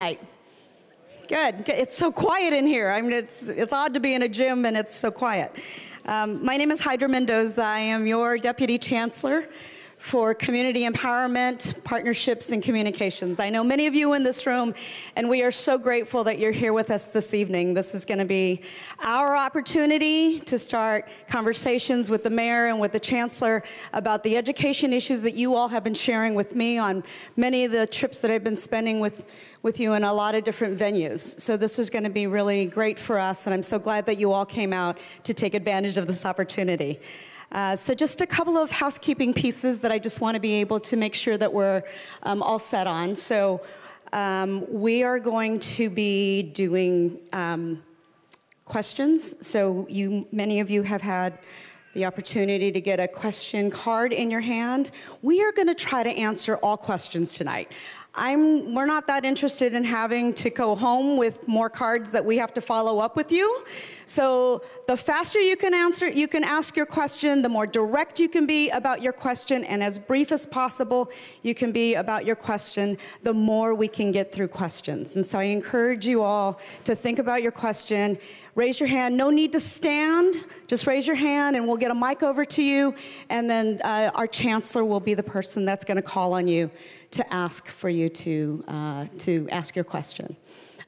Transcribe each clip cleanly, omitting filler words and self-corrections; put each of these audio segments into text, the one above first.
Right. Good. It's so quiet in here. I mean, it's odd to be in a gym and it's so quiet. My name is Hydra Mendoza. I am your Deputy Chancellor for Community Empowerment, Partnerships, and Communications. I know many of you in this room, and we are so grateful that you're here with us this evening. This is going to be our opportunity to start conversations with the Mayor and with the Chancellor about the education issues that you all have been sharing with me on many of the trips that I've been spending with you in a lot of different venues. So this is going to be really great for us, and I'm so glad that you all came out to take advantage of this opportunity. So just a couple of housekeeping pieces that I just want to be able to make sure that we're all set on. So we are going to be doing questions. So many of you have had the opportunity to get a question card in your hand. We are going to try to answer all questions tonight. We're not that interested in having to go home with more cards that we have to follow up with you. So the faster you can ask your question, the more direct you can be about your question, and as brief as possible you can be about your question, the more we can get through questions. And so I encourage you all to think about your question. Raise your hand. No need to stand. Just raise your hand and we'll get a mic over to you, and then our Chancellor will be the person that's going to call on you to ask for you to ask your question.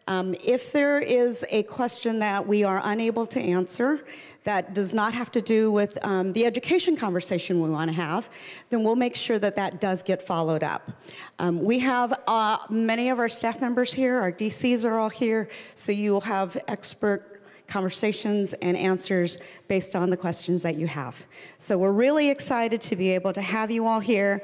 If there is a question that we are unable to answer that does not have to do with the education conversation we want to have, then we'll make sure that that does get followed up. We have many of our staff members here, our DCs are all here, so you will have expert conversations and answers based on the questions that you have. So we're really excited to be able to have you all here.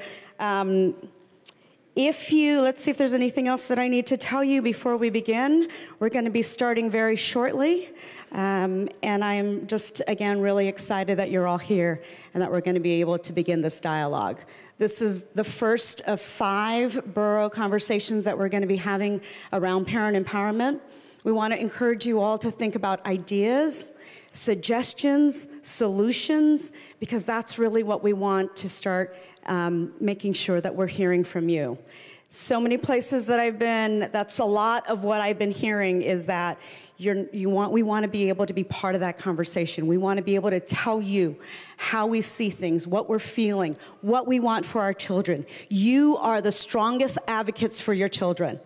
Let's see if there's anything else that I need to tell you before we begin. We're going to be starting very shortly, and I'm just, again, really excited that you're all here and that we're going to be able to begin this dialogue. This is the first of 5 borough conversations that we're going to be having around parent empowerment. We want to encourage you all to think about ideas, suggestions, solutions, because that's really what we want to start making sure that we're hearing from you. So many places that I've been, that's a lot of what I've been hearing is that we want to be able to be part of that conversation. We want to be able to tell you how we see things, what we're feeling, what we want for our children. You are the strongest advocates for your children.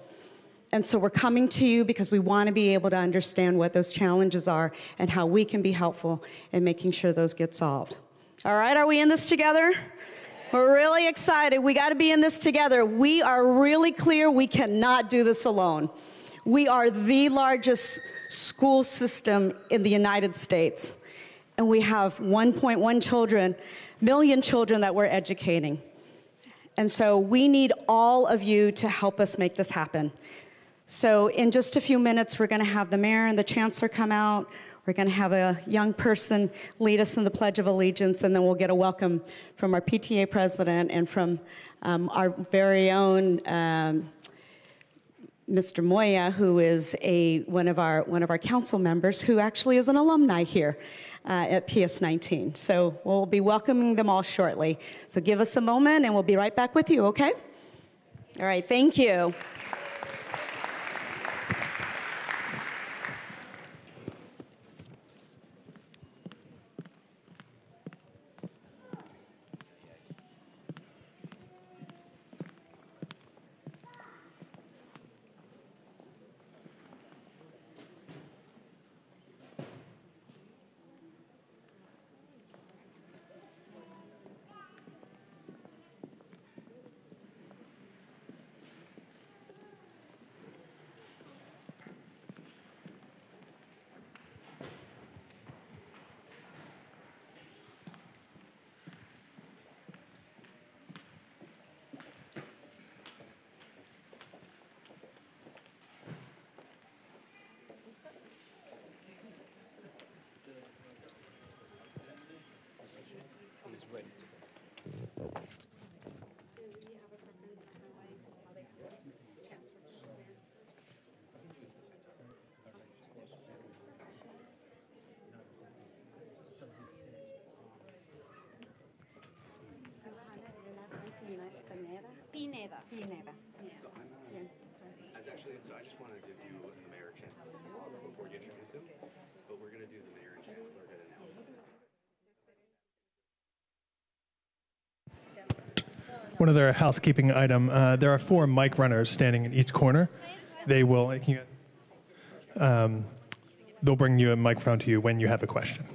And so we're coming to you because we want to be able to understand what those challenges are and how we can be helpful in making sure those get solved. All right, are we in this together? We're really excited. We got to be in this together. We are really clear we cannot do this alone. We are the largest school system in the United States, and we have 1.1 million children that we're educating. And so we need all of you to help us make this happen. So in just a few minutes, we're going to have the Mayor and the Chancellor come out. We're going to have a young person lead us in the Pledge of Allegiance, and then we'll get a welcome from our PTA president and from our very own Mr. Moyer, who is one of our council members, who actually is an alumni here at PS 19. So we'll be welcoming them all shortly. So give us a moment, and we'll be right back with you, okay? All right, thank you. Pineda. Pineda. Yeah. As actually, it's So I just want to give you the mayor a chance to speak before you introduce him, but we're going to do the mayor and chancellor good announcements. One other housekeeping item, there are 4 mic runners standing in each corner. They will, they'll bring you a microphone to you when you have a question.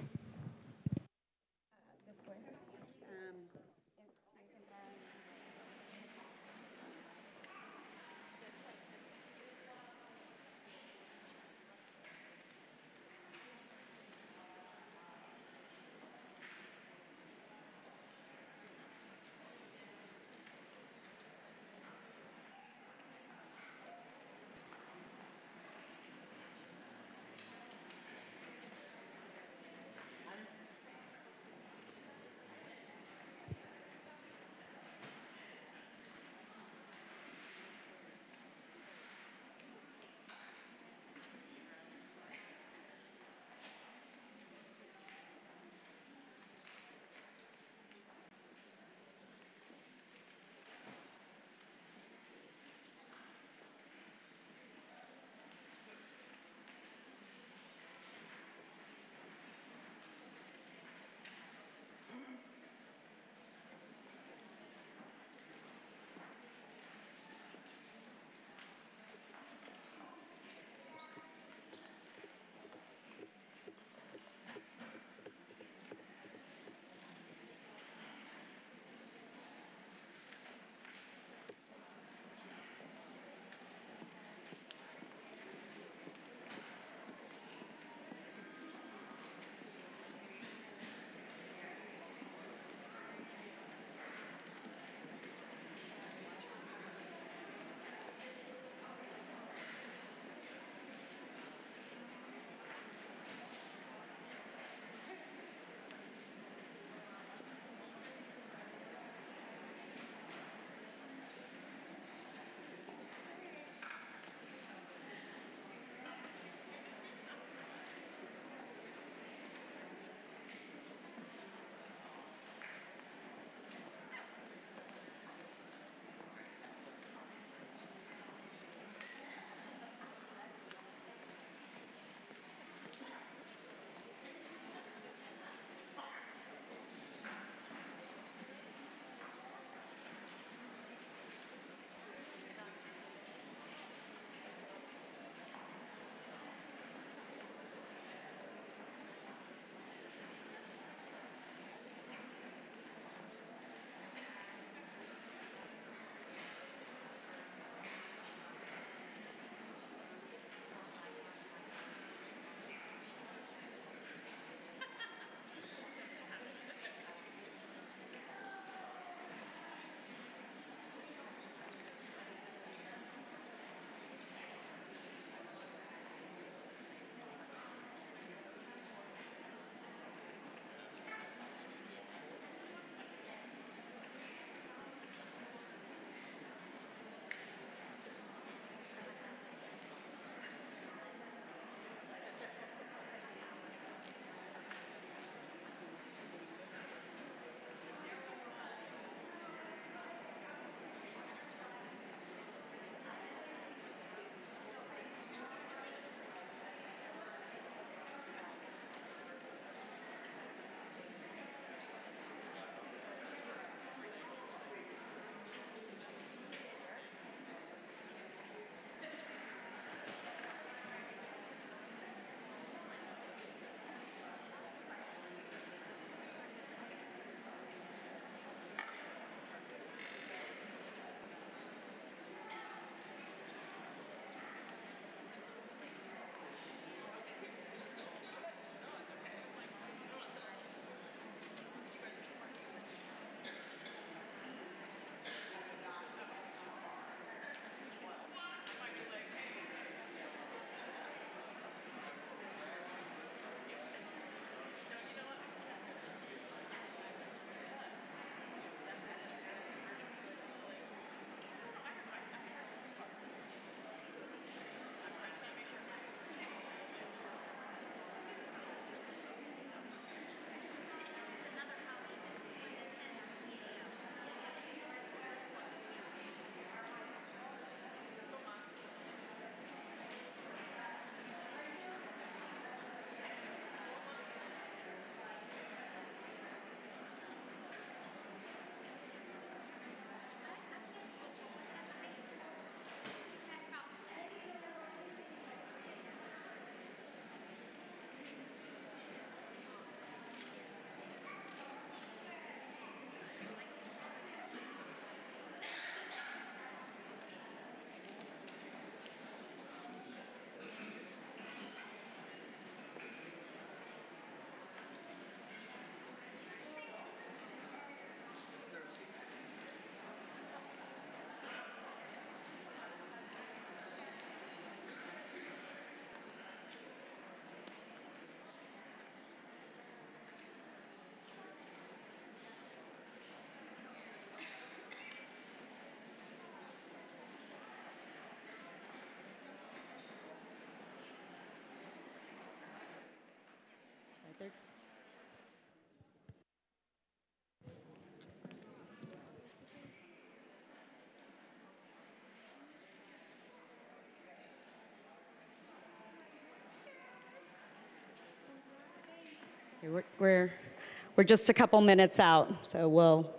We're just a couple minutes out, so we'll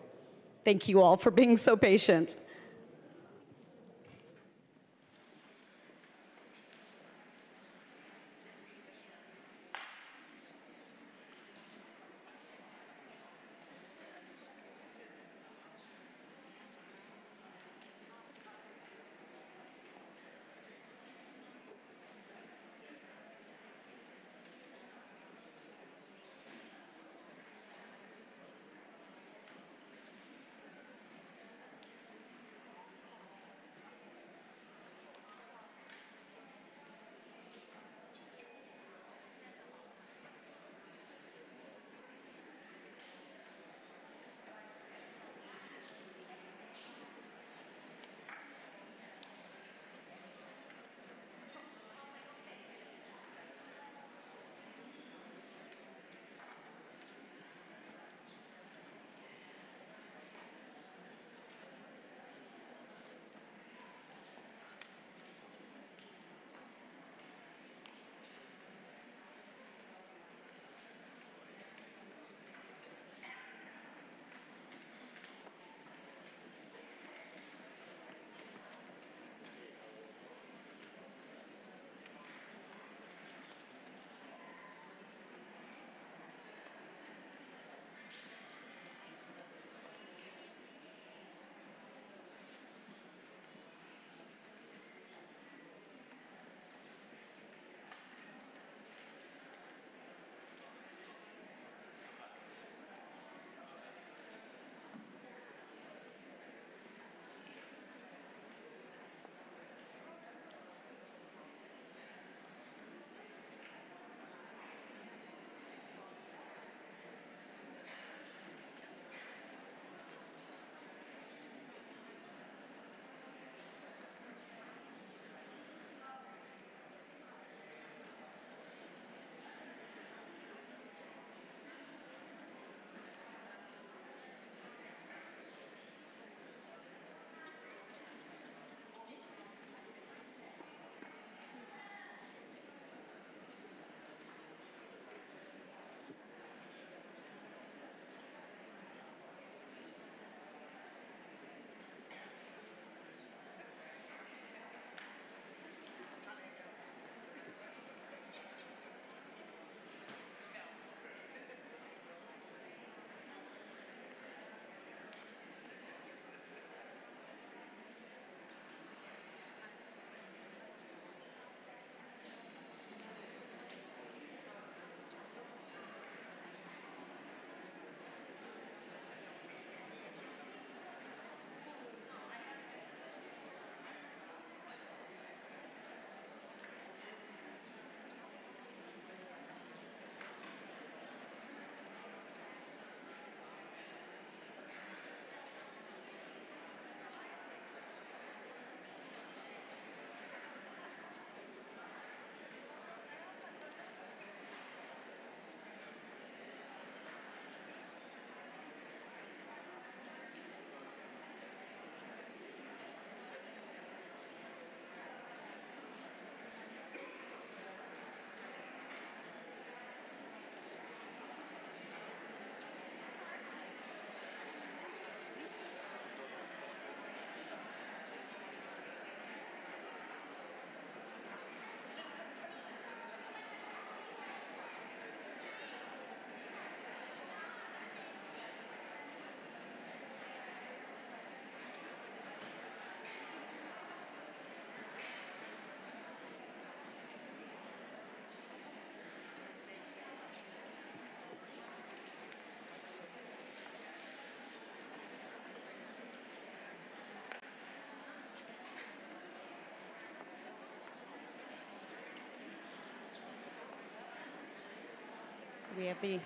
thank you all for being so patient. We have the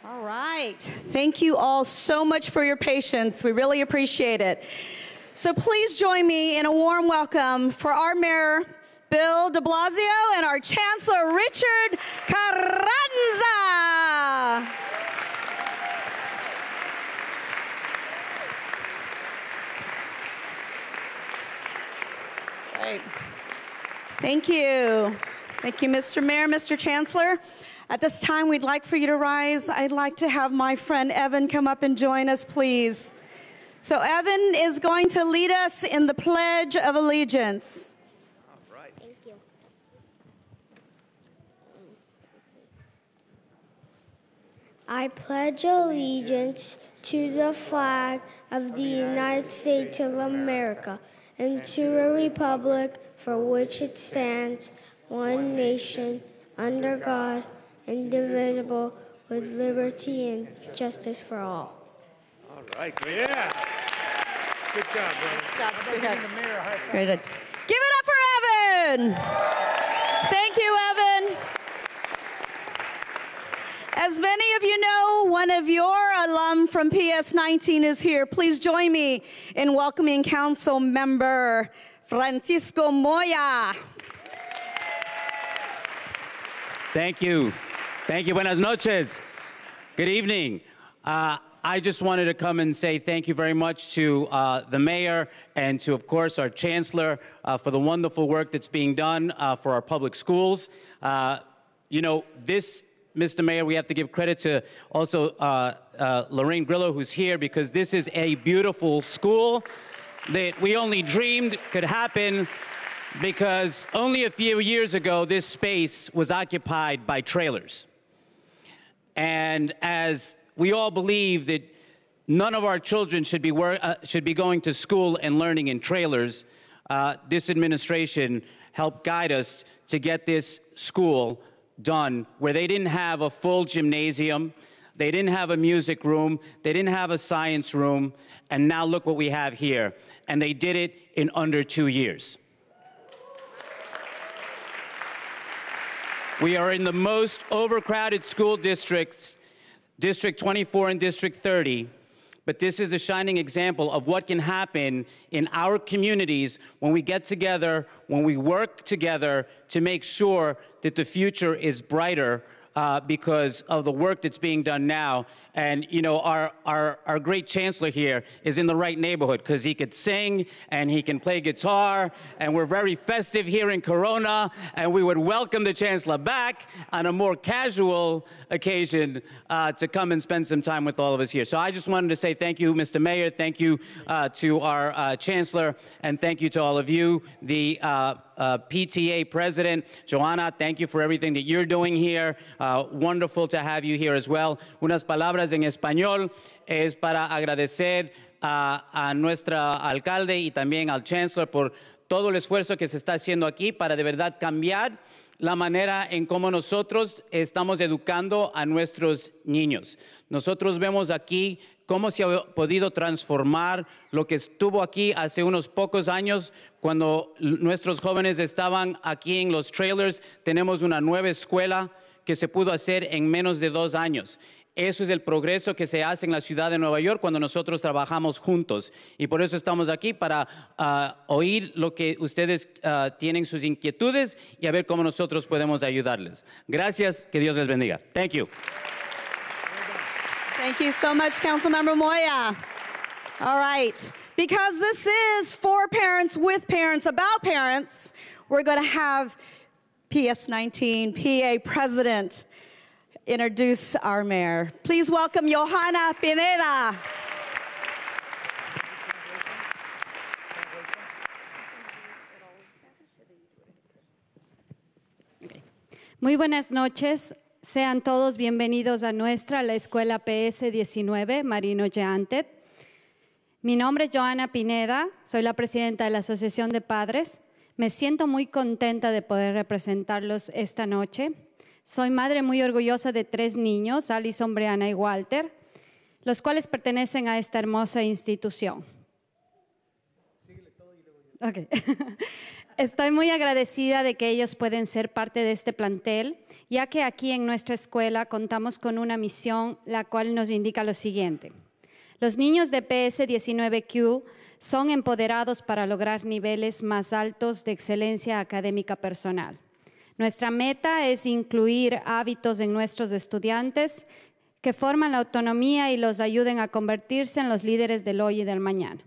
All right. Thank you all so much for your patience. We really appreciate it. So please join me in a warm welcome for our Mayor, Bill de Blasio, and our Chancellor, Richard Carranza. Great. Thank you. Thank you, Mr. Mayor, Mr. Chancellor. At this time, we'd like for you to rise. I'd like to have my friend Evan come up and join us, please. So Evan is going to lead us in the Pledge of Allegiance. All right. Thank you. I pledge allegiance to the flag of the United States of America and to a republic for which it stands, one nation, under God, indivisible, with liberty and justice for all. All right. Yeah. Good job, brother. Stop, sweetheart. Great. Give it up for Evan. Thank you, Evan. As many of you know, one of your alum from PS19 is here. Please join me in welcoming Council Member Francisco Moyer. Thank you. Thank you. Buenas noches. Good evening. I just wanted to come and say thank you very much to the mayor and to, of course, our chancellor for the wonderful work that's being done for our public schools. You know, this, Mr. Mayor, we have to give credit to also Lorraine Grillo, who's here, because this is a beautiful school that we only dreamed could happen, because only a few years ago, this space was occupied by trailers. And as we all believe that none of our children should be going to school and learning in trailers, this administration helped guide us to get this school done, where they didn't have a full gymnasium, they didn't have a music room, they didn't have a science room, and now look what we have here. And they did it in under 2 years. We are in the most overcrowded school districts, District 24 and District 30, but this is a shining example of what can happen in our communities when we get together, when we work together to make sure that the future is brighter because of the work that's being done now. And, you know, our great chancellor here is in the right neighborhood because he could sing and he can play guitar, and we're very festive here in Corona, and we would welcome the chancellor back on a more casual occasion to come and spend some time with all of us here. So I just wanted to say thank you, Mr. Mayor, thank you to our chancellor, and thank you to all of you, the PTA president. Joanna, thank you for everything that you're doing here. Wonderful to have you here as well. Unas palabras en español es para agradecer a nuestra alcalde y también al chancellor por todo el esfuerzo que se está haciendo aquí para de verdad cambiar la manera en cómo nosotros estamos educando a nuestros niños. Nosotros vemos aquí cómo se ha podido transformar lo que estuvo aquí hace unos pocos años cuando nuestros jóvenes estaban aquí en los trailers. Tenemos una nueva escuela que se pudo hacer en menos de 2 años. Eso es el progreso que se hace en la ciudad de Nueva York cuando nosotros trabajamos juntos. Y por eso estamos aquí para oír lo que ustedes tienen sus inquietudes y a ver cómo nosotros podemos ayudarles. Gracias, que Dios les bendiga. Thank you. Thank you so much, Councilmember Moya. All right, because this is for parents, with parents, about parents, we're going to have PS19 PA President introduce our mayor. Please welcome Johanna Pineda. Muy buenas noches. Sean todos bienvenidos a la Escuela PS19 Marino Jeantet. Mi nombre es Johanna Pineda, soy la presidenta de la Asociación de Padres. Me siento muy contenta de poder representarlos esta noche. Soy madre muy orgullosa de 3 niños, Alison, Brianna y Walter, los cuales pertenecen a esta hermosa institución. Okay. Estoy muy agradecida de que ellos pueden ser parte de este plantel, ya que aquí en nuestra escuela contamos con una misión, la cual nos indica lo siguiente. Los niños de PS19Q son empoderados para lograr niveles más altos de excelencia académica personal. Nuestra meta es incluir hábitos en nuestros estudiantes que forman la autonomía y los ayuden a convertirse en los líderes del hoy y del mañana.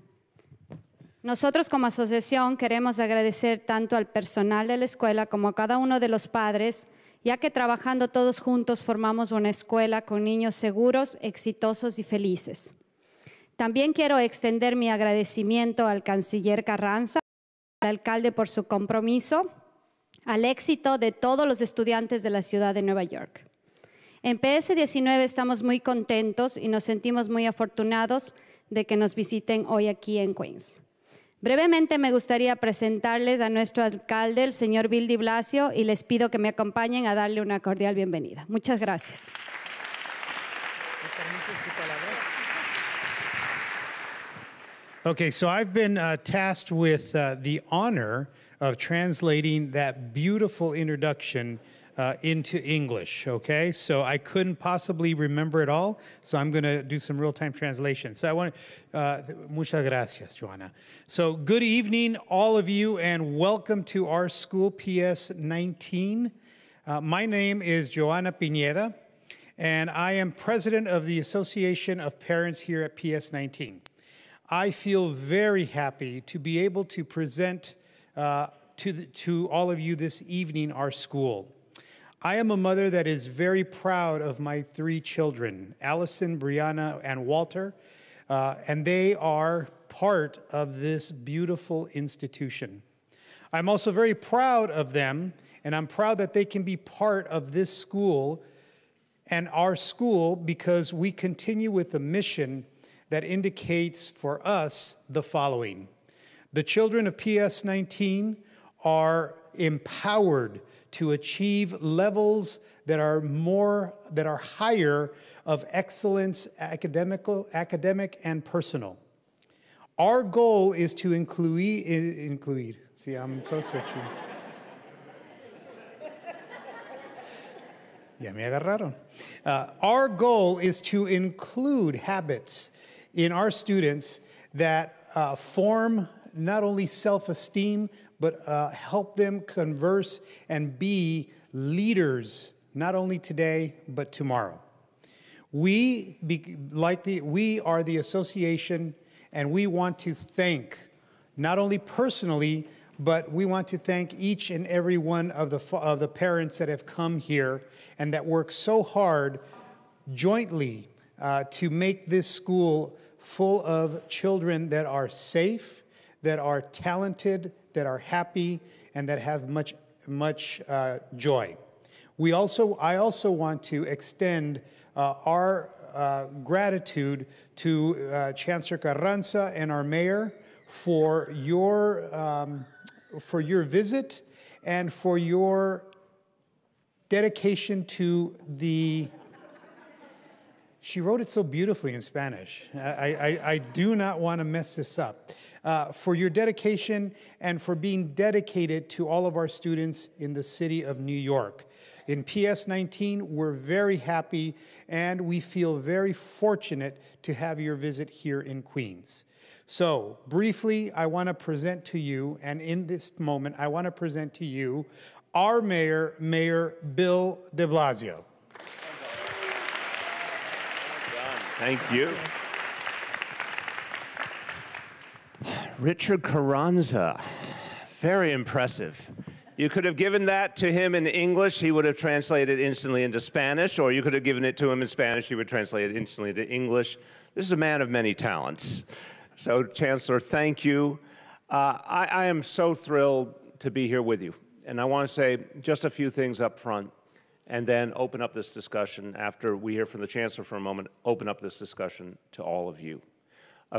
Nosotros como asociación queremos agradecer tanto al personal de la escuela como a cada uno de los padres, ya que trabajando todos juntos formamos una escuela con niños seguros, exitosos y felices. También quiero extender mi agradecimiento al canciller Carranza, al alcalde por su compromiso, al éxito de todos los estudiantes de la ciudad de Nueva York. En PS19 estamos muy contentos y nos sentimos muy afortunados de que nos visiten hoy aquí en Queens. Brevemente me gustaría presentarles a nuestro alcalde, el señor Blasio, y les pido que me acompañen a darle una cordial bienvenida. Muchas gracias. Okay, so I've been tasked with the honor of translating that beautiful introduction into English, okay? So I couldn't possibly remember it all, so I'm going to do some real-time translation. So I want muchas gracias, Joanna. So good evening, all of you, and welcome to our school, PS 19. My name is Joanna Pineda, and I am president of the Association of Parents here at PS 19. I feel very happy to be able to present to all of you this evening our school. I am a mother that is very proud of my 3 children, Allison, Brianna, and Walter, and they are part of this beautiful institution. I'm also very proud of them, and I'm proud that they can be part of this school and our school because we continue with a mission that indicates for us the following. The children of PS 19 are empowered to achieve levels that are higher of excellence, academic and personal. Our goal is to include. See, I'm close with you. Ya me agarraron. Our goal is to include habits in our students that form not only self-esteem, but help them converse and be leaders, not only today, but tomorrow. We are the association, and we want to thank, not only personally, but we want to thank each and every one of the parents that have come here and that work so hard jointly to make this school full of children that are safe, that are talented, that are happy, and that have much joy. I also want to extend our gratitude to Chancellor Carranza and our mayor for your visit and for your dedication to the. She wrote it so beautifully in Spanish. I do not want to mess this up. For your dedication and for being dedicated to all of our students in the city of New York. In PS 19, we're very happy and we feel very fortunate to have your visit here in Queens. So, briefly, I want to present to you, and in this moment, I want to present to you our mayor, Mayor Bill de Blasio. Thank you. Richard Carranza, very impressive. You could have given that to him in English, he would have translated instantly into Spanish, or you could have given it to him in Spanish, he would translate it instantly into English. This is a man of many talents. So, Chancellor, thank you. I am so thrilled to be here with you. And I want to say just a few things up front, and then open up this discussion after we hear from the Chancellor for a moment, open up this discussion to all of you.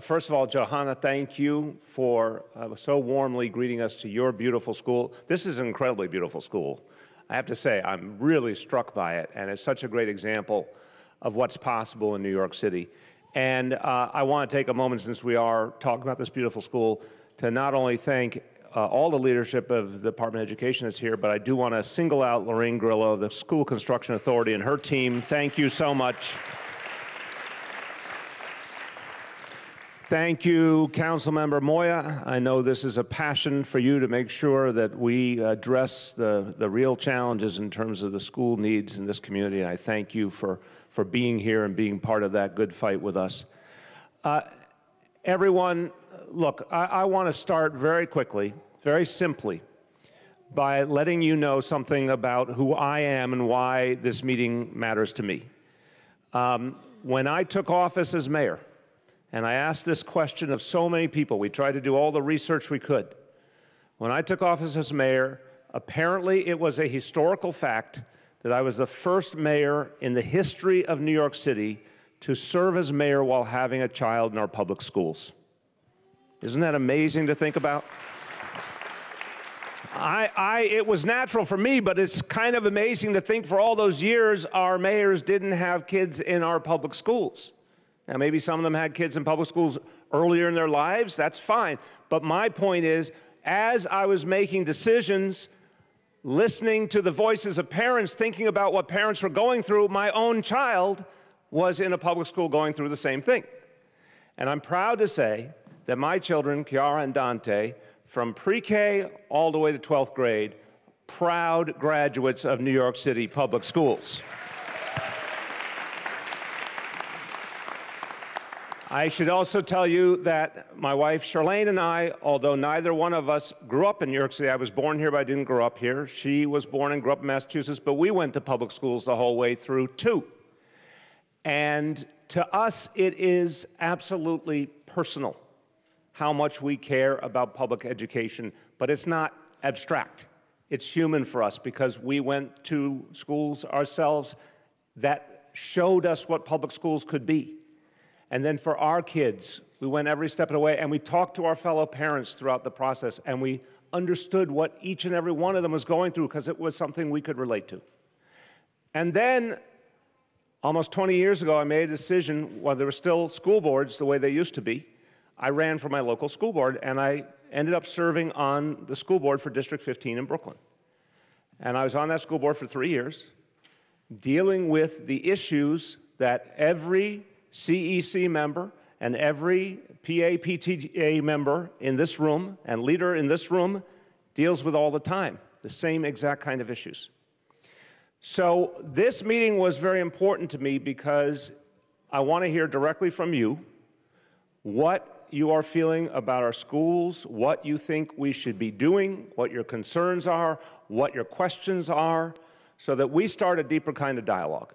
First of all, Johanna, thank you for so warmly greeting us to your beautiful school. This is an incredibly beautiful school. I have to say, I'm really struck by it, and it's such a great example of what's possible in New York City. And I want to take a moment, since we are talking about this beautiful school, to not only thank all the leadership of the Department of Education that's here, but I do want to single out Lorraine Grillo of the School Construction Authority and her team. Thank you so much. Thank you, Councilmember Moyer. I know this is a passion for you to make sure that we address the real challenges in terms of the school needs in this community, and I thank you for being here and being part of that good fight with us. Everyone, look, I want to start very quickly, very simply, by letting you know something about who I am and why this meeting matters to me. When I took office as mayor, and I asked this question of so many people, we tried to do all the research we could. When I took office as mayor, apparently it was a historical fact that I was the first mayor in the history of New York City to serve as mayor while having a child in our public schools. Isn't that amazing to think about? It was natural for me, but it's kind of amazing to think for all those years our mayors didn't have kids in our public schools. Now, maybe some of them had kids in public schools earlier in their lives, that's fine. But my point is, as I was making decisions, listening to the voices of parents, thinking about what parents were going through, my own child was in a public school going through the same thing. And I'm proud to say that my children, Chiara and Dante, from pre-K all the way to 12th grade, proud graduates of New York City public schools. I should also tell you that my wife, Charlene, and I, although neither one of us grew up in New York City, I was born here, but I didn't grow up here. She was born and grew up in Massachusetts, but we went to public schools the whole way through, too. And to us, it is absolutely personal how much we care about public education, but it's not abstract. It's human for us because we went to schools ourselves that showed us what public schools could be. And then for our kids, we went every step of the way, and we talked to our fellow parents throughout the process, and we understood what each and every one of them was going through because it was something we could relate to. And then, almost 20 years ago, I made a decision, while there were still school boards the way they used to be, I ran for my local school board, and I ended up serving on the school board for District 15 in Brooklyn. And I was on that school board for 3 years, dealing with the issues that every CEC member and every PTA member in this room and leader in this room deals with all the time, the same exact kind of issues. So this meeting was very important to me because I want to hear directly from you what you are feeling about our schools, what you think we should be doing, what your concerns are, what your questions are, so that we start a deeper kind of dialogue.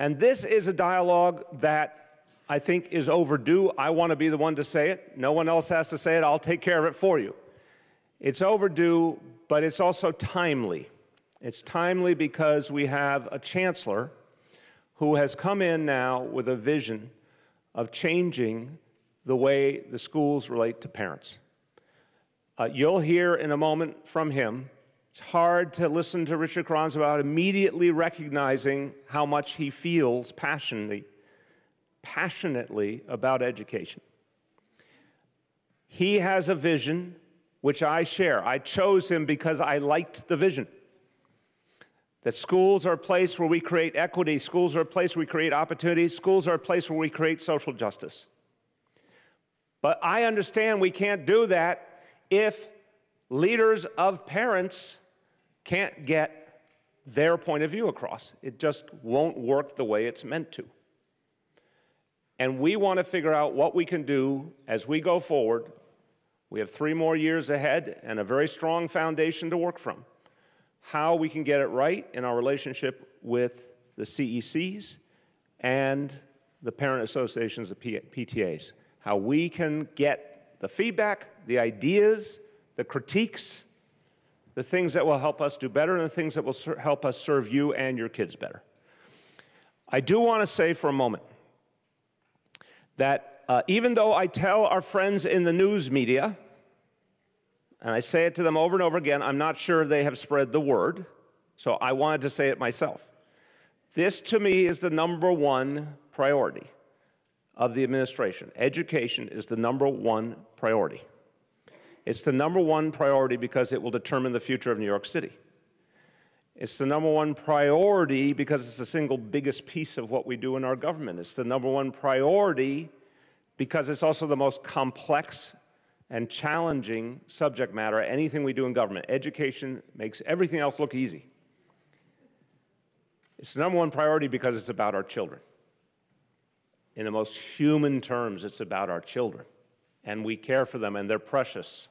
And this is a dialogue that I think is overdue. I want to be the one to say it. No one else has to say it. I'll take care of it for you. It's overdue, but it's also timely. It's timely because we have a chancellor who has come in now with a vision of changing the way the schools relate to parents. You'll hear in a moment from him. It's hard to listen to Richard Karans without immediately recognizing how much he feels passionately about education. He has a vision which I share. I chose him because I liked the vision. That schools are a place where we create equity, schools are a place where we create opportunity, schools are a place where we create social justice. But I understand we can't do that if leaders of parents can't get their point of view across. It just won't work the way it's meant to. And we want to figure out what we can do as we go forward. We have 3 more years ahead and a very strong foundation to work from. How we can get it right in our relationship with the CECs and the parent associations, the PTAs. How we can get the feedback, the ideas, the critiques, the things that will help us do better and the things that will help us serve you and your kids better. I do want to say for a moment that even though I tell our friends in the news media, and I say it to them over and over again, I'm not sure they have spread the word, so I wanted to say it myself. This, to me, is the #1 priority of the administration. Education is the #1 priority. It's the #1 priority because it will determine the future of New York City. It's the #1 priority because it's the single biggest piece of what we do in our government. It's the #1 priority because it's also the most complex and challenging subject matter, anything we do in government. Education makes everything else look easy. It's the #1 priority because it's about our children. In the most human terms, it's about our children. And we care for them, and they're precious.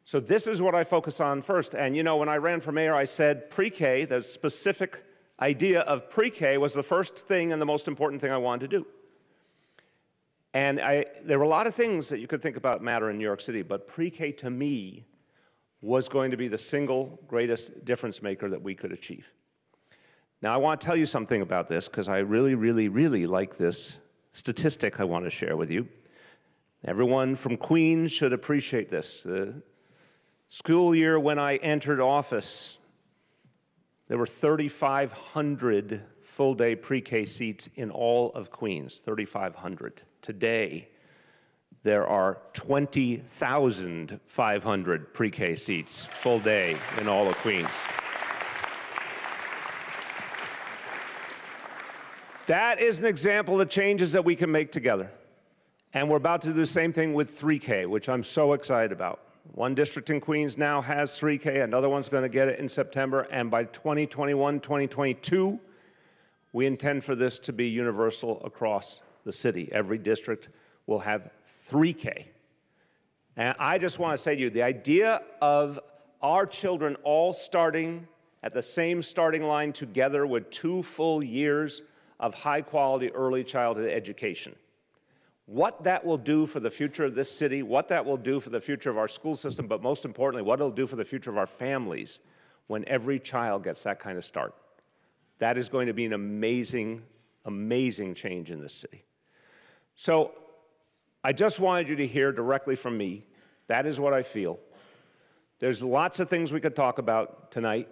So this is what I focus on first. And you know, when I ran for mayor, I said pre-K, the specific idea of pre-K was the first thing and the most important thing I wanted to do. And there were a lot of things that you could think about matter in New York City, but pre-K to me was going to be the single greatest difference maker that we could achieve. Now, I want to tell you something about this because I really, really, really like this statistic I want to share with you. Everyone from Queens should appreciate this. The school year when I entered office, there were 3,500 full-day pre-K seats in all of Queens, 3,500. Today, there are 20,500 pre-K seats full day in all of Queens. That is an example of the changes that we can make together. And we're about to do the same thing with 3K, which I'm so excited about. One district in Queens now has 3K, another one's going to get it in September, and by 2021, 2022, we intend for this to be universal across the city. Every district will have 3K. And I just want to say to you, the idea of our children all starting at the same starting line together with 2 full years of high-quality early childhood education, what that will do for the future of this city, what that will do for the future of our school system, but most importantly, what it'll do for the future of our families when every child gets that kind of start. That is going to be an amazing, amazing change in this city. So I just wanted you to hear directly from me. That is what I feel. There's lots of things we could talk about tonight,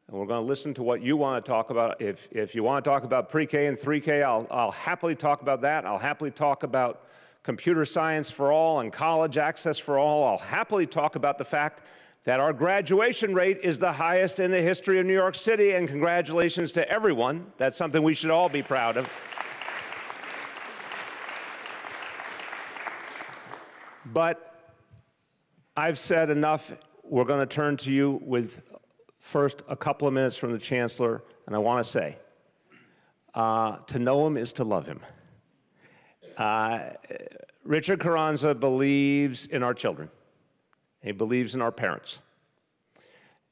and we're going to listen to what you want to talk about. If you want to talk about pre-K and 3K, I'll happily talk about that. I'll happily talk about computer science for all and college access for all. I'll happily talk about the fact that our graduation rate is the highest in the history of New York City, and congratulations to everyone. That's something we should all be proud of. But I've said enough. We're going to turn to you with first a couple of minutes from the Chancellor, and I want to say, to know him is to love him. Richard Carranza believes in our children. He believes in our parents.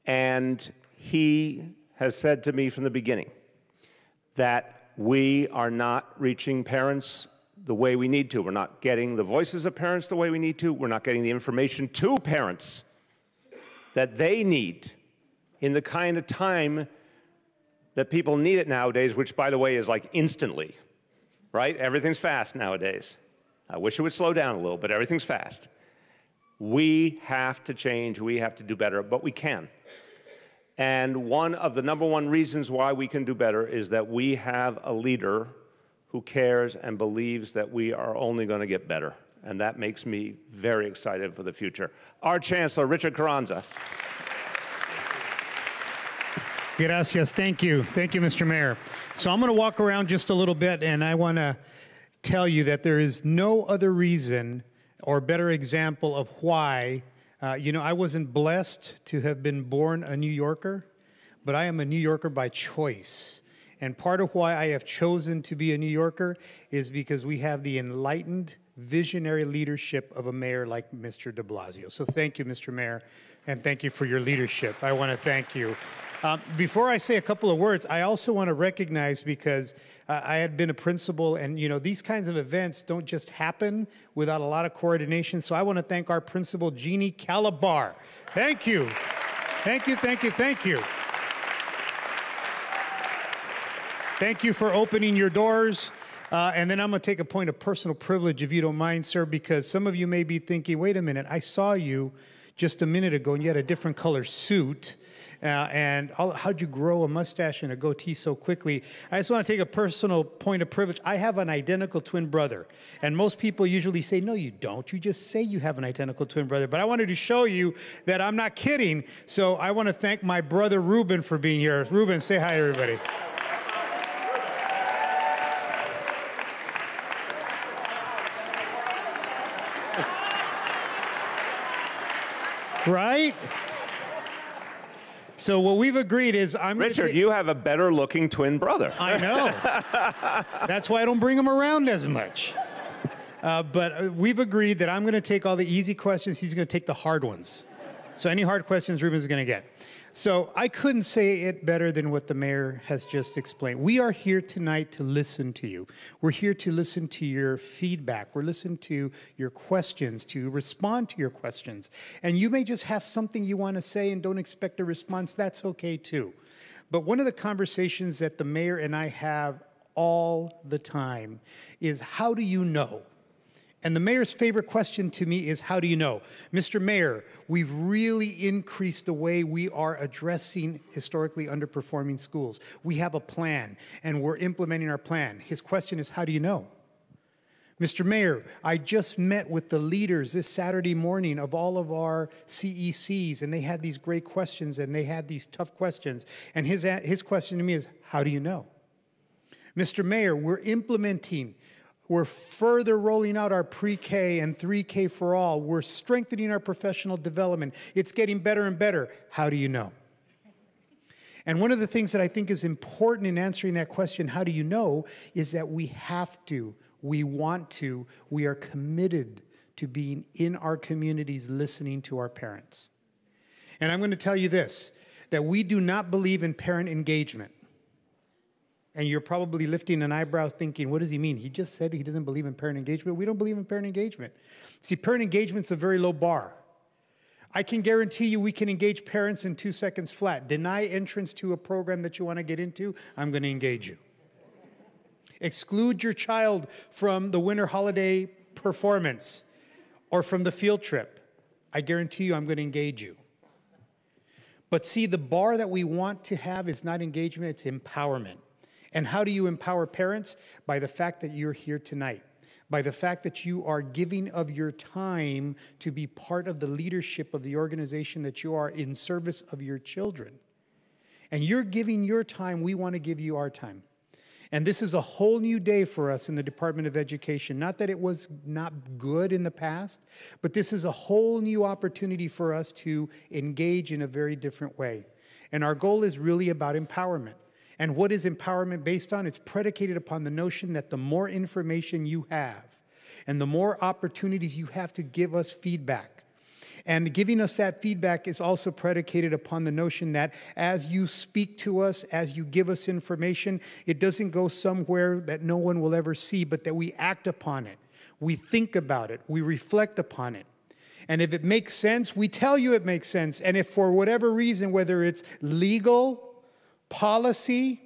And he has said to me from the beginning that we are not reaching parents the way we need to. We're not getting the voices of parents the way we need to. We're not getting the information to parents that they need in the kind of time that people need it nowadays, which, by the way, is like instantly, right? Everything's fast nowadays. I wish it would slow down a little, but everything's fast. We have to change. We have to do better, but we can. And one of the #1 reasons why we can do better is that we have a leader who cares and believes that we are only going to get better. And that makes me very excited for the future. Our Chancellor, Richard Carranza. Gracias. Thank you. Thank you, Mr. Mayor. So I'm going to walk around just a little bit, and I want to tell you that there is no other reason or better example of why. I wasn't blessed to have been born a New Yorker, but I am a New Yorker by choice. And part of why I have chosen to be a New Yorker is because we have the enlightened, visionary leadership of a mayor like Mr. de Blasio. So thank you, Mr. Mayor, and thank you for your leadership. I want to thank you. Before I say a couple of words, I also want to recognize, because I had been a principal, and these kinds of events don't just happen without a lot of coordination. So I want to thank our principal, Jeannie Calabar. Thank you. Thank you, thank you, thank you. Thank you for opening your doors. And then I'm going to take a point of personal privilege, if you don't mind, sir, because some of you may be thinking, wait a minute, I saw you just a minute ago, and you had a different color suit. How'd you grow a mustache and a goatee so quickly? I just want to take a personal point of privilege. I have an identical twin brother. And most people usually say, no, you don't. You just say you have an identical twin brother. But I wanted to show you that I'm not kidding. So I want to thank my brother Ruben for being here. Ruben, say hi, everybody. Right? So what we've agreed is Richard, you have a better looking twin brother. I know. That's why I don't bring him around as much. But we've agreed that I'm going to take all the easy questions. He's going to take the hard ones. So any hard questions Ruben's going to get. So I couldn't say it better than what the mayor has just explained. We are here tonight to listen to you. We're here to listen to your feedback. We're listening to your questions, to respond to your questions. And you may just have something you want to say and don't expect a response. That's okay too. But one of the conversations that the mayor and I have all the time is, how do you know? And the mayor's favorite question to me is, how do you know? Mr. Mayor, we've really increased the way we are addressing historically underperforming schools. We have a plan, and we're implementing our plan. His question is, how do you know? Mr. Mayor, I just met with the leaders this Saturday morning of all of our CECs, and they had these great questions, and they had these tough questions. And his question to me is, how do you know? Mr. Mayor, we're further rolling out our pre-K and 3K for all. We're strengthening our professional development. It's getting better and better. How do you know? And one of the things that I think is important in answering that question, how do you know, is that we have to, we want to, we are committed to being in our communities listening to our parents. And I'm going to tell you this, that we do not believe in parent engagement. And you're probably lifting an eyebrow thinking, what does he mean? He just said he doesn't believe in parent engagement. We don't believe in parent engagement. See, parent engagement's a very low bar. I can guarantee you we can engage parents in 2 seconds flat. Deny entrance to a program that you want to get into, I'm going to engage you. Exclude your child from the winter holiday performance or from the field trip. I guarantee you I'm going to engage you. But see, the bar that we want to have is not engagement, it's empowerment. And how do you empower parents? By the fact that you're here tonight. By the fact that you are giving of your time to be part of the leadership of the organization that you are in service of your children. And you're giving your time, we want to give you our time. And this is a whole new day for us in the Department of Education. Not that it was not good in the past, but this is a whole new opportunity for us to engage in a very different way. And our goal is really about empowerment. And what is empowerment based on? It's predicated upon the notion that the more information you have and the more opportunities you have to give us feedback. And giving us that feedback is also predicated upon the notion that as you speak to us, as you give us information, it doesn't go somewhere that no one will ever see, but that we act upon it. We think about it. We reflect upon it. And if it makes sense, we tell you it makes sense. And if for whatever reason, whether it's legal, policy,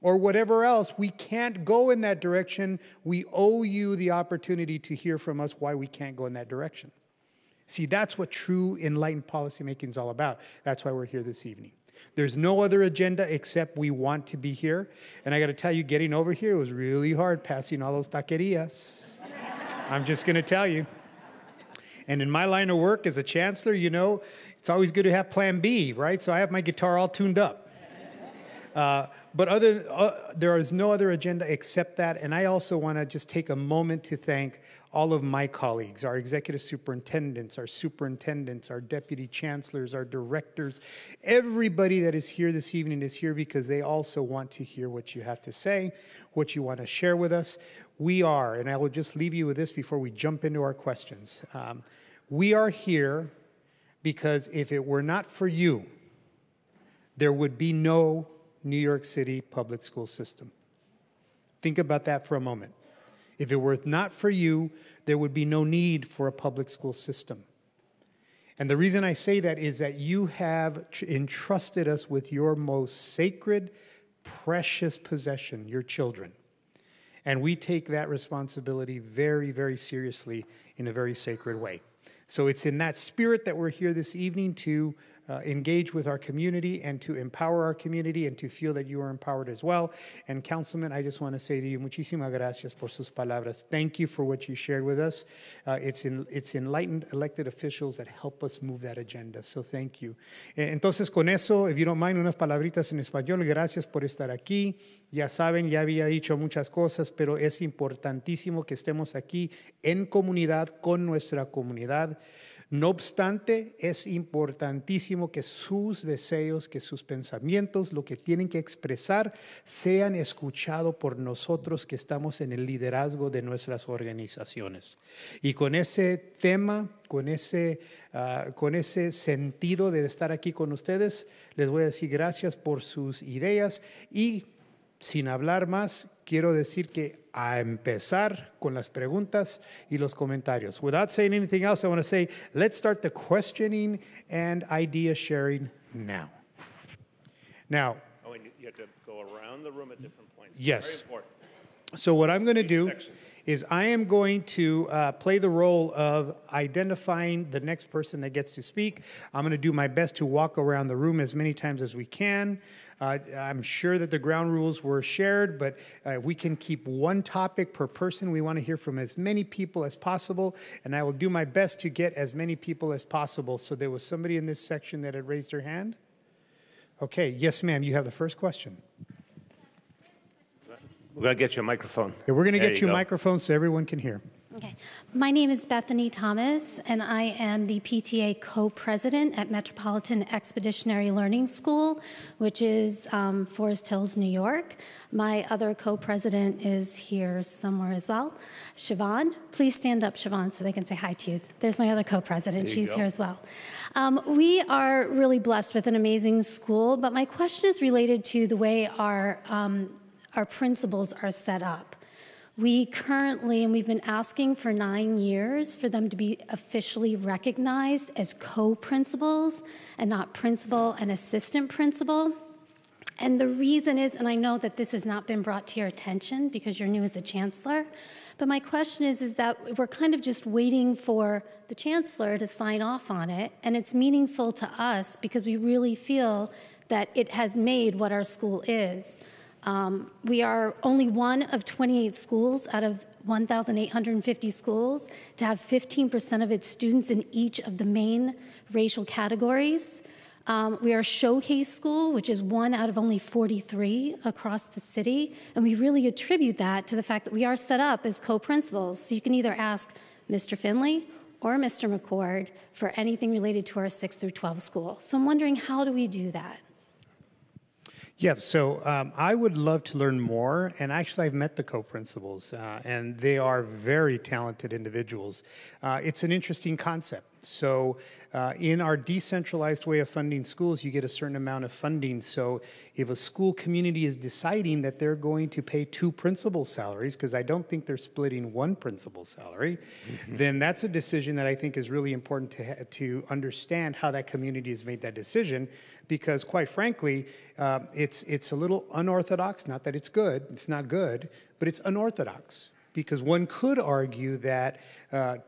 or whatever else, we can't go in that direction, we owe you the opportunity to hear from us why we can't go in that direction. See, that's what true enlightened policymaking is all about. That's why we're here this evening. There's no other agenda except we want to be here. And I got to tell you, getting over here was really hard, passing all those taquerias. I'm just going to tell you. And in my line of work as a chancellor, you know, it's always good to have plan B, right? So I have my guitar all tuned up. But there is no other agenda except that. And I also want to just take a moment to thank all of my colleagues, our executive superintendents, our deputy chancellors, our directors. Everybody that is here this evening is here because they also want to hear what you have to say, what you want to share with us. We are, and I will just leave you with this before we jump into our questions. We are here because if it were not for you, there would be no New York City public school system. Think about that for a moment. If it were not for you, there would be no need for a public school system. And the reason I say that is that you have entrusted us with your most sacred, precious possession, your children. And we take that responsibility very, very seriously in a very sacred way. So it's in that spirit that we're here this evening to engage with our community and to empower our community and to feel that you are empowered as well. And Councilman, I just want to say to you, muchísimas gracias por sus palabras. Thank you for what you shared with us. It's enlightened elected officials that help us move that agenda. So thank you. Entonces con eso, if you don't mind, unas palabritas en español. Gracias por estar aquí. Ya saben, ya había dicho muchas cosas, pero es importantísimo que estemos aquí en comunidad, con nuestra comunidad. No obstante, es importantísimo que sus deseos, que sus pensamientos, lo que tienen que expresar, sean escuchados por nosotros que estamos en el liderazgo de nuestras organizaciones. Y con ese tema, con ese sentido de estar aquí con ustedes, les voy a decir gracias por sus ideas y sin hablar más, quiero decir que a empezar con las preguntas y los comentarios. Without saying anything else, I want to say, let's start the questioning and idea sharing now. Now, Oh, and you have to go around the room at different points. Yes. Very important. so what I'm going to do section. is I am going to play the role of identifying the next person that gets to speak. I'm going to do my best to walk around the room as many times as we can. I'm sure that the ground rules were shared, but we can keep one topic per person. We want to hear from as many people as possible, and I will do my best to get as many people as possible. So there was somebody in this section that had raised their hand. Okay, yes, ma'am, you have the first question. We're going to get you a microphone. Okay, we're going to There get you a go. microphone so everyone can hear. Okay. My name is Bethany Thomas, and I am the PTA co-president at Metropolitan Expeditionary Learning School, which is Forest Hills, New York. My other co-president is here somewhere as well, Siobhan. Please stand up, Siobhan, so they can say hi to you. There's my other co-president. There you She's go. here as well. We are really blessed with an amazing school, but my question is related to the way our principals are set up. We currently, and we've been asking for 9 years for them to be officially recognized as co-principals and not principal and assistant principal. And the reason is, and I know that this has not been brought to your attention because you're new as a chancellor, but my question is that we're kind of just waiting for the chancellor to sign off on it, and it's meaningful to us because we really feel that it has made what our school is. We are only one of 28 schools out of 1,850 schools to have 15% of its students in each of the main racial categories. We are a showcase school, which is one out of only 43 across the city, and we really attribute that to the fact that we are set up as co-principals. So you can either ask Mr. Finley or Mr. McCord for anything related to our 6 through 12 school. So I'm wondering, how do we do that? Yeah, so I would love to learn more, and actually I've met the co-principals, and they are very talented individuals. It's an interesting concept. So in our decentralized way of funding schools, you get a certain amount of funding. So if a school community is deciding that they're going to pay 2 principal salaries, because I don't think they're splitting 1 principal salary, then that's a decision that I think is really important to understand how that community has made that decision, because quite frankly, it's a little unorthodox. Not that it's good, it's not good, but it's unorthodox. Because one could argue that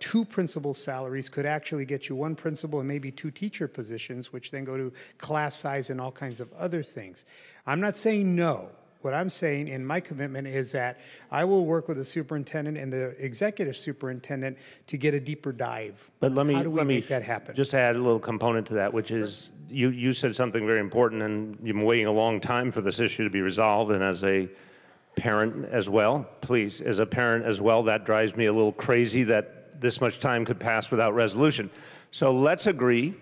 2 principal salaries could actually get you 1 principal and maybe 2 teacher positions, which then go to class size and all kinds of other things. I'm not saying no. What I'm saying in my commitment is that I will work with the superintendent and the executive superintendent to get a deeper dive. But let me How do we make that happen? Just add a little component to that, which is you said something very important, and you've been waiting a long time for this issue to be resolved. And as a parent as well, please, as a parent as well, that drives me a little crazy that this much time could pass without resolution. So let's agree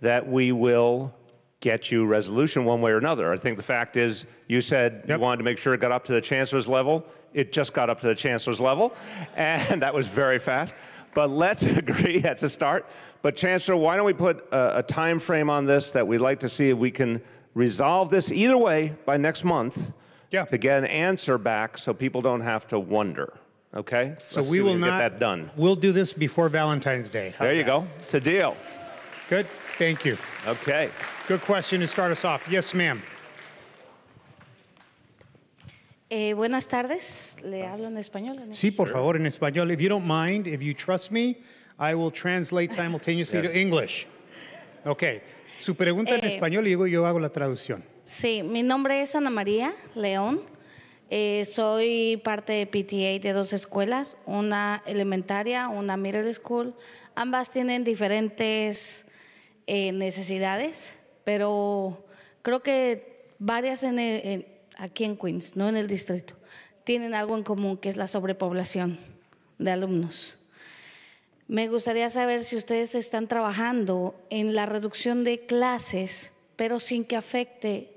that we will get you resolution one way or another. I think the fact is, you said you wanted to make sure it got up to the chancellor's level. It just got up to the chancellor's level, and that was very fast. But let's agree, that's a start. But Chancellor, why don't we put a time frame on this that we'd like to see if we can resolve this either way by next month, to get an answer back so people don't have to wonder, okay? So Let's we see if will can not, get that done. We'll do this before Valentine's Day. How's There you that? go, it's a deal. Good, thank you. Okay. Good question to start us off. Yes, ma'am. Buenas tardes, le hablo en español. Sí, por favor, en español. If you don't mind, if you trust me, I will translate simultaneously to English. Okay. Su pregunta en español y yo hago la traducción. Sí, mi nombre es Ana María León. Soy parte de PTA de dos escuelas, una elementaria, una middle school. Ambas tienen diferentes necesidades, pero creo que varias aquí en Queens, no en el distrito, tienen algo en común, que es la sobrepoblación de alumnos. Me gustaría saber si ustedes están trabajando en la reducción de clases, pero sin que afecte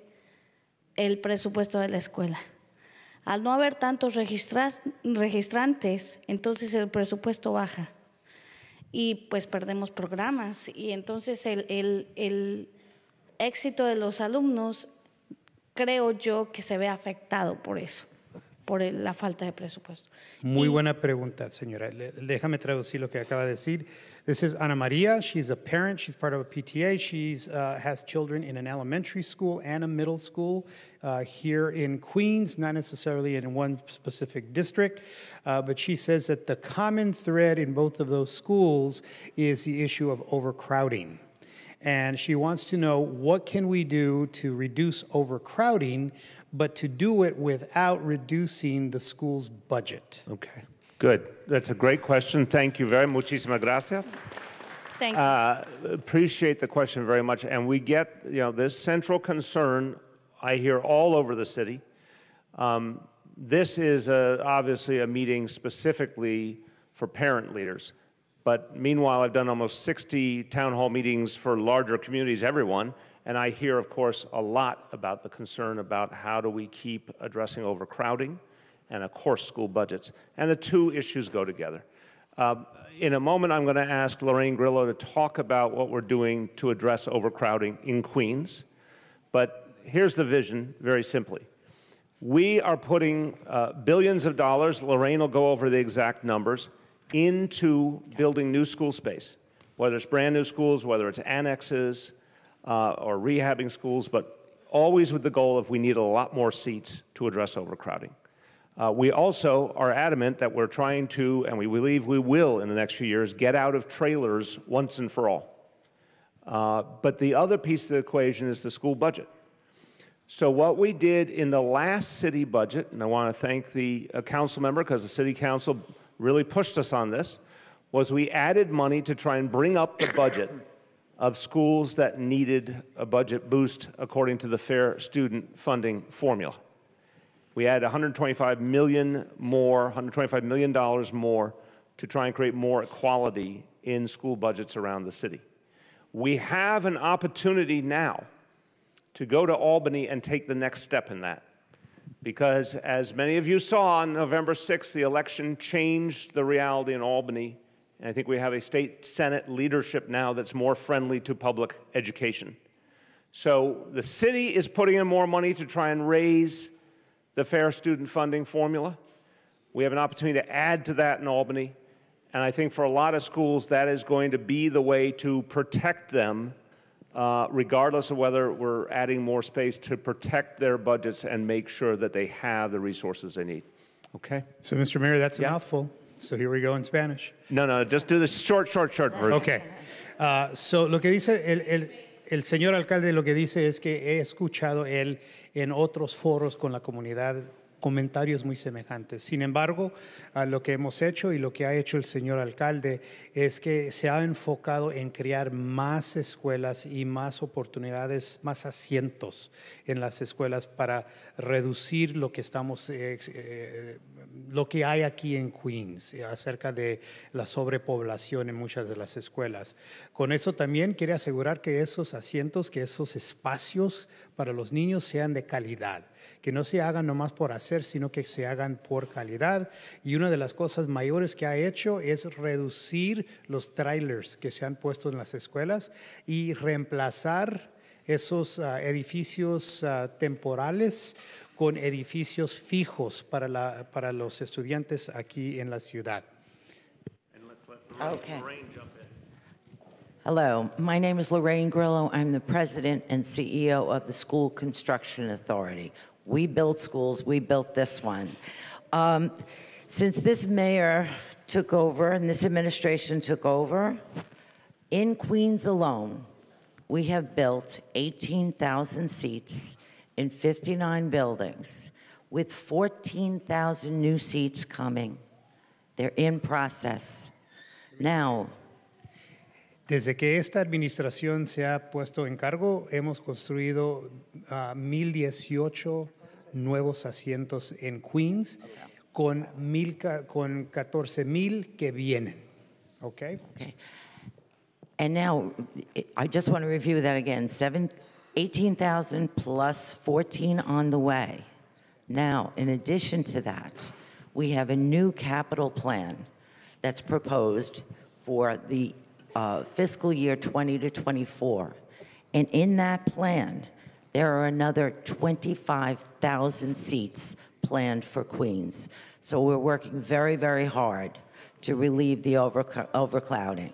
el presupuesto de la escuela. Al no haber tantos registrantes, entonces el presupuesto baja y pues perdemos programas, y entonces el éxito de los alumnos, creo yo, que se ve afectado por eso, por la falta de presupuesto. Muy buena pregunta, señora. Déjame traducir lo que acaba de decir. This is Ana Maria. She's a parent. She's part of a PTA. She has children in an elementary school and a middle school here in Queens, not necessarily in one specific district. But she says that the common thread in both of those schools is the issue of overcrowding. And she wants to know, what can we do to reduce overcrowding, but to do it without reducing the school's budget? Okay, good. That's a great question. Thank you very much. Muchísimas gracias. Thank you. Appreciate the question very much. And we get, this central concern I hear all over the city. This is obviously a meeting specifically for parent leaders. But meanwhile, I've done almost 60 town hall meetings for larger communities, everyone, and I hear, of course, a lot about the concern about how do we keep addressing overcrowding and, of course, school budgets. And the two issues go together. In a moment, I'm going to ask Lorraine Grillo to talk about what we're doing to address overcrowding in Queens. But here's the vision, very simply. We are putting billions of dollars, Lorraine will go over the exact numbers, into building new school space, whether it's brand new schools, whether it's annexes or rehabbing schools, but always with the goal of we need a lot more seats to address overcrowding. We also are adamant that we're trying to, and we believe we will in the next few years, get out of trailers once and for all. But the other piece of the equation is the school budget. So what we did in the last city budget, and I want to thank the council member because the city council really pushed us on this, was we added money to try and bring up the budget of schools that needed a budget boost according to the Fair Student Funding formula. We added $125 million more to try and create more equality in school budgets around the city. We have an opportunity now to go to Albany and take the next step in that. Because as many of you saw on November 6th, the election changed the reality in Albany. And I think we have a state Senate leadership now that's more friendly to public education. So the city is putting in more money to try and raise the Fair Student Funding formula. We have an opportunity to add to that in Albany. And I think for a lot of schools, that is going to be the way to protect them regardless of whether we're adding more space, to protect their budgets and make sure that they have the resources they need. Okay? So, Mr. Mayor, that's a mouthful. So here we go in Spanish. No, just do the short version. Okay. So lo que dice el señor alcalde, lo que dice es que he escuchado él en otros foros con la comunidad comentarios muy semejantes. Sin embargo, lo que hemos hecho y lo que ha hecho el señor alcalde es que se ha enfocado en crear más escuelas y más oportunidades, más asientos en las escuelas para reducir lo que lo que hay aquí en Queens acerca de la sobrepoblación en muchas de las escuelas. Con eso también quiere asegurar que esos asientos, que esos espacios para los niños sean de calidad, que no se hagan nomás por hacer, sino que se hagan por calidad. Y una de las cosas mayores que ha hecho es reducir los trailers que se han puesto en las escuelas y reemplazar esos edificios temporales con edificios fijos para los estudiantes aquí en la ciudad. Okay. Hello, my name is Lorraine Grillo. I'm the president and CEO of the School Construction Authority. We build schools. We built this one. Since this mayor took over and this administration took over, in Queens alone, we have built 18,000 seats in 59 buildings, with 14,000 new seats coming. They're in process. Now, desde que esta administración se ha puesto en cargo, hemos construido 1,018 nuevos asientos en Queens, con 14,000 que vienen. Okay? Okay. And now, I just want to review that again. 18,000 plus 14 on the way. Now, in addition to that, we have a new capital plan that's proposed for the fiscal year 20 to 24. And in that plan, there are another 25,000 seats planned for Queens. So we're working very, very hard to relieve the overcrowding.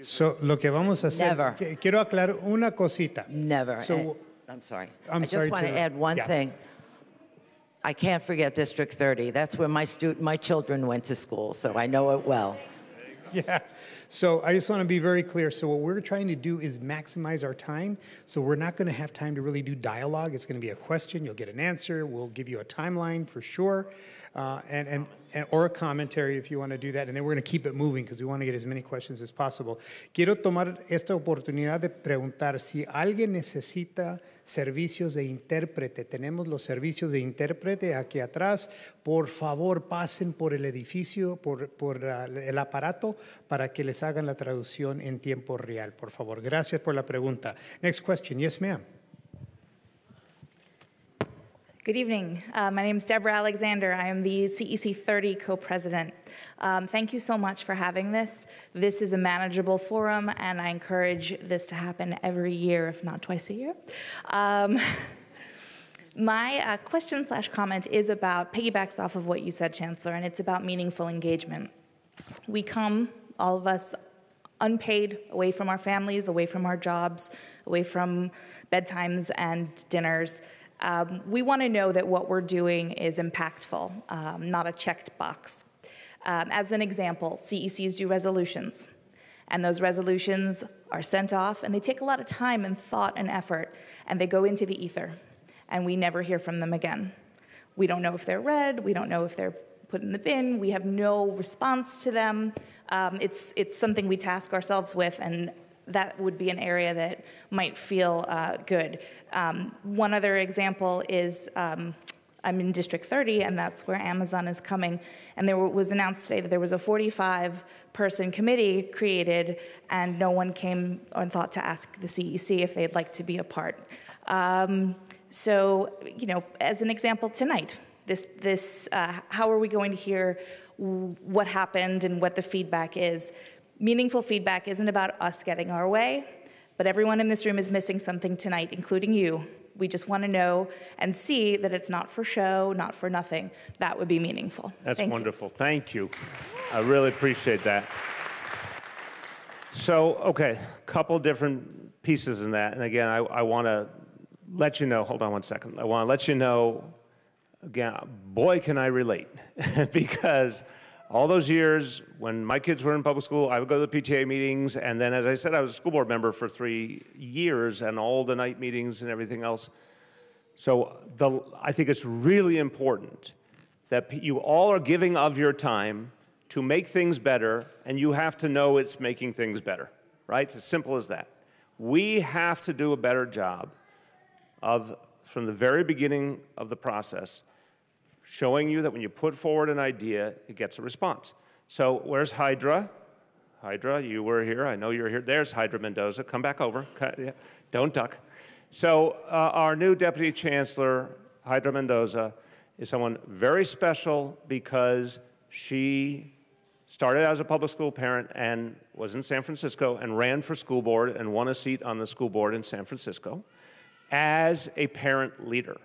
So, lo que vamos a hacer, Never. Quiero aclarar una cosita. Never. So, I'm sorry. I'm I sorry just want to add one thing. I can't forget District 30. That's where my children went to school, so I know it well. Yeah. So I just want to be very clear. So what we're trying to do is maximize our time. So we're not going to have time to really do dialogue. It's going to be a question. You'll get an answer. We'll give you a timeline for sure, or a commentary if you want to do that. And then we're going to keep it moving because we want to get as many questions as possible. Quiero tomar esta oportunidad de preguntar si alguien necesita servicios de intérprete. Tenemos los servicios de intérprete aquí atrás. Por favor, pasen por el edificio, por el aparato para que les hagan la traducción en tiempo real. Por favor, gracias por la pregunta. Next question. Yes, ma'am. Good evening. My name is Deborah Alexander. I am the CEC 30 co-president. Thank you so much for having this. This is a manageable forum, and I encourage this to happen every year, if not twice a year. My question/comment is about, piggybacks off of what you said, Chancellor, and it's about meaningful engagement. We come, all of us, unpaid, away from our families, away from our jobs, away from bedtimes and dinners. We want to know that what we're doing is impactful, not a checked box. As an example, CECs do resolutions, and those resolutions are sent off, and they take a lot of time and thought and effort, and they go into the ether, and we never hear from them again. We don't know if they're read, we don't know if they're put in the bin, we have no response to them. It's something we task ourselves with, and that would be an area that might feel good. One other example is I'm in District 30, and that's where Amazon is coming. And there was announced today that there was a 45-person committee created, and no one came and thought to ask the CEC if they'd like to be a part. So, you know, as an example tonight, how are we going to hear what happened and what the feedback is? Meaningful feedback isn't about us getting our way, but everyone in this room is missing something tonight, including you. We just want to know and see that it's not for show, not for nothing. That would be meaningful. That's wonderful. Thank you. I really appreciate that. So, okay, a couple different pieces in that. And again, I want to let you know, hold on one second. I want to let you know, again, boy, can I relate. Because all those years when my kids were in public school, I would go to the PTA meetings, and then, as I said, I was a school board member for 3 years, and all the night meetings and everything else. So I think it's really important that you all are giving of your time to make things better, and you have to know it's making things better, right? It's as simple as that. We have to do a better job of, from the very beginning of the process, showing you that when you put forward an idea, it gets a response. So where's Hydra? Hydra, you were here. I know you're here. There's Hydra Mendoza. Come back over. Don't duck. So our new Deputy Chancellor, Hydra Mendoza, is someone very special because she started as a public school parent and was in San Francisco and ran for school board and won a seat on the school board in San Francisco as a parent leader.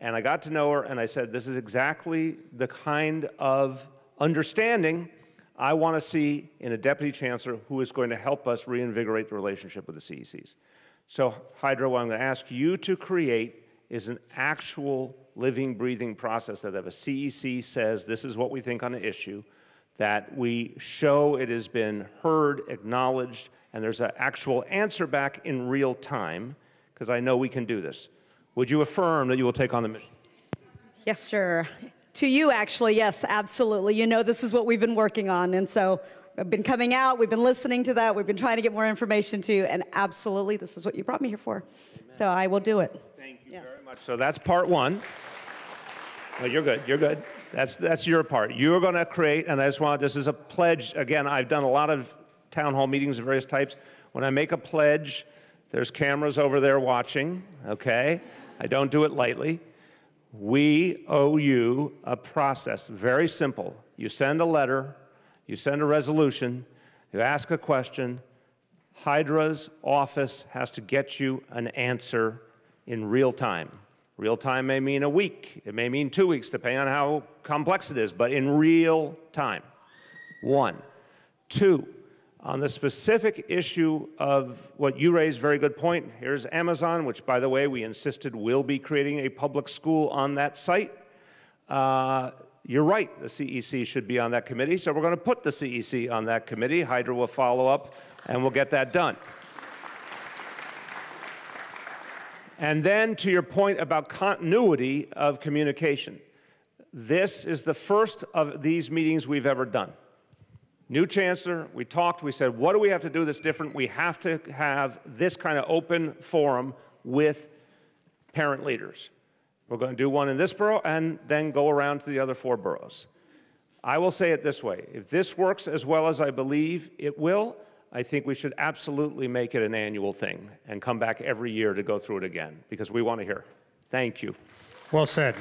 And I got to know her, and I said, this is exactly the kind of understanding I want to see in a deputy chancellor who is going to help us reinvigorate the relationship with the CECs. So, Hydra, what I'm going to ask you to create is an actual living, breathing process that if a CEC says this is what we think on an issue, that we show it has been heard, acknowledged, and there's an actual answer back in real time, because I know we can do this. Would you affirm that you will take on the mission? Yes, sir. To you, actually, yes, absolutely. You know this is what we've been working on, and so I've been coming out, we've been listening to that, we've been trying to get more information to you, and absolutely, this is what you brought me here for. Amen. So I will do it. Thank you very much. So that's part one. Oh, you're good, you're good. That's your part. You're going to create, and I just want, this is a pledge. Again, I've done a lot of town hall meetings of various types. When I make a pledge, there's cameras over there watching, okay? I don't do it lightly. We owe you a process, very simple. You send a letter, you send a resolution, you ask a question, Hydra's office has to get you an answer in real time. Real time may mean a week, it may mean 2 weeks, depending on how complex it is, but in real time. 1. 2, on the specific issue of what you raised, very good point. Here's Amazon, which, by the way, we insisted will be creating a public school on that site. You're right, the CEC should be on that committee, so we're going to put the CEC on that committee. Hydra will follow up, and we'll get that done. And then to your point about continuity of communication, this is the first of these meetings we've ever done. New chancellor, we talked, we said, what do we have to do that's different? We have to have this kind of open forum with parent leaders. We're going to do one in this borough and then go around to the other 4 boroughs. I will say it this way, if this works as well as I believe it will, I think we should absolutely make it an annual thing and come back every year to go through it again, because we want to hear. Thank you. Well said.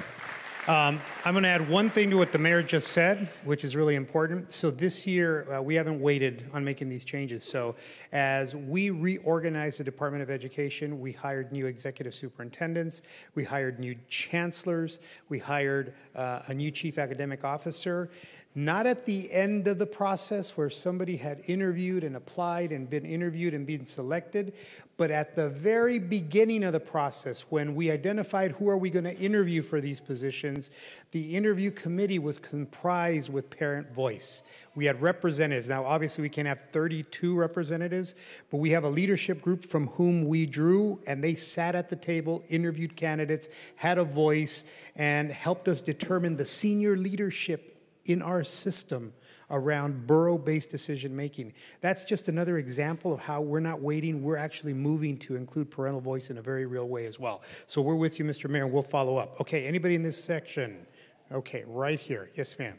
I'm going to add one thing to what the mayor just said, which is really important. So this year, we haven't waited on making these changes. So as we reorganized the Department of Education, we hired new executive superintendents, we hired new chancellors, we hired a new chief academic officer. Not at the end of the process where somebody had interviewed and applied and been interviewed and been selected, but at the very beginning of the process when we identified who are we going to interview for these positions, the interview committee was comprised with parent voice. We had representatives. Now, obviously, we can't have 32 representatives, but we have a leadership group from whom we drew, and they sat at the table, interviewed candidates, had a voice, and helped us determine the senior leadership in our system around borough-based decision-making. That's just another example of how we're not waiting, we're actually moving to include parental voice in a very real way as well. So we're with you, Mr. Mayor, and we'll follow up. Okay, anybody in this section? Okay, right here. Yes, ma'am.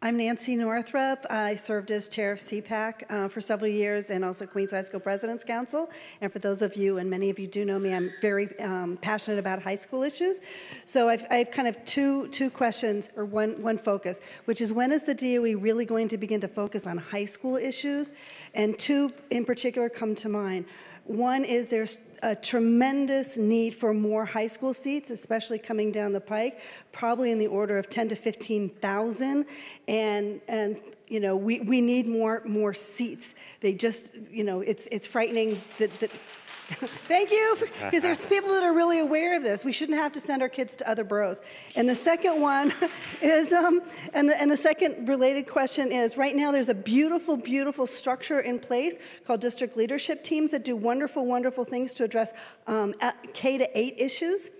I'm Nancy Northrup. I served as chair of CPAC for several years and also Queens High School President's Council. And for those of you, and many of you do know me, I'm very passionate about high school issues. So I've kind of two questions, or one focus, which is when is the DOE really going to begin to focus on high school issues? And 2 in particular come to mind. One is there's a tremendous need for more high school seats, especially coming down the pike, probably in the order of 10 to 15,000. And you know, we need more seats. They just, you know, it's frightening that thank you, because there's people that are really aware of this. We shouldn't have to send our kids to other boroughs. And the second one is, and the second related question is, right now there's a beautiful, beautiful structure in place called district leadership teams that do wonderful, wonderful things to address K-8 issues.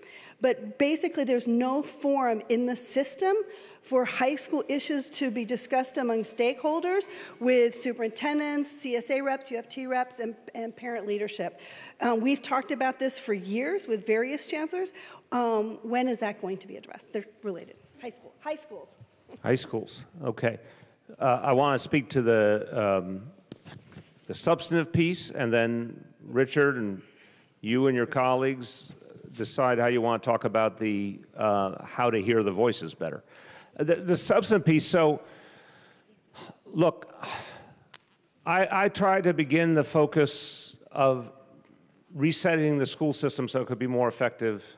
But basically there's no forum in the system for high school issues to be discussed among stakeholders with superintendents, CSA reps, UFT reps, and parent leadership. We've talked about this for years with various chancellors. When is that going to be addressed? They're related. High schools. High schools, okay. I want to speak to the substantive piece, and then Richard and you and your colleagues decide how you want to talk about the how to hear the voices better. The substantive piece, so look, I tried to begin the focus of resetting the school system so it could be more effective,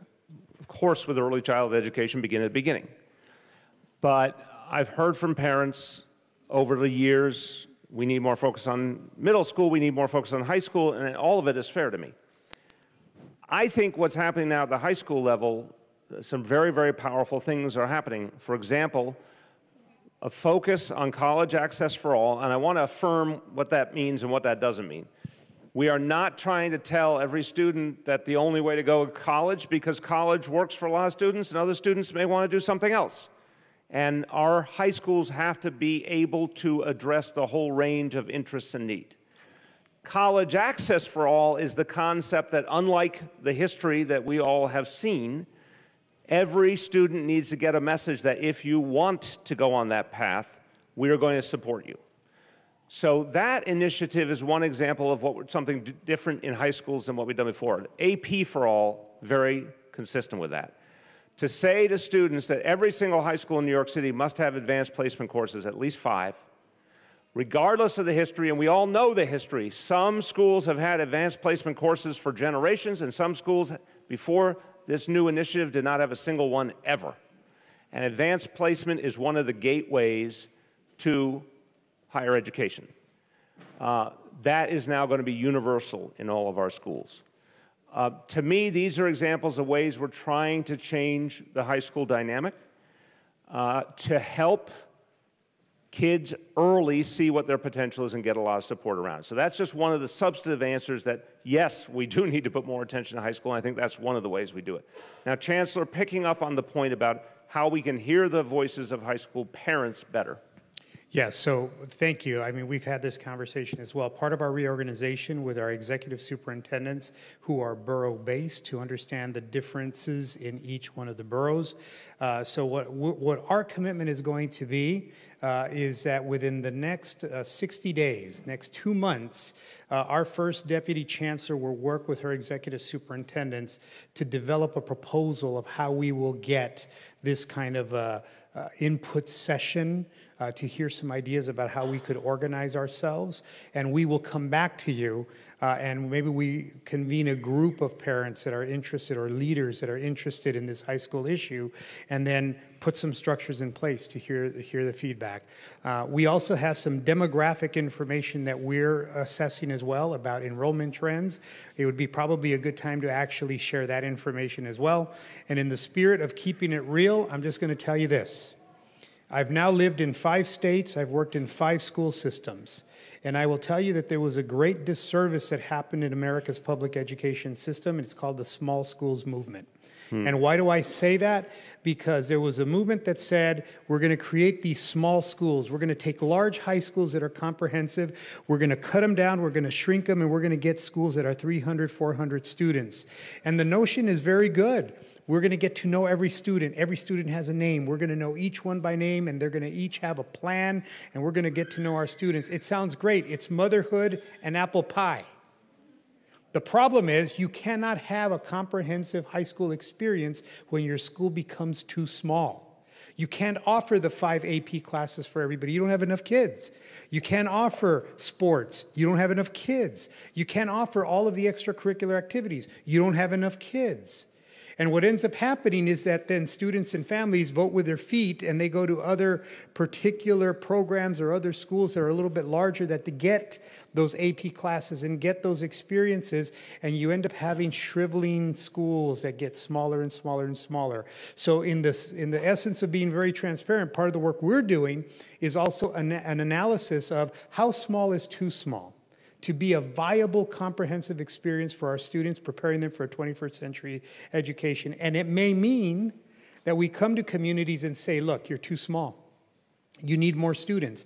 of course, with early childhood education, begin at the beginning. But I've heard from parents over the years, we need more focus on middle school, we need more focus on high school, and all of it is fair to me. I think what's happening now at the high school level, some very, very powerful things are happening. For example, a focus on college access for all, and I want to affirm what that means and what that doesn't mean. We are not trying to tell every student that the only way to go to college, because college works for a lot of students and other students may want to do something else. And our high schools have to be able to address the whole range of interests and need. College access for all is the concept that, unlike the history that we all have seen, every student needs to get a message that if you want to go on that path, we are going to support you. So that initiative is one example of something different in high schools than what we've done before. AP for all, very consistent with that. To say to students that every single high school in New York City must have advanced placement courses, at least 5, regardless of the history, and we all know the history. Some schools have had advanced placement courses for generations, and some schools before this new initiative did not have a single one ever. And advanced placement is one of the gateways to higher education. That is now going to be universal in all of our schools. To me, these are examples of ways we're trying to change the high school dynamic to help kids early see what their potential is and get a lot of support around. So that's just one of the substantive answers that, yes, we do need to put more attention to high school, and I think that's one of the ways we do it. Now, Chancellor, picking up on the point about how we can hear the voices of high school parents better. Yeah, so thank you. I mean, we've had this conversation as well. Part of our reorganization with our executive superintendents who are borough-based to understand the differences in each one of the boroughs. So what our commitment is going to be is that within the next 60 days, next 2 months, our first deputy chancellor will work with her executive superintendents to develop a proposal of how we will get this kind of input session to hear some ideas about how we could organize ourselves. And we will come back to you and maybe we convene a group of parents that are interested or leaders that are interested in this high school issue and then put some structures in place to hear the feedback. We also have some demographic information that we're assessing as well about enrollment trends. It would be probably a good time to actually share that information as well. And in the spirit of keeping it real, I'm just going to tell you this. I've now lived in 5 states. I've worked in 5 school systems. And I will tell you that there was a great disservice that happened in America's public education system, and it's called the small schools movement. And why do I say that? Because there was a movement that said, we're going to create these small schools. We're going to take large high schools that are comprehensive. We're going to cut them down. We're going to shrink them. And we're going to get schools that are 300, 400 students. And the notion is very good. We're going to get to know every student. Every student has a name. We're going to know each one by name, and they're going to each have a plan, and we're going to get to know our students. It sounds great. It's motherhood and apple pie. The problem is you cannot have a comprehensive high school experience when your school becomes too small. You can't offer the 5 AP classes for everybody. You don't have enough kids. You can't offer sports. You don't have enough kids. You can't offer all of the extracurricular activities. You don't have enough kids. And what ends up happening is that then students and families vote with their feet and they go to other particular programs or other schools that are a little bit larger that to get those AP classes and get those experiences, and you end up having shriveling schools that get smaller and smaller and smaller. So in the essence of being very transparent, part of the work we're doing is also an analysis of how small is too small to be a viable, comprehensive experience for our students, preparing them for a 21st century education. And it may mean that we come to communities and say, look, you're too small. You need more students.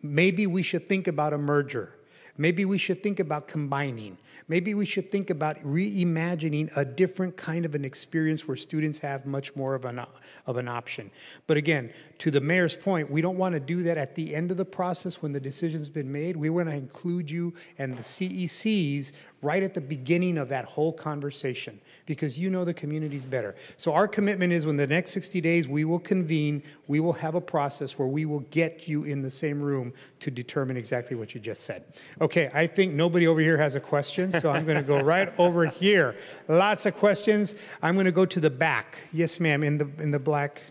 Maybe we should think about a merger. Maybe we should think about combining. Maybe we should think about reimagining a different kind of an experience where students have much more of an option. But again, to the mayor's point, we don't want to do that at the end of the process when the decision's been made. We want to include you and the CECs right at the beginning of that whole conversation because you know the communities better. So our commitment is when the next 60 days we will convene, we will have a process where we will get you in the same room to determine exactly what you just said. Okay, I think nobody over here has a question, so I'm going to go right over here. Lots of questions. I'm going to go to the back. Yes, ma'am, in the black.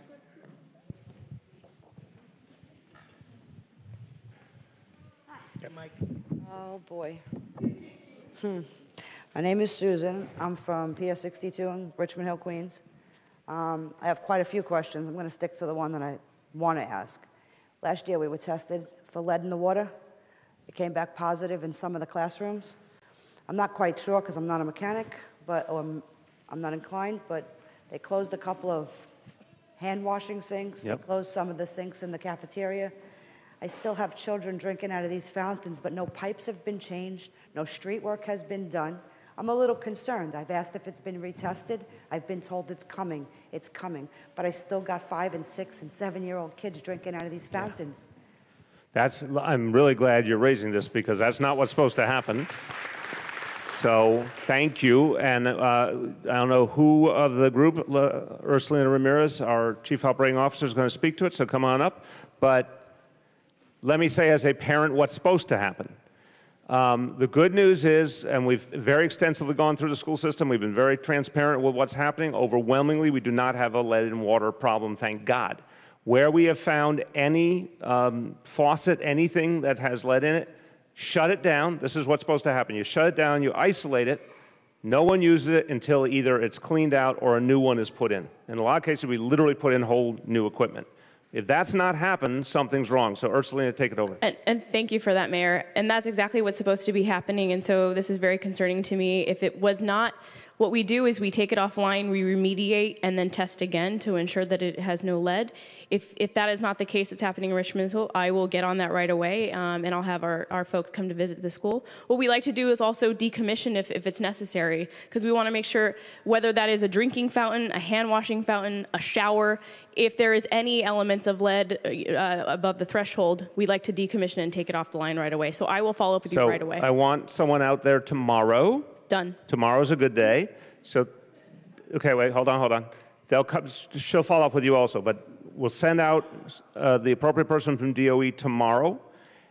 Oh, boy. My name is Susan. I'm from PS 62 in Richmond Hill, Queens. I have quite a few questions. I'm going to stick to the one that I want to ask. Last year we were tested for lead in the water. It came back positive in some of the classrooms. I'm not quite sure because I'm not a mechanic, but I'm not inclined, but they closed a couple of hand washing sinks. Yep. They closed some of the sinks in the cafeteria. I still have children drinking out of these fountains, but no pipes have been changed. No street work has been done. I'm a little concerned. I've asked if it's been retested. I've been told it's coming. It's coming. But I still got 5 and 6 and 7-year-old kids drinking out of these fountains. I'm really glad you're raising this because that's not what's supposed to happen. So thank you. And I don't know who of the group, Ursulina Ramirez, our Chief Operating Officer, is going to speak to it, so come on up. But let me say as a parent what's supposed to happen. The good news is, and we've very extensively gone through the school system, we've been very transparent with what's happening. Overwhelmingly, we do not have a lead and water problem, thank God. Where we have found any faucet, anything that has lead in it, shut it down. This is what's supposed to happen. You shut it down, you isolate it. No one uses it until either it's cleaned out or a new one is put in. In a lot of cases, we literally put in whole new equipment. If that's not happened, something's wrong. So Ursulina, take it over. And thank you for that, Mayor. And that's exactly what's supposed to be happening. And so this is very concerning to me. If it was not, what we do is we take it offline, we remediate, and then test again to ensure that it has no lead. If that is not the case that's happening in Richmond Hill, I will get on that right away, and I'll have our folks come to visit the school. What we like to do is also decommission if it's necessary, because we want to make sure whether that is a drinking fountain, a hand washing fountain, a shower, if there is any elements of lead above the threshold, we like to decommission and take it off the line right away. So I will follow up with you right away. I want someone out there tomorrow. Done. Tomorrow's a good day. So, okay, wait, hold on. They'll come, she'll follow up with you also, but we'll send out the appropriate person from DOE tomorrow,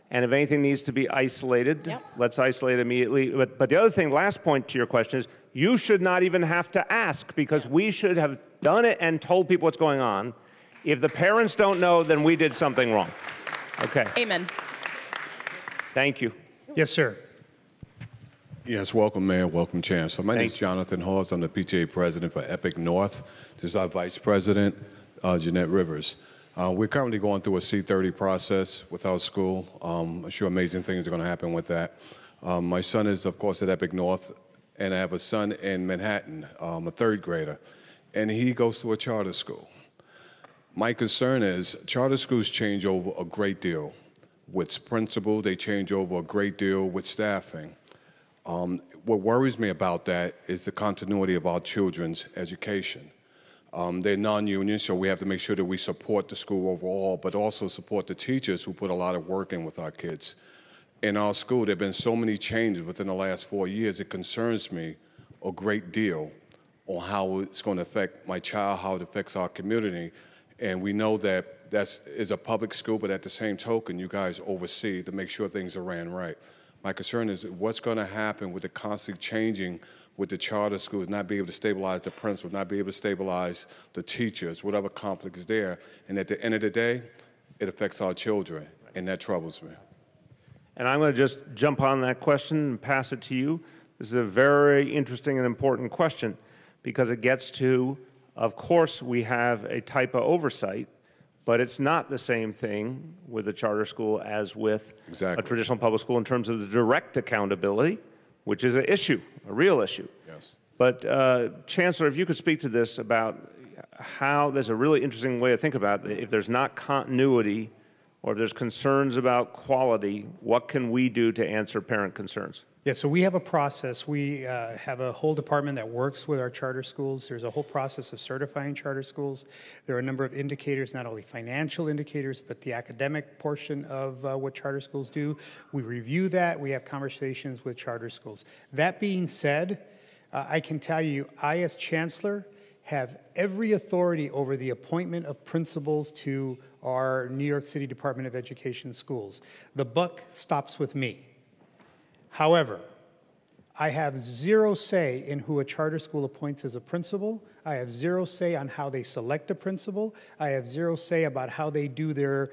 and if anything needs to be isolated, let's isolate immediately. But the other thing, last point to your question is, you should not even have to ask, because we should have done it and told people what's going on. If the parents don't know, then we did something wrong. Okay. Amen. Thank you. Yes, sir. Yes, welcome, Mayor. Welcome, Chancellor. My name is Jonathan Hawes. I'm the PTA president for Epic North. This is our vice president, Jeanette Rivers. We're currently going through a C30 process with our school. I'm sure amazing things are going to happen with that. My son is, of course, at Epic North, and I have a son in Manhattan, a third grader, and he goes to a charter school. My concern is charter schools change over a great deal with principals. They change over a great deal with staffing. What worries me about that is the continuity of our children's education. They're non-union, so we have to make sure that we support the school overall, but also support the teachers who put a lot of work in with our kids. In our school, there have been so many changes within the last 4 years. It concerns me a great deal on how it's going to affect my child, how it affects our community. And we know that that is a public school, but at the same token, you guys oversee to make sure things are ran right. My concern is what's going to happen with the constant changing with the charter schools, not be able to stabilize the principal, not be able to stabilize the teachers, whatever conflict is there. And at the end of the day, it affects our children, and that troubles me. And I'm going to just jump on that question and pass it to you. This is a very interesting and important question because it gets to, of course, we have a type of oversight, but it's not the same thing with a charter school as with a traditional public school in terms of the direct accountability, which is an issue, a real issue. Yes. But Chancellor, if you could speak to this about how there's a really interesting way to think about it. If there's not continuity or if there's concerns about quality, what can we do to answer parent concerns? Yeah, so we have a process. We have a whole department that works with our charter schools. There's a whole process of certifying charter schools. There are a number of indicators, not only financial indicators, but the academic portion of what charter schools do. We review that. We have conversations with charter schools. That being said, I can tell you, I as chancellor have every authority over the appointment of principals to our New York City Department of Education schools. The buck stops with me. However, I have zero say in who a charter school appoints as a principal. I have zero say on how they select a principal. I have zero say about how they do their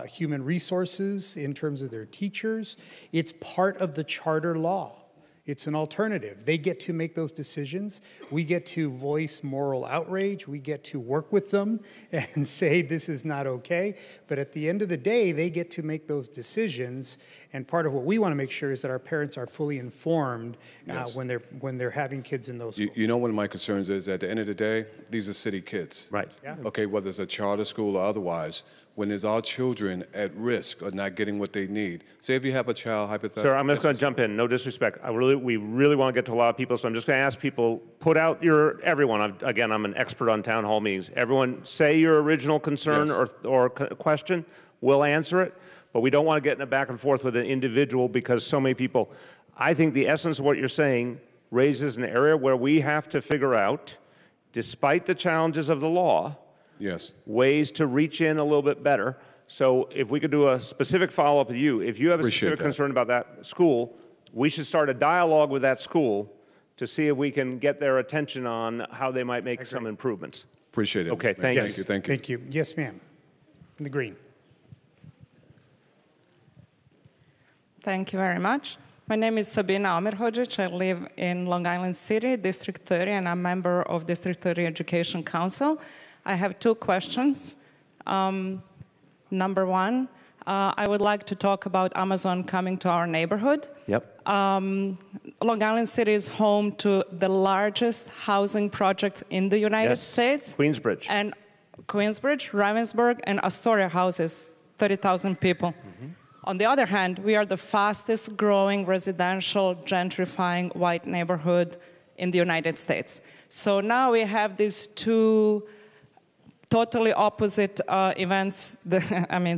human resources in terms of their teachers. It's part of the charter law. It's an alternative. They get to make those decisions. We get to voice moral outrage. We get to work with them and say this is not okay. But at the end of the day, they get to make those decisions. And part of what we want to make sure is that our parents are fully informed when they're having kids in those schools. You know, one of my concerns is at the end of the day, these are city kids. Right. Yeah. Okay, whether it's a charter school or otherwise, when there's our children at risk of not getting what they need. Say if you have a child, hypothetically. Sir, I'm just going to jump in. No disrespect. We really want to get to a lot of people, so I'm just going to ask people, put out everyone. Again, I'm an expert on town hall meetings. Everyone say your original concern or question. We'll answer it, but we don't want to get in a back and forth with an individual because so many people. I think the essence of what you're saying raises an area where we have to figure out, despite the challenges of the law, ways to reach in a little bit better. So if we could do a specific follow-up with you, if you have a specific concern about that school, we should start a dialogue with that school to see if we can get their attention on how they might make some improvements. Appreciate it. Okay, thank you. Thank you. Thank you. Yes, ma'am. In the green. Thank you very much. My name is Sabina Amirhodzic. I live in Long Island City, District 30, and I'm a member of District 30 Education Council. I have two questions. Number one, I would like to talk about Amazon coming to our neighborhood. Yep. Long Island City is home to the largest housing project in the United States. Queensbridge. And Queensbridge, Ravensburg, and Astoria houses, 30,000 people. On the other hand, we are the fastest growing residential gentrifying white neighborhood in the United States. So now we have these two totally opposite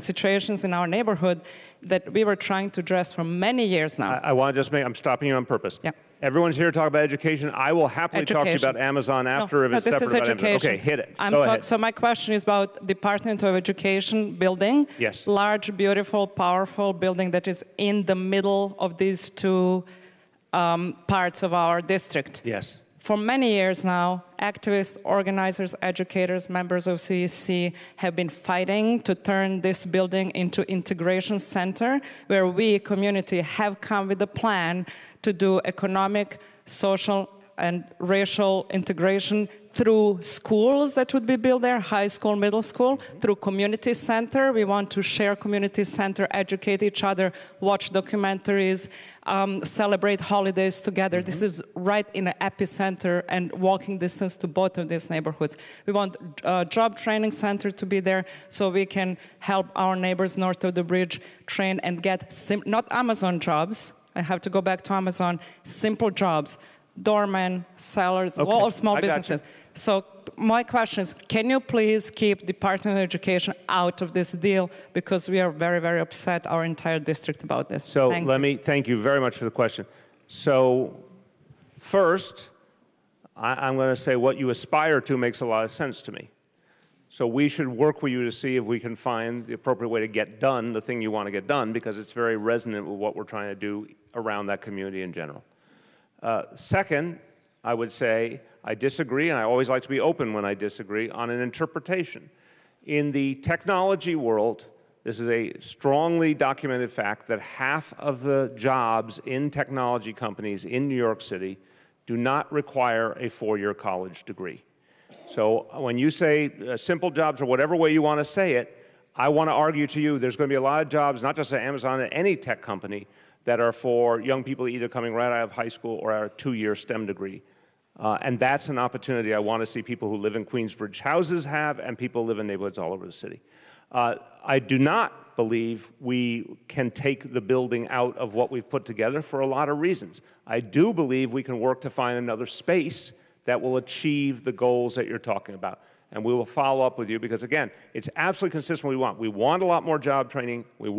situations in our neighborhood that we were trying to address for many years now. I want to just I'm stopping you on purpose. Yeah. Everyone's here to talk about education. I will happily talk to you about Amazon after if it's separate about education. Okay, hit it. Go ahead. So my question is about Department of Education building. Yes. Large, beautiful, powerful building that is in the middle of these two parts of our district. Yes. For many years now, activists, organizers, educators, members of CEC have been fighting to turn this building into integration center where we, community, have come with a plan to do economic, social, and racial integration through schools that would be built there, high school, middle school, through community center. We want to share community center, educate each other, watch documentaries, celebrate holidays together. This is right in the epicenter and walking distance to both of these neighborhoods. We want a job training center to be there so we can help our neighbors north of the bridge train and get, not Amazon jobs, I have to go back to Amazon, simple jobs, doormen, sellers, all small businesses. So my question is, can you please keep Department of Education out of this deal? Because we are very, very upset, our entire district, about this. So thank you very much for the question. So first, I'm going to say what you aspire to makes a lot of sense to me. So we should work with you to see if we can find the appropriate way to get done the thing you want to get done, because it's very resonant with what we're trying to do around that community in general. Second, I would say I disagree, and I always like to be open when I disagree, on an interpretation. In the technology world, this is a strongly documented fact that half of the jobs in technology companies in New York City do not require a four-year college degree. So when you say simple jobs or whatever way you want to say it, I want to argue to you there's going to be a lot of jobs, not just at Amazon, at any tech company, that are for young people either coming right out of high school or a two-year STEM degree. And that's an opportunity I want to see people who live in Queensbridge houses have, and people who live in neighborhoods all over the city. I do not believe we can take the building out of what we've put together for a lot of reasons. I do believe we can work to find another space that will achieve the goals that you're talking about. And we will follow up with you because, again, it's absolutely consistent with what we want. We want a lot more job training. We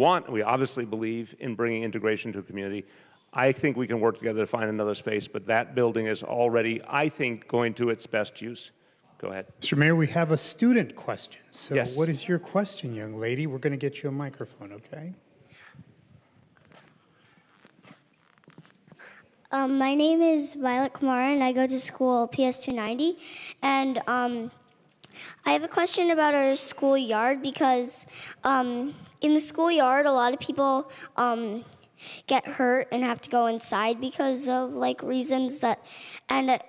obviously believe in bringing integration to a community. I think we can work together to find another space, but that building is already, I think, going to its best use. Go ahead. Mr. Mayor, we have a student question. So yes. What is your question, young lady? We're going to get you a microphone, okay? My name is Violet Kumar, and I go to school PS 290. And I have a question about our schoolyard because in the schoolyard, a lot of people get hurt and have to go inside because of like reasons that, and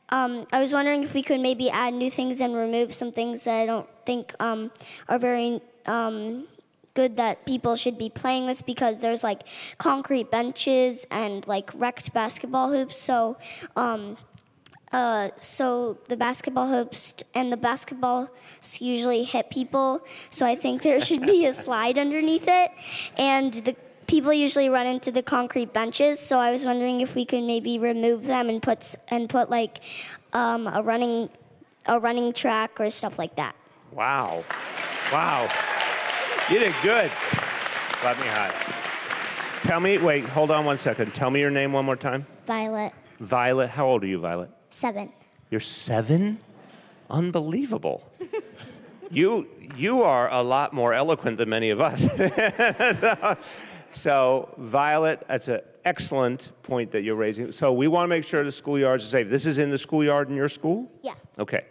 I was wondering if we could maybe add new things and remove some things that I don't think are very good that people should be playing with, because there's like concrete benches and like wrecked basketball hoops. So the basketball hoops and the basketballs usually hit people. So I think there should be a slide underneath it. And the people usually run into the concrete benches. So I was wondering if we could maybe remove them and put like a running track or stuff like that. Wow. Wow. You did good. Clap me high. Tell me, wait, hold on one second. Tell me your name one more time. Violet. Violet. How old are you, Violet? 7. You're 7? Unbelievable. You are a lot more eloquent than many of us. So, Violet, that's an excellent point that you're raising. So we want to make sure the schoolyards are safe. This is in the schoolyard in your school? Yeah. Okay.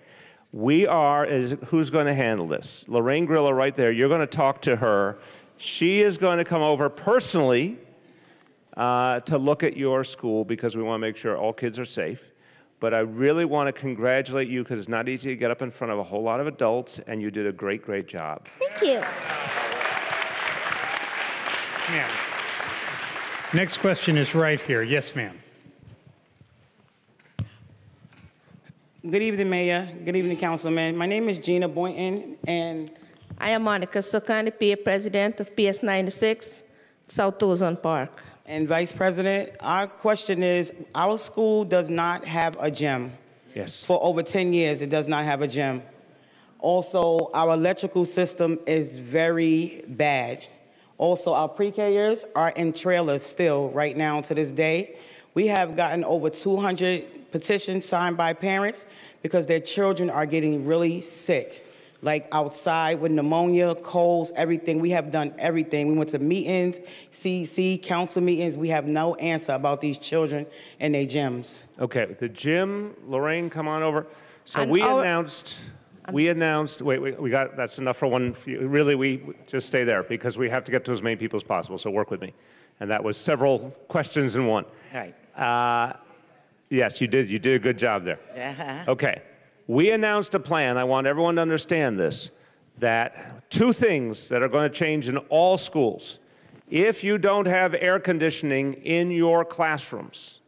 Who's going to handle this? Lorraine Grillo right there. You're going to talk to her. She is going to come over personally to look at your school, because we want to make sure all kids are safe. But I really want to congratulate you, because it's not easy to get up in front of a whole lot of adults, and you did a great, great job. Thank you. Ma'am. Next question is right here. Yes, ma'am. Good evening, Mayor. Good evening, Councilman. My name is Gina Boynton, and I am Monica Sokani, PA President of PS 96, South Ozone Park. And Vice President, our question is, our school does not have a gym. Yes. For over 10 years, it does not have a gym. Also, our electrical system is very bad. Also, our pre-Kers are in trailers still right now to this day. We have gotten over 200 petitions signed by parents because their children are getting really sick, like outside with pneumonia, colds, everything. We have done everything. We went to meetings, CEC, council meetings. We have no answer about these children and their gyms. Okay, the gym, Lorraine, come on over. So And we announced, wait, we got, that's enough for one, really, we just stay there, because we have to get to as many people as possible, so work with me. And that was several questions in one. Right. Yes, you did a good job there. Okay, we announced a plan, I want everyone to understand this, that 2 things that are going to change in all schools. If you don't have air conditioning in your classrooms,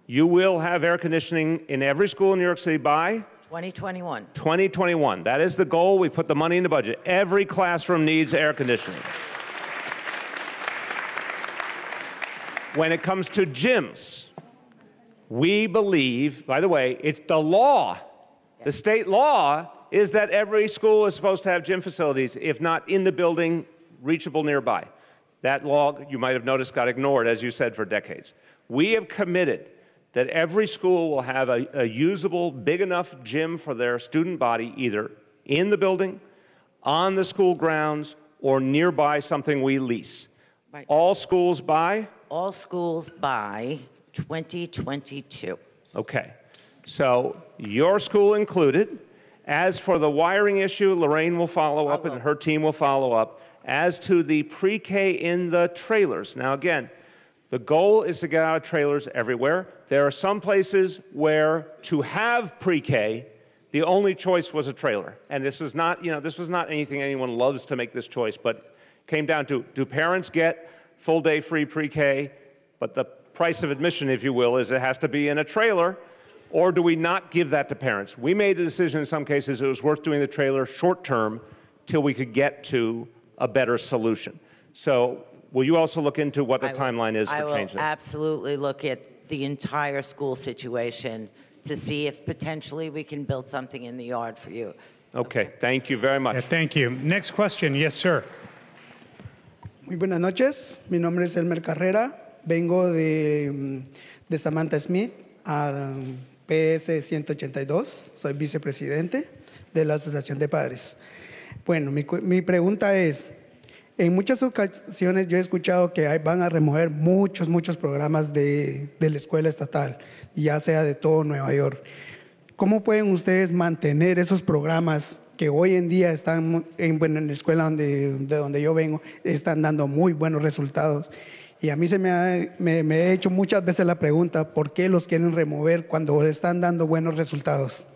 you will have air conditioning in every school in New York City by 2021. 2021. That is the goal. We put the money in the budget. Every classroom needs air conditioning. When it comes to gyms, we believe, by the way, it's the law. The state law is that every school is supposed to have gym facilities, if not in the building, reachable nearby. That law, you might have noticed, got ignored, as you said, for decades. We have committed that every school will have a usable, big enough gym for their student body, either in the building, on the school grounds, or nearby something we lease. Right. All schools by? All schools by 2022. Okay. So your school included. As for the wiring issue, Lorraine will follow up, and her team will follow up. As to the pre-K in the trailers, now again, the goal is to get out of trailers everywhere. There are some places where to have pre-K, the only choice was a trailer. And this was not, this was not anything anyone loves to make this choice, but came down to, do parents get full day free pre-K, but the price of admission, if you will, is it has to be in a trailer, or do we not give that to parents? We made the decision in some cases it was worth doing the trailer short term till we could get to a better solution. So will you also look into what the timeline is for changing I will absolutely look at the entire school situation to see if potentially we can build something in the yard for you. Okay, thank you very much. Yeah, thank you. Next question. Yes, sir. Muy buenas noches. Mi nombre es Elmer Carrera. Vengo de Samantha Smith a PS 182. Soy vicepresidente de la Asociación de Padres. Bueno, mi pregunta es, en muchas ocasiones yo he escuchado que van a remover muchos programas de la escuela estatal, ya sea de todo Nueva York. ¿Cómo pueden ustedes mantener esos programas que hoy en día están en la escuela de donde yo vengo, están dando muy buenos resultados? Y a mí me he hecho muchas veces la pregunta, ¿por qué los quieren remover cuando están dando buenos resultados?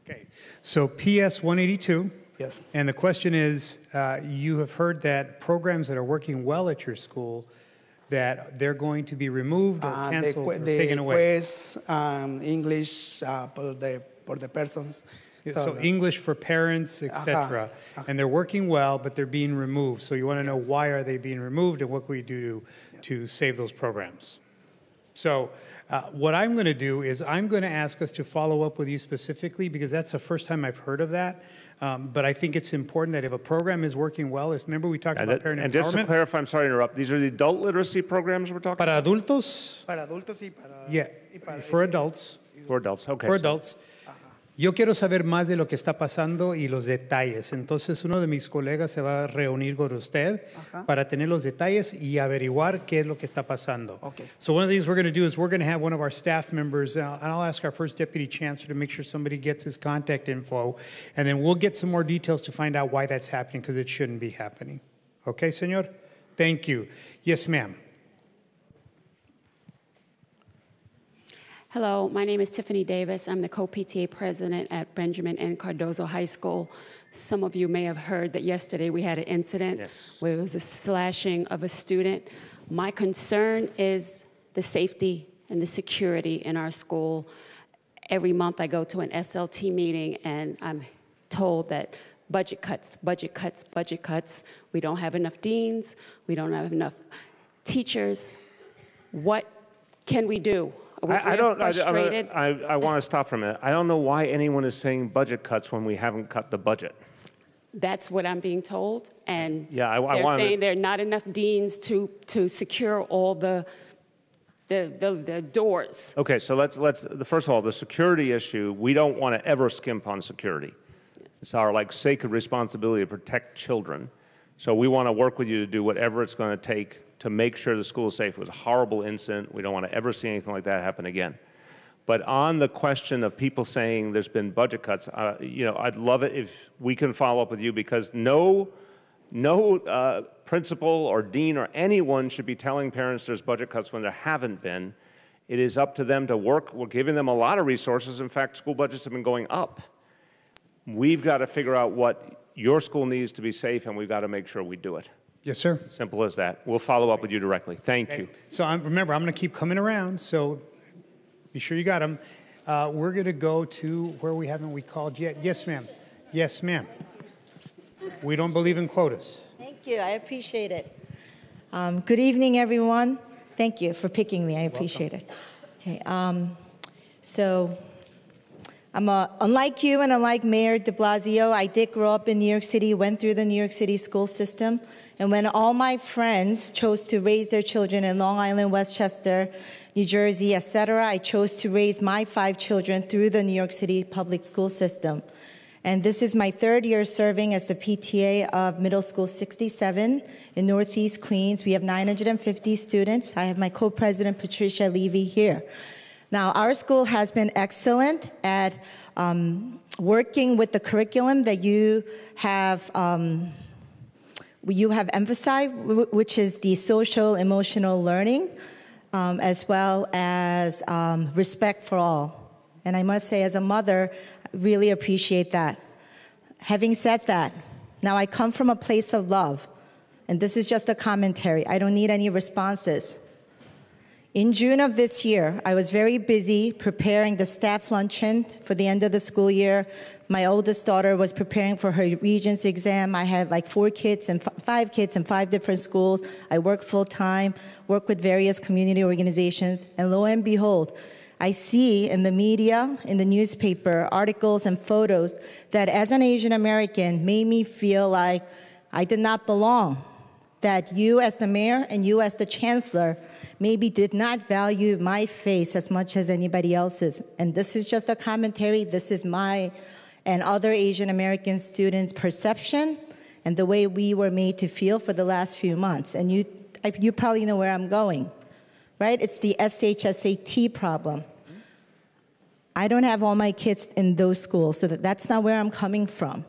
Okay, so PS 182. Yes. And the question is, you have heard that programs that are working well at your school, that they're going to be removed or canceled or taken away. English por the persons. So English for parents, etc. And they're working well, but they're being removed. So you want to know why are they being removed and what can we do to save those programs? So what I'm going to do is I'm going to ask us to follow up with you specifically because that's the first time I've heard of that. But I think it's important that if a program is working well, remember we talked about parent empowerment? And just to clarify, I'm sorry to interrupt, these are the adult literacy programs we're talking Para about? adultos? Para adultos y para... Yeah, for adults. For adults, okay. For adults. Yo quiero saber más de lo que está pasando y los detalles. Entonces, uno de mis colegas se va a reunir con usted para tener los detalles y averiguar qué es lo que está pasando. Okay. So one of the things we're going to do is we're going to have one of our staff members, and I'll ask our first deputy chancellor to make sure somebody gets his contact info, and then we'll get some more details to find out why that's happening, because it shouldn't be happening. Okay, señor? Thank you. Yes, ma'am. Hello, my name is Tiffany Davis. I'm the co-PTA president at Benjamin N. Cardozo High School. Some of you may have heard that yesterday we had an incident where it was a slashing of a student. My concern is the safety and the security in our school. Every month I go to an SLT meeting and I'm told that budget cuts, budget cuts, budget cuts. We don't have enough deans. We don't have enough teachers. What can we do? I want to stop for a minute. I don't know why anyone is saying budget cuts when we haven't cut the budget. That's what I'm being told, and yeah, they're saying there are not enough deans to secure all the doors. Okay, so let's first of all, the security issue, we don't want to ever skimp on security. It's our sacred responsibility to protect children. So we want to work with you to do whatever it's going to take to make sure the school is safe. It was a horrible incident. We don't want to ever see anything like that happen again. But on the question of people saying there's been budget cuts, I'd love it if we can follow up with you, because no principal or dean or anyone should be telling parents there's budget cuts when there haven't been. It is up to them to work. We're giving them a lot of resources. In fact, school budgets have been going up. We've got to figure out what your school needs to be safe, and we've got to make sure we do it. Yes, sir. Simple as that. We'll follow up with you directly. Thank you. So remember, I'm going to keep coming around, so be sure you got them. We're going to go to where we called yet. Yes, ma'am. Yes, ma'am. We don't believe in quotas. Thank you. I appreciate it. Good evening, everyone. Thank you for picking me. I appreciate it. Okay. So unlike you and unlike Mayor de Blasio, I did grow up in New York City, went through the New York City school system. And when all my friends chose to raise their children in Long Island, Westchester, New Jersey, etc., I chose to raise my 5 children through the New York City public school system. And this is my 3rd year serving as the PTA of Middle School 67 in Northeast Queens. We have 950 students. I have my co-president, Patricia Levy, here. Now, our school has been excellent at working with the curriculum that you have emphasized, which is the social emotional learning, as well as respect for all. And I must say, as a mother, I really appreciate that. Having said that, now I come from a place of love, and this is just a commentary. I don't need any responses. In June of this year, I was very busy preparing the staff luncheon for the end of the school year. My oldest daughter was preparing for her Regents exam. I had 5 kids in 5 different schools. I work full-time, work with various community organizations, and lo and behold, I see in the media, in the newspaper, articles and photos that as an Asian American made me feel like I did not belong, that you as the mayor and you as the chancellor maybe did not value my face as much as anybody else's. And this is just a commentary. This is my and other Asian American students' perception and the way we were made to feel for the last few months. And you probably know where I'm going, right? It's the SHSAT problem. I don't have all my kids in those schools, so that's not where I'm coming from.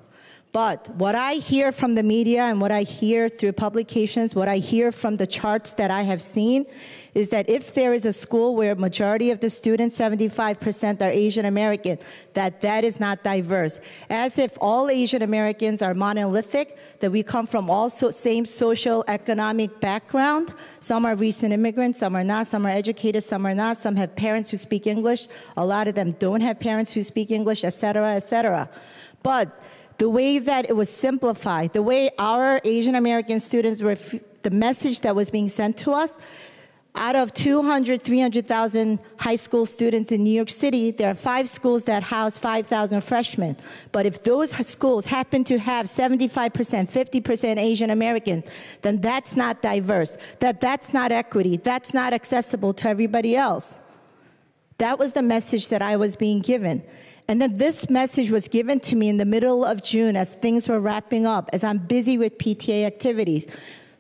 But what I hear from the media and what I hear through publications, what I hear from the charts that I have seen, is that if there is a school where a majority of the students, 75%, are Asian American, that is not diverse. As if all Asian Americans are monolithic, that we come from all same social economic background. Some are recent immigrants, some are not, some are educated, some are not, some have parents who speak English, a lot of them don't have parents who speak English, et cetera, et cetera. But the way that it was simplified, the way our Asian American students were, the message that was being sent to us, out of 300,000 high school students in New York City, there are 5 schools that house 5,000 freshmen. But if those schools happen to have 75%, 50% Asian American, then that's not diverse, that's not equity, that's not accessible to everybody else. That was the message that I was being given. And then this message was given to me in the middle of June as things were wrapping up, as I'm busy with PTA activities.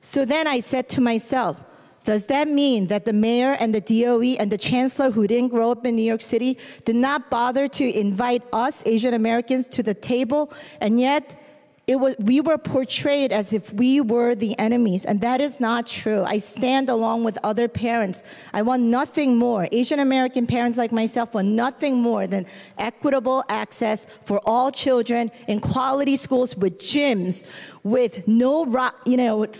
So then I said to myself, does that mean that the mayor and the DOE and the chancellor who didn't grow up in New York City did not bother to invite us, Asian Americans, to the table, and yet we were portrayed as if we were the enemies, and that is not true. I stand along with other parents. I want nothing more. Asian American parents like myself want nothing more than equitable access for all children in quality schools with gyms, with no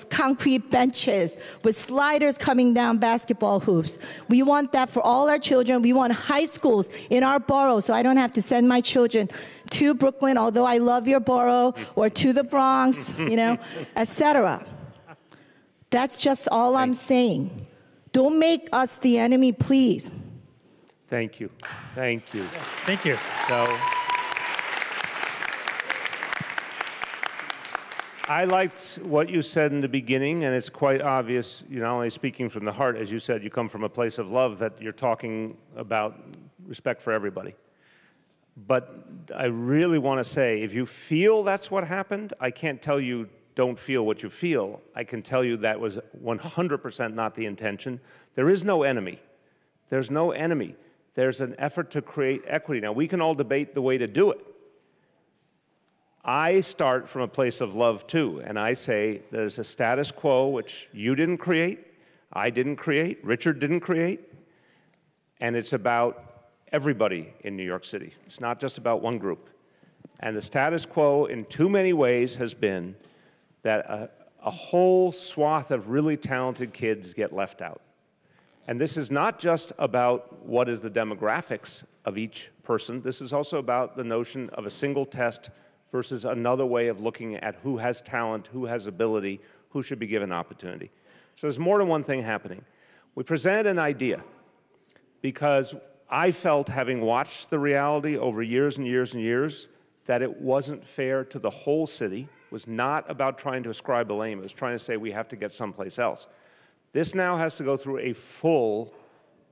concrete benches, with sliders coming down basketball hoops. We want that for all our children. We want high schools in our borough, so I don't have to send my children to Brooklyn, although I love your borough, or to the Bronx, etc. That's just all I'm saying. Don't make us the enemy, please. Thank you. Thank you. Thank you. So, I liked what you said in the beginning, and it's quite obvious, you're not only speaking from the heart, as you said, you come from a place of love, that you're talking about respect for everybody. But I really want to say, if you feel that's what happened, I can't tell you don't feel what you feel. I can tell you that was 100% not the intention. There is no enemy. There's no enemy. There's an effort to create equity. Now, we can all debate the way to do it. I start from a place of love, too, and I say there's a status quo which you didn't create, I didn't create, Richard didn't create, and it's about everybody in New York City. It's not just about one group. And the status quo in too many ways has been that a whole swath of really talented kids get left out. And this is not just about what is the demographics of each person. This is also about the notion of a single test versus another way of looking at who has talent, who has ability, who should be given opportunity. So there's more than one thing happening. We presented an idea because I felt, having watched the reality over years and years and years, that it wasn't fair to the whole city. It was not about trying to ascribe blame. It was trying to say we have to get someplace else. This now has to go through a full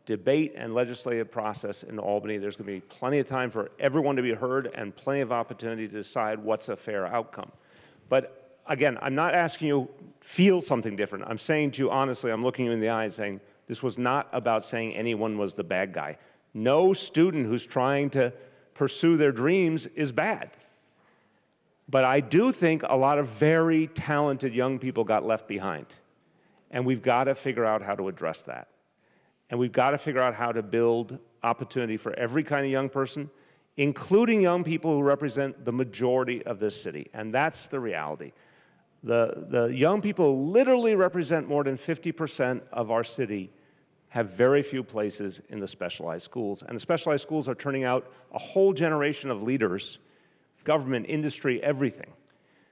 debate and legislative process in Albany. There's going to be plenty of time for everyone to be heard and plenty of opportunity to decide what's a fair outcome. But again, I'm not asking you to feel something different. I'm saying to you honestly, I'm looking you in the eye and saying, this was not about saying anyone was the bad guy. No student who's trying to pursue their dreams is bad. But I do think a lot of very talented young people got left behind. And we've got to figure out how to address that. And we've got to figure out how to build opportunity for every kind of young person, including young people who represent the majority of this city. And that's the reality. The young people who literally represent more than 50% of our city have very few places in the specialized schools. And the specialized schools are turning out a whole generation of leaders, government, industry, everything.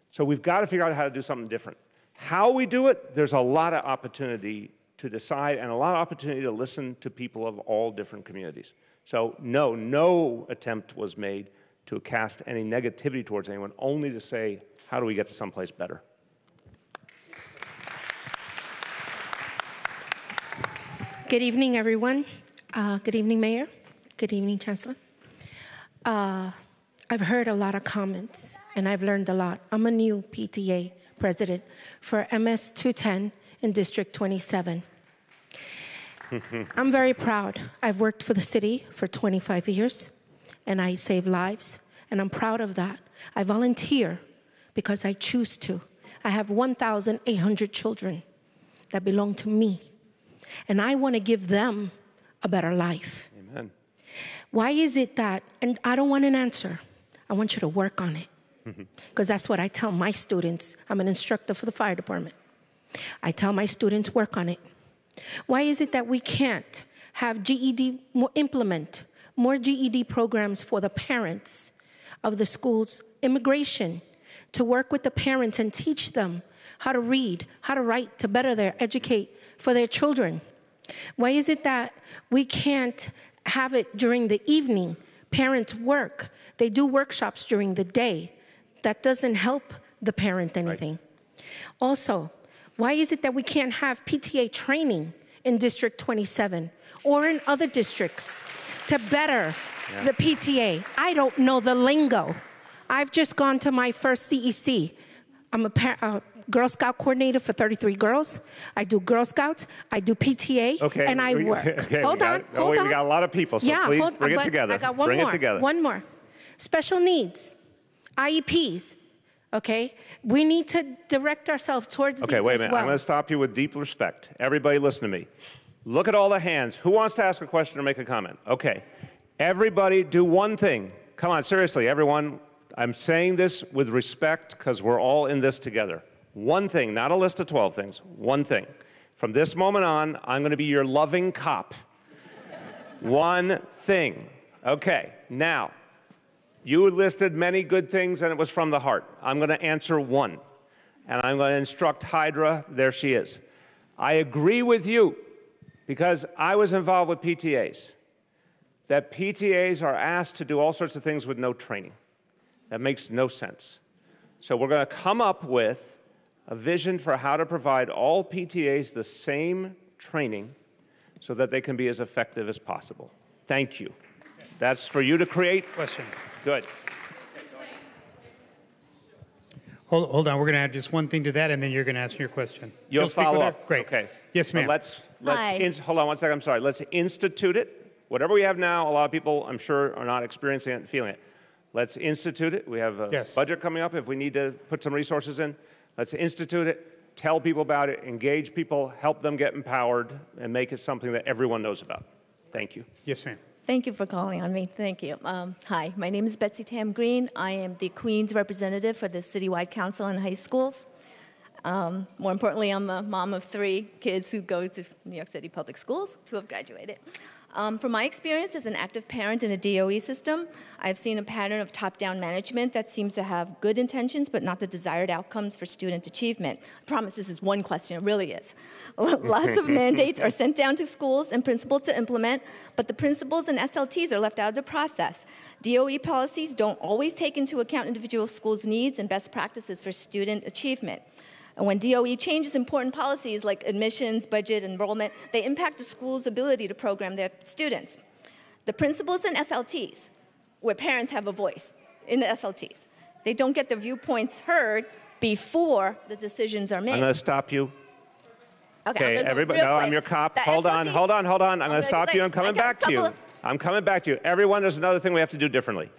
So we've got to figure out how to do something different. How we do it, there's a lot of opportunity to decide and a lot of opportunity to listen to people of all different communities. So no attempt was made to cast any negativity towards anyone, only to say, how do we get to someplace better? Good evening, everyone. Good evening, Mayor. Good evening, Chancellor. I've heard a lot of comments, and I've learned a lot. I'm a new PTA president for MS 210 in District 27. I'm very proud. I've worked for the city for 25 years, and I save lives, and I'm proud of that. I volunteer because I choose to. I have 1,800 children that belong to me, and I want to give them a better life. Amen. Why is it that, and I don't want an answer, I want you to work on it. Because that's what I tell my students. I'm an instructor for the fire department. I tell my students, work on it. Why is it that we can't have implement more GED programs for the parents of the schools, immigration, to work with the parents and teach them how to read, how to write, to better educate for their children? Why is it that we can't have it during the evening? Parents work. They do workshops during the day. That doesn't help the parent anything. Right. Also, why is it that we can't have PTA training in District 27 or in other districts to better the PTA? I don't know the lingo. I've just gone to my first CEC. I'm a Girl Scout coordinator for 33 girls. I do Girl Scouts, I do PTA, and I work. Hold on. We got a lot of people, so please bring it together. I got one bring more. It together. One more. Special needs, IEPs, okay? We need to direct ourselves towards these as well. Okay, wait a minute. I'm going to stop you with deep respect. Everybody listen to me. Look at all the hands. Who wants to ask a question or make a comment? Okay. Everybody do one thing. Come on, seriously, everyone. I'm saying this with respect because we're all in this together. One thing, not a list of 12 things, one thing. From this moment on, I'm going to be your loving cop. One thing. Okay, now, you listed many good things and it was from the heart. I'm going to answer one. And I'm going to instruct Hydra, there she is. I agree with you, because I was involved with PTAs, that PTAs are asked to do all sorts of things with no training. That makes no sense. So we're going to come up with a vision for how to provide all PTAs the same training so that they can be as effective as possible. Thank you. That's for you to create. Question. Good. Hold on. We're going to add just one thing to that, and then you're going to ask your question. You'll follow up. Great. Okay. Yes, ma'am. Hold on one second. I'm sorry. Let's institute it. Whatever we have now, a lot of people, I'm sure, are not experiencing it and feeling it. Let's institute it. We have a budget coming up if we need to put some resources in. Let's institute it, tell people about it, engage people, help them get empowered, and make it something that everyone knows about. Thank you. Yes, ma'am. Thank you for calling on me. Thank you. Hi, my name is Betsy Tam Green. I am the Queens representative for the Citywide Council on High Schools. More importantly, I'm a mom of 3 kids who go to New York City public schools. 2 have graduated. From my experience as an active parent in a DOE system, I've seen a pattern of top-down management that seems to have good intentions but not the desired outcomes for student achievement. I promise this is one question, it really is. Lots of mandates are sent down to schools and principals to implement, but the principals and SLTs are left out of the process. DOE policies don't always take into account individual schools' needs and best practices for student achievement. And when DOE changes important policies like admissions, budget, enrollment, they impact the school's ability to program their students. The principals and SLTs, where parents have a voice in the SLTs, they don't get their viewpoints heard before the decisions are made. I'm going to stop you. Okay, everybody, no, I'm your cop. Hold on. I'm going to stop you. I'm coming back to you. I'm coming back to you. Everyone, there's another thing we have to do differently.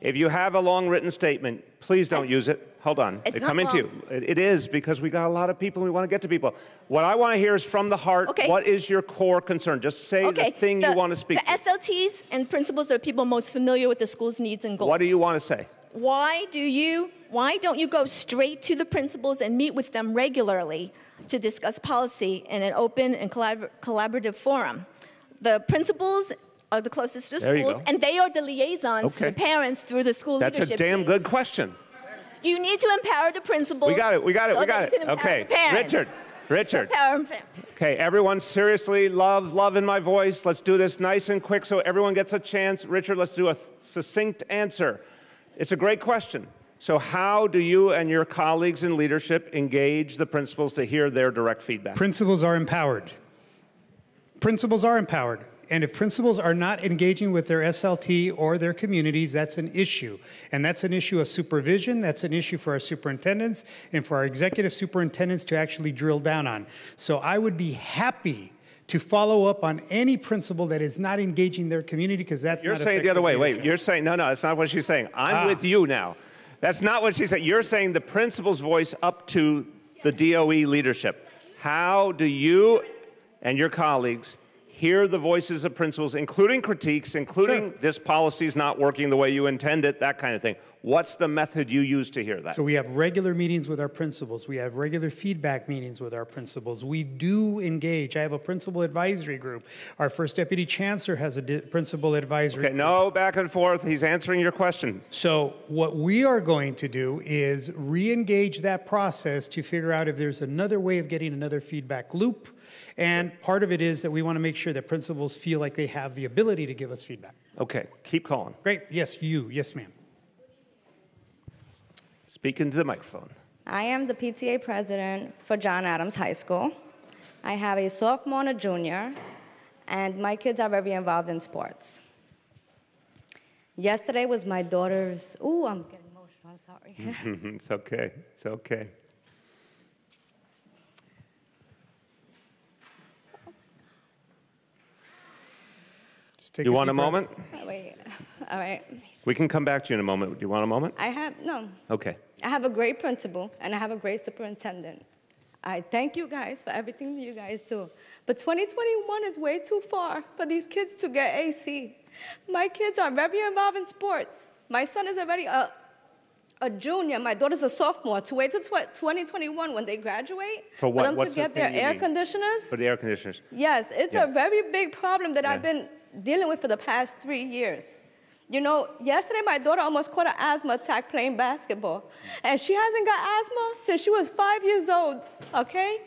If you have a long written statement, please don't use it. Hold on. It's coming to you. It is, because we got a lot of people and we want to get to people. What I want to hear is from the heart. Okay. What is your core concern? Just say the thing you want to speak to. The SLTs and principals are people most familiar with the school's needs and goals. What do you want to say? Why don't you go straight to the principals and meet with them regularly to discuss policy in an open and collaborative forum? The principals are the closest to schools, and they are the liaisons to the parents through the school leadership That's a damn teams. good question. You need to empower the principals. We got it. Okay, Richard. Okay, everyone, seriously, love in my voice. Let's do this nice and quick so everyone gets a chance. Richard, let's do a succinct answer. It's a great question. So how do you and your colleagues in leadership engage the principals to hear their direct feedback? Principals are empowered. Principals are empowered. And if principals are not engaging with their SLT or their communities, that's an issue. And that's an issue of supervision. That's an issue for our superintendents and for our executive superintendents to actually drill down on. So I would be happy to follow up on any principal that is not engaging their community, because that's You're saying it the other way. Wait, you're saying, no, that's not what she's saying. I'm with you now. That's not what she said. You're saying the principal's voice up to the DOE leadership. How do you and your colleagues hear the voices of principals, including critiques, including this policy is not working the way you intend it, that kind of thing? What's the method you use to hear that? So we have regular meetings with our principals. We have regular feedback meetings with our principals. We do engage. I have a principal advisory group. Our first deputy chancellor has a principal advisory group. No back and forth. He's answering your question. So what we are going to do is re-engage that process to figure out if there's another way of getting another feedback loop. And part of it is that we want to make sure that principals feel like they have the ability to give us feedback. Okay, keep calling. Great. Yes, you. Yes, ma'am. Speak into the microphone. I am the PTA president for John Adams High School. I have a sophomore and a junior, and my kids are very involved in sports. Yesterday was my daughter's, ooh, I'm getting emotional, I'm sorry. It's okay, it's okay. You want a moment? Wait, all right. We can come back to you in a moment. Do you want a moment? No. Okay. I have a great principal, and I have a great superintendent. I thank you guys for everything you guys do. But 2021 is way too far for these kids to get AC. My kids are very involved in sports. My son is already a junior. My daughter's a sophomore. To wait till 2021 when they graduate For what? them What's to get their air conditioners. For the air conditioners. Yes, it's a very big problem that I've been dealing with for the past 3 years. You know, yesterday my daughter almost caught an asthma attack playing basketball. And she hasn't got asthma since she was 5 years old, okay?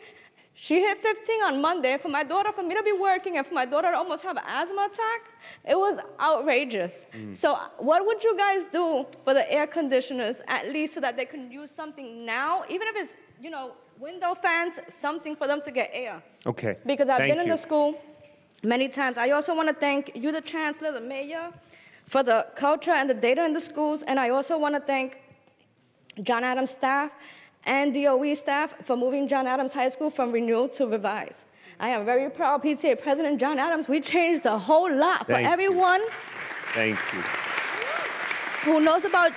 She hit 15 on Monday. For my daughter, for me to be working and for my daughter to almost have an asthma attack, it was outrageous. So what would you guys do for the air conditioners, at least so that they can use something now, even if it's, you know, window fans, something for them to get air? Okay. Because I've been in you. the school many times. I also want to thank you, the chancellor, the mayor, for the culture and the data in the schools. And I also want to thank John Adams staff and DOE staff for moving John Adams High School from renewal to revise. I am very proud PTA President John Adams. We changed a whole lot for everyone. Thank you. Who knows about,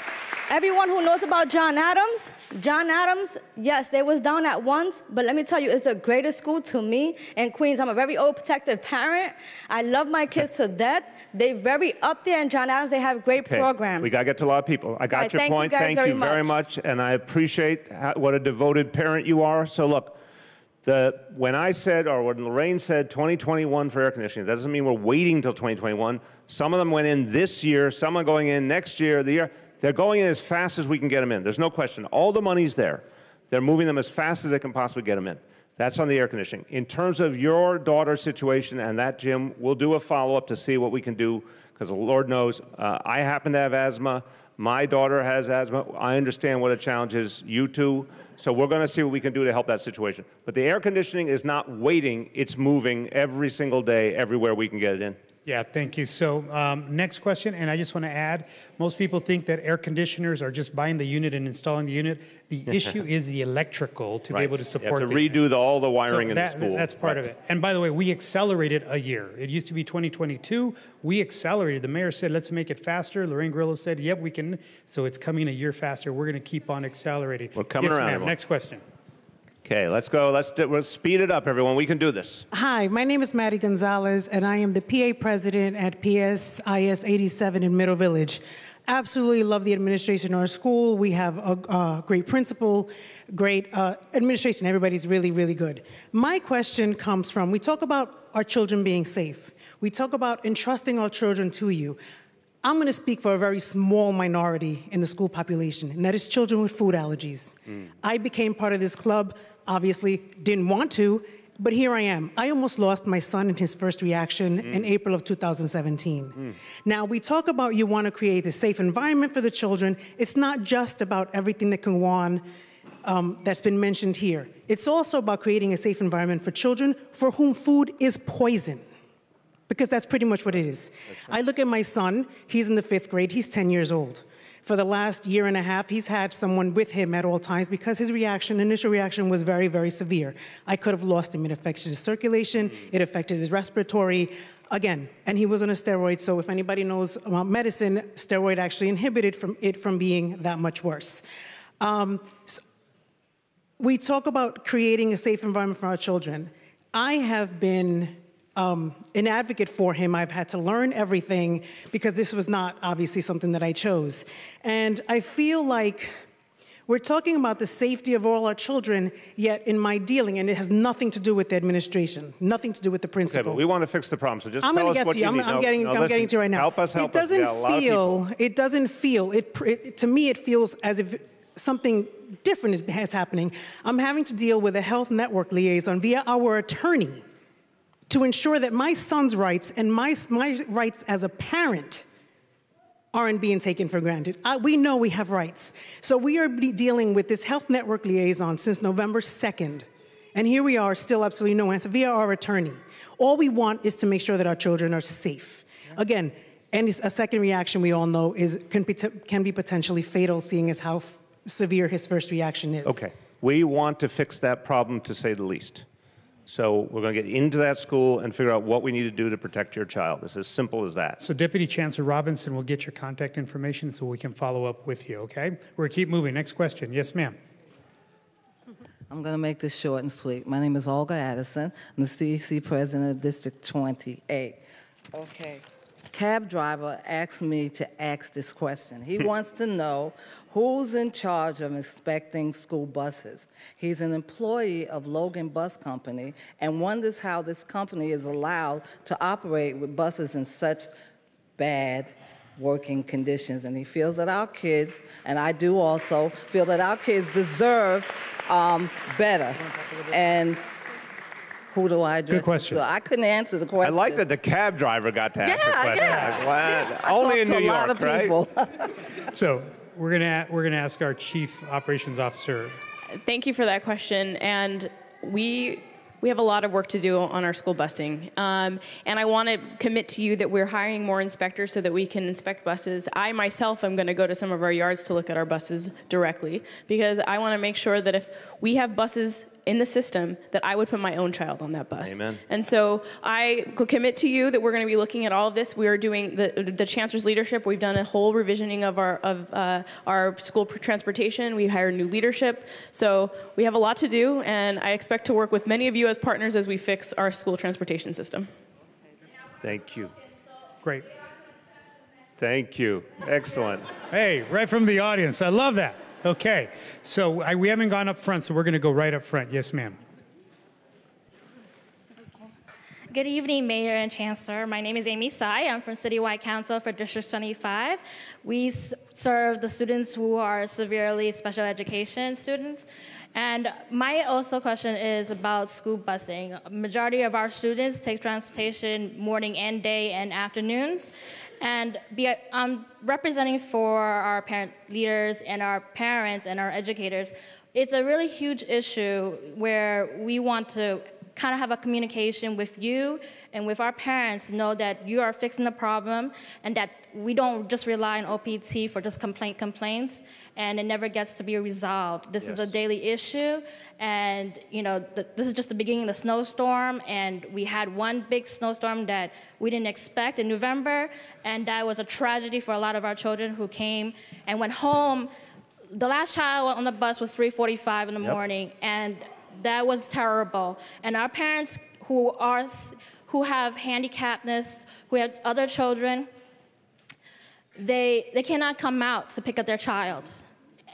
everyone who knows about John Adams. John Adams, yes, they was down at once, but let me tell you, it's the greatest school to me in Queens. I'm a very overprotective parent. I love my kids to death. They're very up there in John Adams. They have great programs. We got to get to a lot of people. I got your point. Thank you very much. And I appreciate what a devoted parent you are. So look, when I said, or when Lorraine said 2021 for air conditioning, that doesn't mean we're waiting until 2021. Some of them went in this year, some are going in next year, the year. They're going in as fast as we can get them in. There's no question. All the money's there. They're moving them as fast as they can possibly get them in. That's on the air conditioning. In terms of your daughter's situation and that, Jim, we'll do a follow-up to see what we can do, because the Lord knows I happen to have asthma. My daughter has asthma. I understand what a challenge is. You too. So we're going to see what we can do to help that situation. But the air conditioning is not waiting. It's moving every single day, everywhere we can get it in. Yeah, thank you. So next question, and I just want to add, most people think that air conditioners are just buying the unit and installing the unit. The issue is the electrical to be able to support You have to redo all the wiring in the school. That's part of it. And by the way, we accelerated a year. It used to be 2022. We accelerated. The mayor said, let's make it faster. Lorraine Grillo said, yep, we can. So it's coming a year faster. We're going to keep on accelerating. We're coming yes, around. Ma'am. Next question. Okay, let's go. Let's speed it up, everyone. We can do this. Hi, my name is Maddie Gonzalez, and I am the PA president at PSIS 87 in Middle Village. Absolutely love the administration in our school. We have a great principal, great administration. Everybody's really, really good. My question comes from, we talk about our children being safe. We talk about entrusting our children to you. I'm going to speak for a very small minority in the school population, and that is children with food allergies. I became part of this club. Obviously didn't want to, but here I am. I almost lost my son in his first reaction in April of 2017. Now, we talk about you want to create a safe environment for the children. It's not just about everything that can go on that's been mentioned here. It's also about creating a safe environment for children for whom food is poison, because that's pretty much what it is. I look at my son. He's in the 5th grade. He's 10 years old. For the last year and a half, he's had someone with him at all times because his initial reaction was very, very severe. I could have lost him. It affected his circulation. It affected his respiratory. Again, and he was on a steroid, so if anybody knows about medicine, steroid actually inhibited it from being that much worse. So we talk about creating a safe environment for our children. I have been an advocate for him. I've had to learn everything because this was not obviously something that I chose. And I feel like we're talking about the safety of all our children, yet in my dealing, and it has nothing to do with the administration, nothing to do with the principal. Okay, but we want to fix the problem, so just I'm tell going to us get what to you. you need. I'm getting to you right now. Help us. It doesn't feel, to me it feels as if something different is happening. I'm having to deal with a health network liaison via our attorney to ensure that my son's rights and my rights as a parent aren't being taken for granted. We know we have rights. So we are dealing with this health network liaison since November 2nd. And here we are, still absolutely no answer, via our attorney. All we want is to make sure that our children are safe. Again, and a second reaction we all know can be potentially fatal, seeing as how severe his first reaction is. Okay, we want to fix that problem, to say the least. So we're going to get into that school and figure out what we need to do to protect your child. It's as simple as that. So Deputy Chancellor Robinson will get your contact information so we can follow up with you, okay? We're going to keep moving. Next question. Yes, ma'am. I'm going to make this short and sweet. My name is Olga Addison. I'm the CEC president of District 28. Okay. Cab driver asked me to ask this question. He wants to know who's in charge of inspecting school buses. He's an employee of Logan Bus Company and wonders how this company is allowed to operate with buses in such bad working conditions. And he feels that our kids, and I do also, feel that our kids deserve better. And who do I address? Good question. So I couldn't answer the question. I like that the cab driver got to ask the question. Yeah. Only in New York, a lot of people. right? So we're gonna ask our Chief Operations Officer. Thank you for that question. And we have a lot of work to do on our school busing. And I want to commit to you that we're hiring more inspectors so that we can inspect buses. I myself am going to go to some of our yards to look at our buses directly because I want to make sure that if we have buses in the system, that I would put my own child on that bus. Amen. And so I could commit to you that we're going to be looking at all of this. We are doing the Chancellor's leadership. We've done a whole revisioning of our school transportation. We hired new leadership. So we have a lot to do, and I expect to work with many of you as partners as we fix our school transportation system. Thank you. Great. Thank you. Excellent. Hey, right from the audience. I love that. Okay, so we haven't gone up front, so we're going to go right up front. Yes, ma'am. Good evening, Mayor and Chancellor. My name is Amy Tsai. I'm from Citywide Council for District 25. We serve the students who are severely special education students. And my also question is about school busing. A majority of our students take transportation morning and day and afternoons. And I'm representing for our parent leaders and our parents and our educators. It's a really huge issue where we want to kind of have a communication with you and with our parents, know that you are fixing the problem and that we don't just rely on OPT for just complaints and it never gets to be resolved. This is a daily issue, and you know this is just the beginning of the snowstorm, and we had one big snowstorm that we didn't expect in November, and that was a tragedy for a lot of our children who came and went home. The last child on the bus was 3:45 in the morning, and that was terrible. And our parents who have handicapness, who have other children, they cannot come out to pick up their child.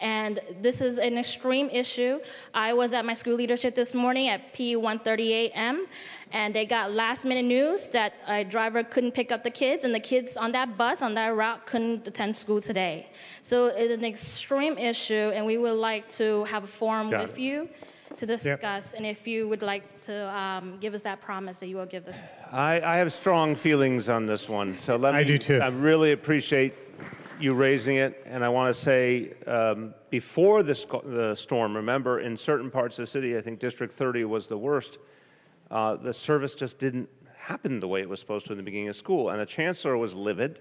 And this is an extreme issue. I was at my school leadership this morning at P1:30 a.m., and they got last-minute news that a driver couldn't pick up the kids, and the kids on that bus, on that route, couldn't attend school today. So it's an extreme issue, and we would like to have a forum with you to discuss, and if you would like to give us that promise that you will give us. I have strong feelings on this one, so I do too. I really appreciate you raising it, and I want to say before the storm, remember in certain parts of the city, I think District 30 was the worst, the service just didn't happen the way it was supposed to in the beginning of school, and the chancellor was livid,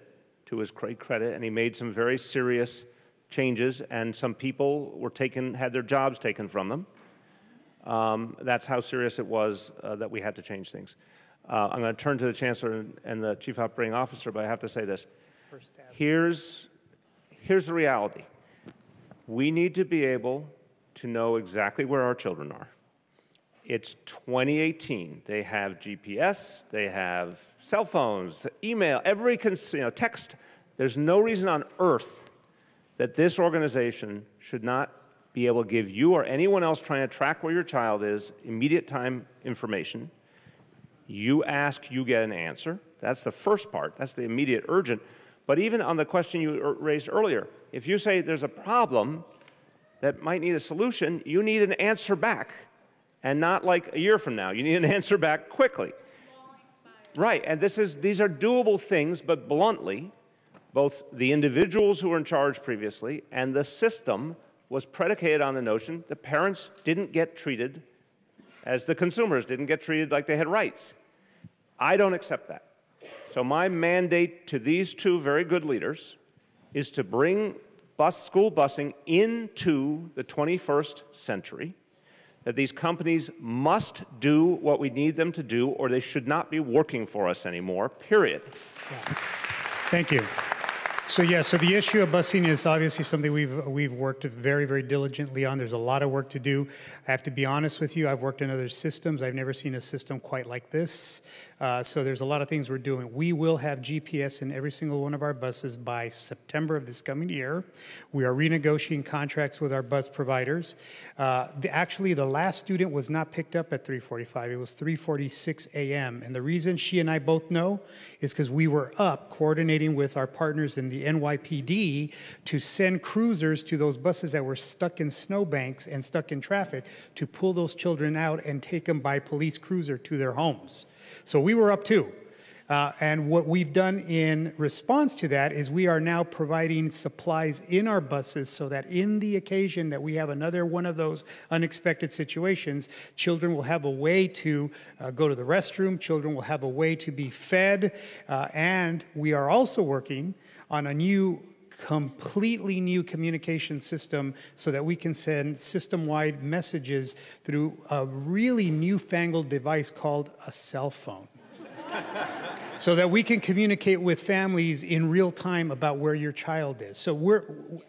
to his great credit, and he made some very serious changes, and some people were had their jobs taken from them. That's how serious it was that we had to change things. I'm going to turn to the Chancellor and the Chief Operating Officer, but I have to say this. Here's the reality. We need to be able to know exactly where our children are. It's 2018. They have GPS, they have cell phones, email, every text. There's no reason on earth that this organization should not be able to give you or anyone else trying to track where your child is immediate time information. You ask, you get an answer. That's the first part. That's the immediate urgent. But even on the question you raised earlier, if you say there's a problem that might need a solution, you need an answer back. And not like a year from now. You need an answer back quickly. Right, and these are doable things, but bluntly, both the individuals who were in charge previously and the system was predicated on the notion that parents didn't get treated as the consumers, didn't get treated like they had rights. I don't accept that. So my mandate to these two very good leaders is to bring school busing into the 21st century, that these companies must do what we need them to do, or they should not be working for us anymore, period. Yeah. Thank you. So yeah, so the issue of busing is obviously something we've worked very, very diligently on. There's a lot of work to do. I have to be honest with you, I've worked in other systems. I've never seen a system quite like this. So there's a lot of things we're doing. We will have GPS in every single one of our buses by September of this coming year. We are renegotiating contracts with our bus providers. Actually, the last student was not picked up at 3:45. It was 3:46 a.m. And the reason she and I both know is because we were up coordinating with our partners in the NYPD to send cruisers to those buses that were stuck in snowbanks and stuck in traffic to pull those children out and take them by police cruiser to their homes. So we were up too. And what we've done in response to that is we are now providing supplies in our buses so that in the occasion that we have another one of those unexpected situations, children will have a way to go to the restroom, children will have a way to be fed, and we are also working on a completely new communication system so that we can send system-wide messages through a really newfangled device called a cell phone. So that we can communicate with families in real time about where your child is. So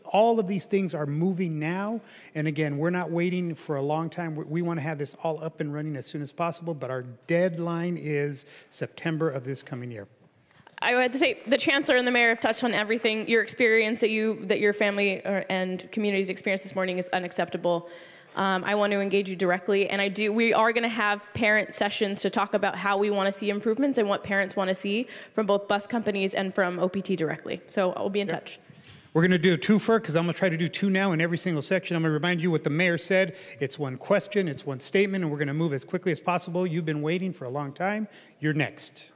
all of these things are moving now. And again, we're not waiting for a long time. We want to have this all up and running as soon as possible, but our deadline is September of this coming year. I would say the Chancellor and the Mayor have touched on everything. Your experience that your family and community's experience this morning is unacceptable. I want to engage you directly, and we are going to have parent sessions to talk about how we want to see improvements and what parents want to see from both bus companies and from OPT directly. So I'll be in touch. We're going to do a twofer because I'm going to try to do two now in every single section. I'm going to remind you what the mayor said. It's one question, it's one statement, and we're going to move as quickly as possible. You've been waiting for a long time. You're next.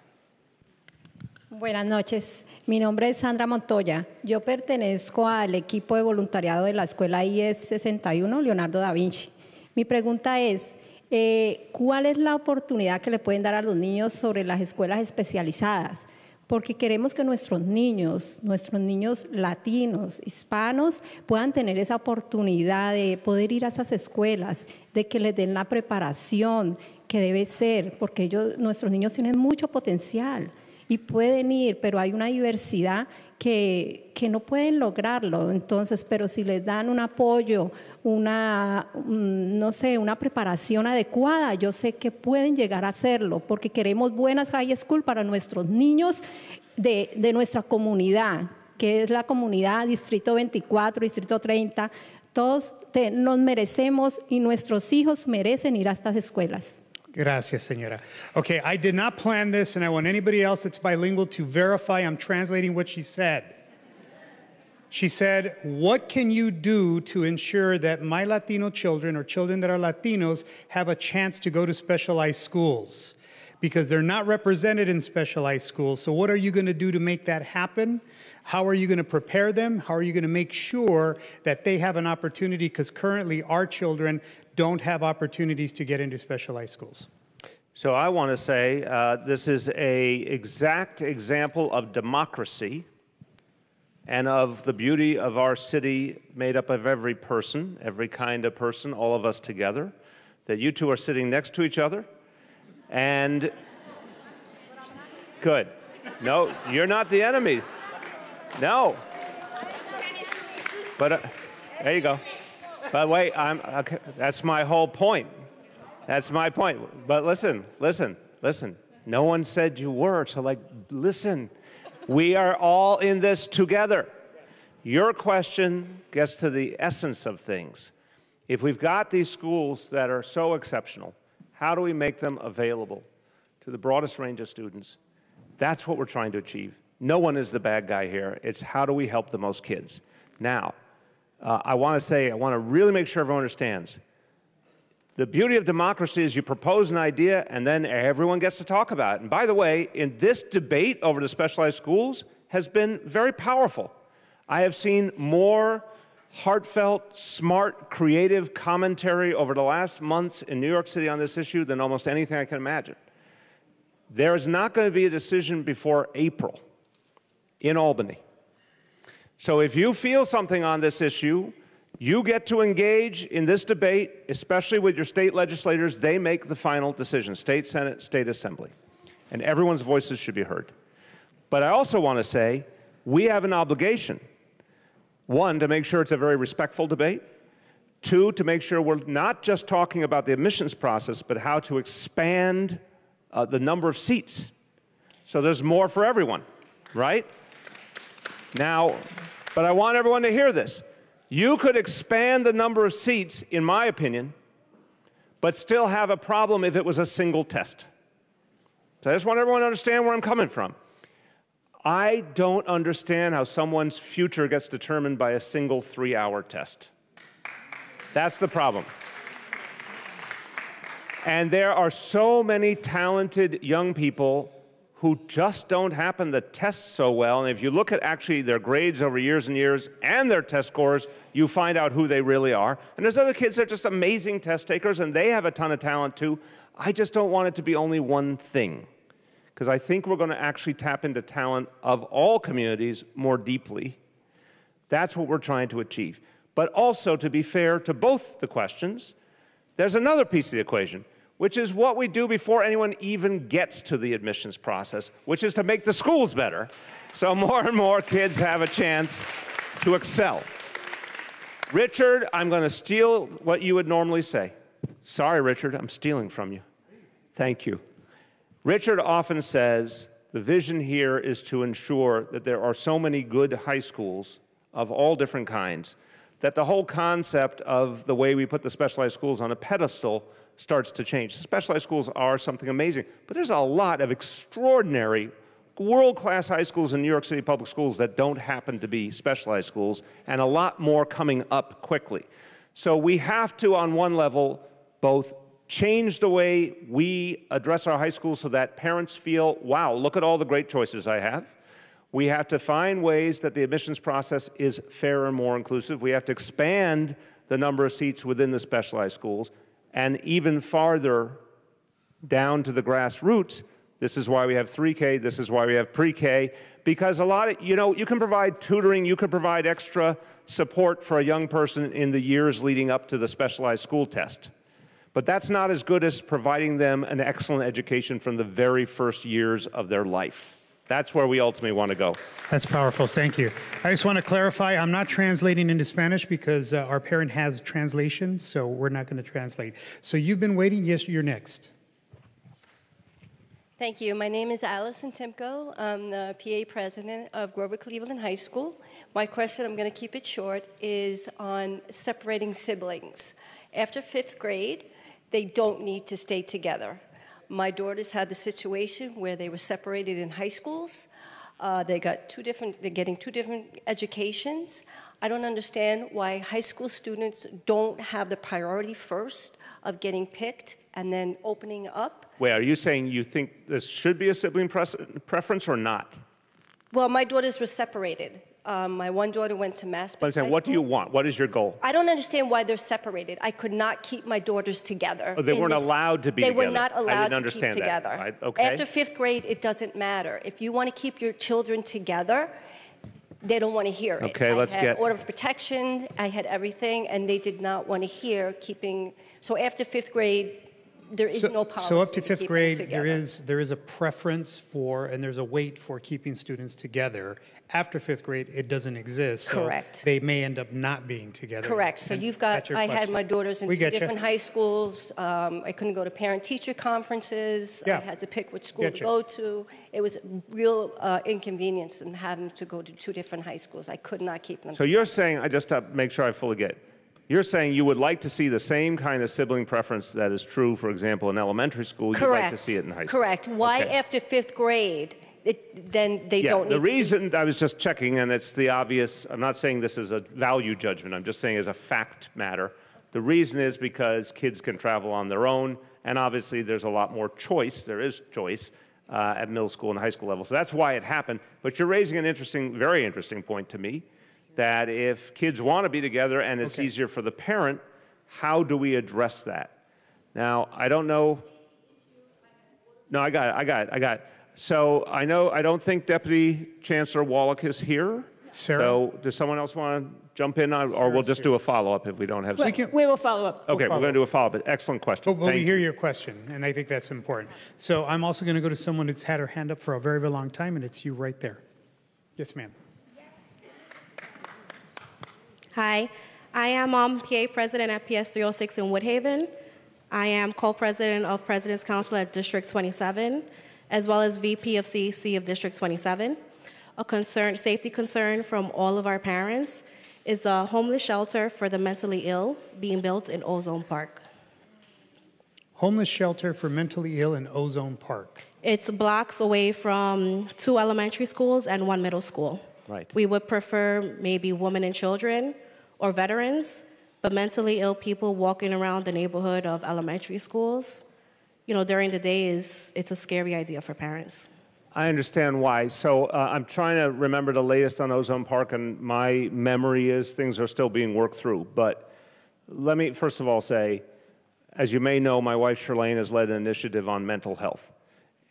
Buenas noches, mi nombre es Sandra Montoya. Yo pertenezco al equipo de voluntariado de la escuela IES 61, Leonardo da Vinci. Mi pregunta es, ¿cuál es la oportunidad que le pueden dar a los niños sobre las escuelas especializadas? Porque queremos que nuestros niños latinos, hispanos, puedan tener esa oportunidad de poder ir a esas escuelas, de que les den la preparación que debe ser, porque nuestros niños tienen mucho potencial. Y pueden ir, pero hay una diversidad que no pueden lograrlo. Entonces, pero si les dan un apoyo, una preparación adecuada, yo sé que pueden llegar a hacerlo, porque queremos buenas high school para nuestros niños de nuestra comunidad, que es la comunidad Distrito 24, Distrito 30. Todos nos merecemos y nuestros hijos merecen ir a estas escuelas. Gracias, señora. Okay, I did not plan this, and I want anybody else that's bilingual to verify I'm translating what she said. She said, what can you do to ensure that my Latino children or children that are Latinos have a chance to go to specialized schools? Because they're not represented in specialized schools. So what are you going to do to make that happen? How are you going to prepare them? How are you going to make sure that they have an opportunity? Because currently our children don't have opportunities to get into specialized schools. So I want to say this is an exact example of democracy and of the beauty of our city made up of every person, every kind of person, all of us together, that you two are sitting next to each other. And good. No, you're not the enemy. No. But there you go. But wait, okay, that's my whole point. That's my point. But listen. No one said you were, so listen. We are all in this together. Your question gets to the essence of things. If we've got these schools that are so exceptional, how do we make them available to the broadest range of students? That's what we're trying to achieve. No one is the bad guy here. It's how do we help the most kids. Now, I want to really make sure everyone understands. The beauty of democracy is you propose an idea and then everyone gets to talk about it. And by the way, in this debate over the specialized schools has been very powerful. I have seen more heartfelt, smart, creative commentary over the last months in New York City on this issue than almost anything I can imagine. There is not going to be a decision before April in Albany. So if you feel something on this issue, you get to engage in this debate, especially with your state legislators. They make the final decision, state Senate, state assembly. And everyone's voices should be heard. But I also want to say we have an obligation. One, to make sure it's a very respectful debate. Two, to make sure we're not just talking about the admissions process, but how to expand the number of seats. So there's more for everyone, right? Now, but I want everyone to hear this. You could expand the number of seats, in my opinion, but still have a problem if it was a single test. So I just want everyone to understand where I'm coming from. I don't understand how someone's future gets determined by a single 3-hour test. That's the problem. And there are so many talented young people who just don't happen to test so well. And if you look at actually their grades over years and years and their test scores, you find out who they really are. And there's other kids that are just amazing test takers, and they have a ton of talent too. I just don't want it to be only one thing, because I think we're going to actually tap into talent of all communities more deeply. That's what we're trying to achieve. But also, to be fair to both the questions, there's another piece of the equation, which is what we do before anyone even gets to the admissions process, which is to make the schools better, so more and more kids have a chance to excel. Richard, I'm going to steal what you would normally say. Sorry, Richard, I'm stealing from you. Thank you. Richard often says the vision here is to ensure that there are so many good high schools of all different kinds that the whole concept of the way we put the specialized schools on a pedestal starts to change. Specialized schools are something amazing, but there's a lot of extraordinary world-class high schools in New York City public schools that don't happen to be specialized schools, and a lot more coming up quickly. So we have to, on one level, both change the way we address our high schools so that parents feel, wow, look at all the great choices I have. We have to find ways that the admissions process is fairer and more inclusive. We have to expand the number of seats within the specialized schools. And even farther down to the grassroots, this is why we have 3K, this is why we have pre-K, because a lot of, you can provide tutoring, you can provide extra support for a young person in the years leading up to the specialized school test. But that's not as good as providing them an excellent education from the very first years of their life. That's where we ultimately want to go. That's powerful. Thank you. I just want to clarify, I'm not translating into Spanish because our parent has translation, so we're not going to translate. So you've been waiting. Yes, you're next. Thank you. My name is Allison Timko. I'm the PA president of Grover Cleveland High School. My question, I'm going to keep it short, is on separating siblings. After 5th grade, they don't need to stay together. My daughters had the situation where they were separated in high schools. They're getting 2 different educations. I don't understand why high school students don't have the priority first of getting picked and then opening up. Wait, are you saying you think this should be a sibling preference or not? Well, my daughters were separated. My one daughter went to Mass. But I'm saying, what do you want? What is your goal? I don't understand why they're separated. I could not keep my daughters together. Oh, they weren't allowed to be together. They were not allowed to keep together. Right? Okay. After 5th grade, it doesn't matter. If you want to keep your children together, They don't want to hear it. Okay, let's I get... had order of protection, I had everything, and they did not want to hear keeping... So after 5th grade, there is no policy. So up to to 5th keep them grade, together. there is a preference for, and there's a weight for keeping students together. After 5th grade, it doesn't exist. So Correct. they may end up not being together. Correct. So And you've got, that's your I had question. my daughters in We 2 get you. different high schools. I couldn't go to parent-teacher conferences. Yeah. I had to pick which school Get to you. go to. It was real inconvenience in having to go to 2 different high schools. I could not keep them. So you're saying, I just to make sure I fully get it, you're saying you would like to see the same kind of sibling preference that is true, for example, in elementary school. Correct. You'd like to see it in high school. Correct. Why Okay. after 5th grade, then they Yeah, don't need the to be- reason I was just checking, and it's the obvious, I'm not saying this is a value judgment, I'm just saying as a fact matter. The reason is because kids can travel on their own, and obviously there's a lot more choice, there is choice, at middle school and high school level. So that's why it happened. But you're raising an interesting, very interesting point to me, that if kids want to be together and it's easier for the parent, how do we address that? Now, I don't know. No, I got it. So I don't think Deputy Chancellor Wallach is here. Sarah? So does someone else want to jump in, or we'll just do a follow-up if we don't have... We will follow up. Okay, we're going to do a follow-up. Excellent question. But we Thank hear you. your question, and I think that's important. So I'm also going to go to someone who's had her hand up for a very, very long time, and it's you right there. Yes, ma'am. Hi, I am PA President at PS 306 in Woodhaven. I am co-president of President's Council at District 27, as well as VP of CEC of District 27. A safety concern from all of our parents is a homeless shelter for the mentally ill being built in Ozone Park. Homeless shelter for mentally ill in Ozone Park. It's blocks away from 2 elementary schools and 1 middle school. Right. We would prefer maybe women and children or veterans, but mentally ill people walking around the neighborhood of elementary schools, during the day it's a scary idea for parents. I understand why. So I'm trying to remember the latest on Ozone Park, and my memory is things are still being worked through. But let me first of all say, as you may know, my wife Shirlane has led an initiative on mental health.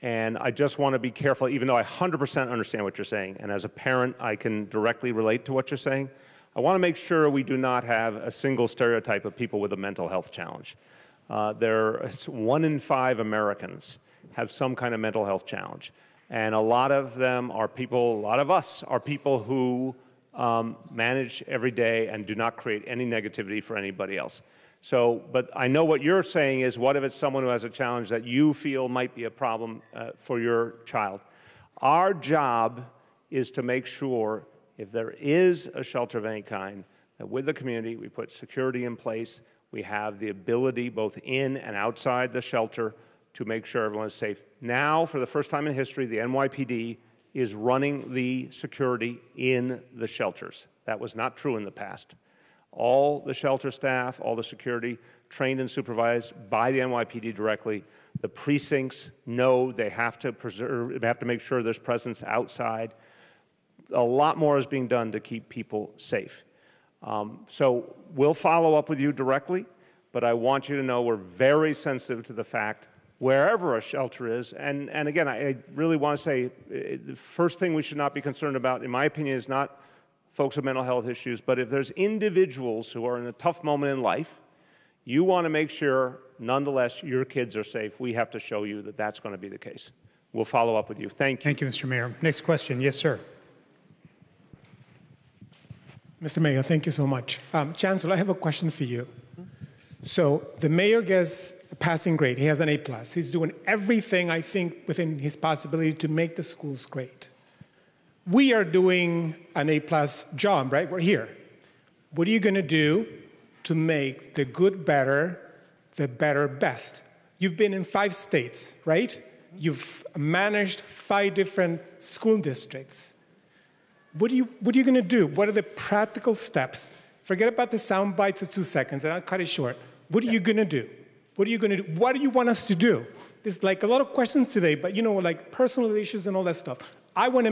And I just want to be careful, even though I 100% understand what you're saying, and as a parent, I can directly relate to what you're saying. I want to make sure we do not have a single stereotype of people with a mental health challenge. 1 in 5 Americans have some kind of mental health challenge. And a lot of them are people, a lot of us are people who manage every day and do not create any negativity for anybody else. So, but I know what you're saying is, what if it's someone who has a challenge that you feel might be a problem for your child? Our job is to make sure, if there is a shelter of any kind, that with the community we put security in place, we have the ability both in and outside the shelter to make sure everyone is safe. Now, for the first time in history, the NYPD is running the security in the shelters. That was not true in the past. All the shelter staff, all the security, trained and supervised by the NYPD directly. The precincts know they have to preserve, they have to make sure there's presence outside. A lot more is being done to keep people safe. So we'll follow up with you directly, but I want you to know we're very sensitive to the fact wherever a shelter is, and again, I really want to say the first thing we should not be concerned about, in my opinion, is not folks with mental health issues, but if there's individuals who are in a tough moment in life, you want to make sure, nonetheless, your kids are safe. We have to show you that that's going to be the case. We'll follow up with you. Thank you. Thank you, Mr. Mayor. Next question. Yes, sir. Mr. Mayor, thank you so much. Chancellor, I have a question for you. So the mayor gets a passing grade. He has an A+. He's doing everything, I think, within his possibility to make the schools great. We are doing an A+ job, right? We're here. What are you going to do to make the good better, the better best? You've been in 5 states, right? You've managed 5 different school districts. What are you going to do? What are the practical steps? Forget about the sound bites of 2 seconds, and I'll cut it short. What are you going to do? What are you going to do? What do you want us to do? There's like a lot of questions today, but like personal issues and all that stuff. I want to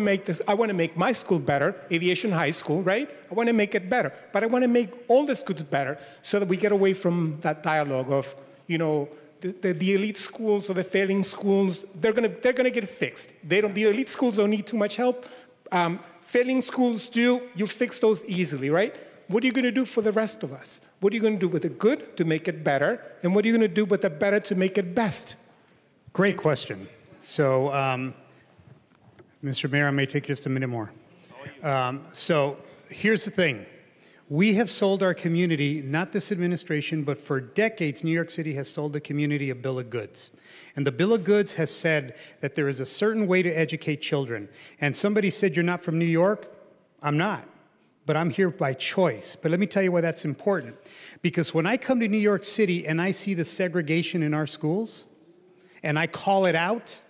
make my school better, Aviation High School, right? I want to make it better, but I want to make all the schools better so that we get away from that dialogue of, the elite schools or the failing schools. They're gonna get fixed. The elite schools don't need too much help. Failing schools you fix those easily, right? What are you going to do for the rest of us? What are you going to do with the good to make it better? And what are you going to do with the better to make it best? Great question. So, Mr. Mayor, I may take just a minute more. So here's the thing. We have sold our community, not this administration, but for decades, New York City has sold the community a bill of goods. And the bill of goods has said that there is a certain way to educate children. And somebody said, you're not from New York? I'm not, but I'm here by choice. But let me tell you why that's important. Because when I come to New York City and I see the segregation in our schools, and I call it out,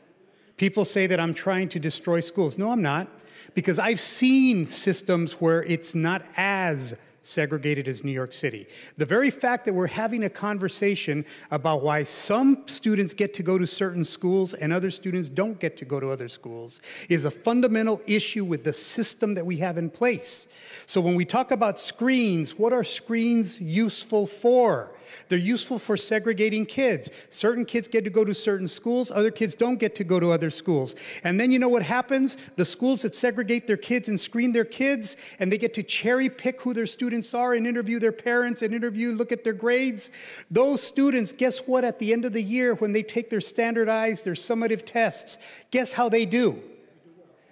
people say that I'm trying to destroy schools. No, I'm not. Because I've seen systems where it's not as segregated as New York City. The very fact that we're having a conversation about why some students get to go to certain schools and other students don't get to go to other schools is a fundamental issue with the system that we have in place. So when we talk about screens, what are screens useful for? They're useful for segregating kids. Certain kids get to go to certain schools, other kids don't get to go to other schools. And then you know what happens? The schools that segregate their kids and screen their kids, and they get to cherry pick who their students are and interview their parents and look at their grades. Those students, guess what? At the end of the year, when they take their standardized, their summative tests, guess how they do?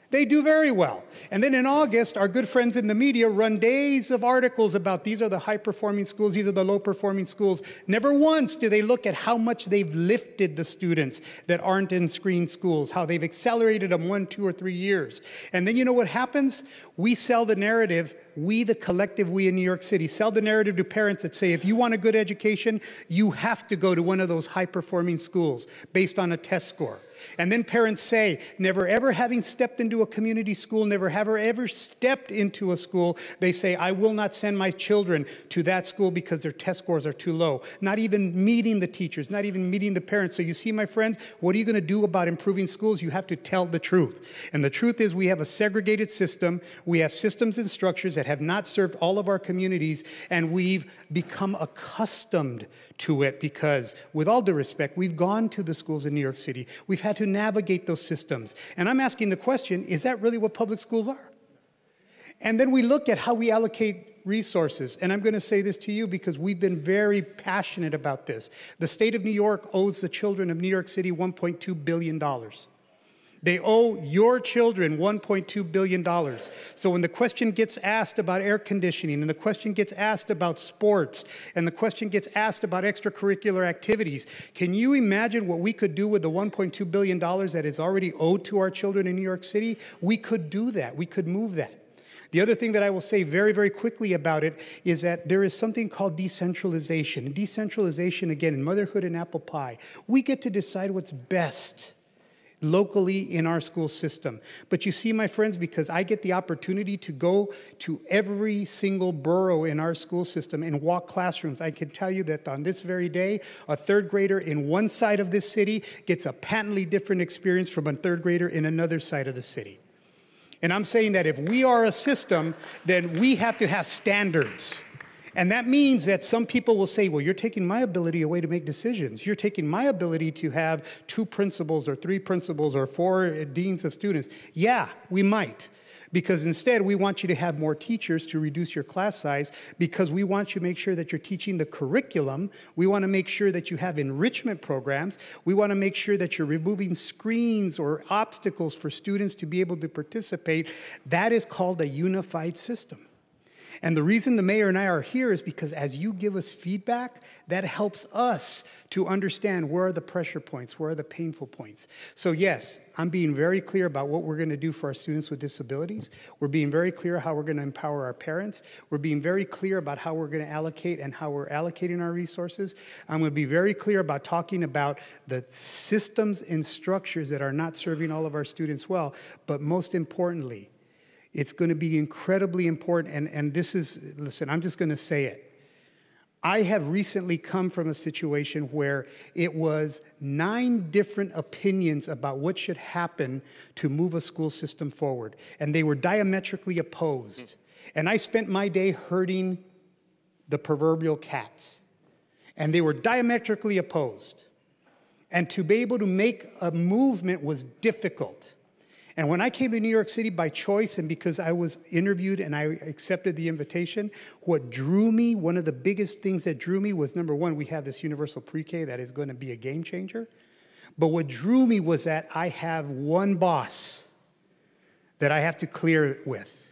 They do very well. And then in August, our good friends in the media run days of articles about these are the high-performing schools, these are the low-performing schools. Never once do they look at how much they've lifted the students that aren't in screen schools, how they've accelerated them 1, 2, or 3 years. And then you know what happens? We sell the narrative, we, the collective, we in New York City, sell the narrative to parents that say, if you want a good education, you have to go to one of those high-performing schools based on a test score. And then parents say, never ever having stepped into a community school, never ever stepped into a school, they say, I will not send my children to that school because their test scores are too low. Not even meeting the teachers, not even meeting the parents. So you see, my friends, what are you going to do about improving schools? You have to tell the truth. And the truth is we have a segregated system. We have systems and structures that have not served all of our communities, and we've become accustomed to it because, with all due respect, we've gone to the schools in New York City. We've had to navigate those systems. And I'm asking the question, is that really what public schools are? And then we look at how we allocate resources. And I'm going to say this to you because we've been very passionate about this. The state of New York owes the children of New York City $1.2 billion. They owe your children $1.2 billion. So when the question gets asked about air conditioning, and the question gets asked about sports, and the question gets asked about extracurricular activities, can you imagine what we could do with the $1.2 billion that is already owed to our children in New York City? We could do that. We could move that. The other thing that I will say very, very quickly about it is that there is something called decentralization. And decentralization, again, in motherhood and apple pie, we get to decide what's best locally in our school system. But you see, my friends, because I get the opportunity to go to every single borough in our school system and walk classrooms, I can tell you that on this very day, a third grader in one side of this city gets a patently different experience from a third grader in another side of the city. And I'm saying that if we are a system, then we have to have standards. And that means that some people will say, well, you're taking my ability away to make decisions. You're taking my ability to have 2 principals or 3 principals or 4 deans of students. Yeah, we might. Because instead, we want you to have more teachers to reduce your class size because we want you to make sure that you're teaching the curriculum. We want to make sure that you have enrichment programs. We want to make sure that you're removing screens or obstacles for students to be able to participate. That is called a unified system. And the reason the mayor and I are here is because as you give us feedback, that helps us to understand where are the pressure points, where are the painful points. So yes, I'm being very clear about what we're going to do for our students with disabilities. We're being very clear how we're going to empower our parents. We're being very clear about how we're going to allocate and how we're allocating our resources. I'm going to be very clear about talking about the systems and structures that are not serving all of our students well, but most importantly, it's going to be incredibly important, and this is, listen, I'm just going to say it. I have recently come from a situation where it was 9 different opinions about what should happen to move a school system forward, and they were diametrically opposed. And I spent my day herding the proverbial cats, and they were diametrically opposed. And to be able to make a movement was difficult. And when I came to New York City by choice and because I was interviewed and I accepted the invitation, what drew me, one of the biggest things that drew me was, number one, we have this universal pre-K that is going to be a game changer. But what drew me was that I have one boss that I have to clear it with.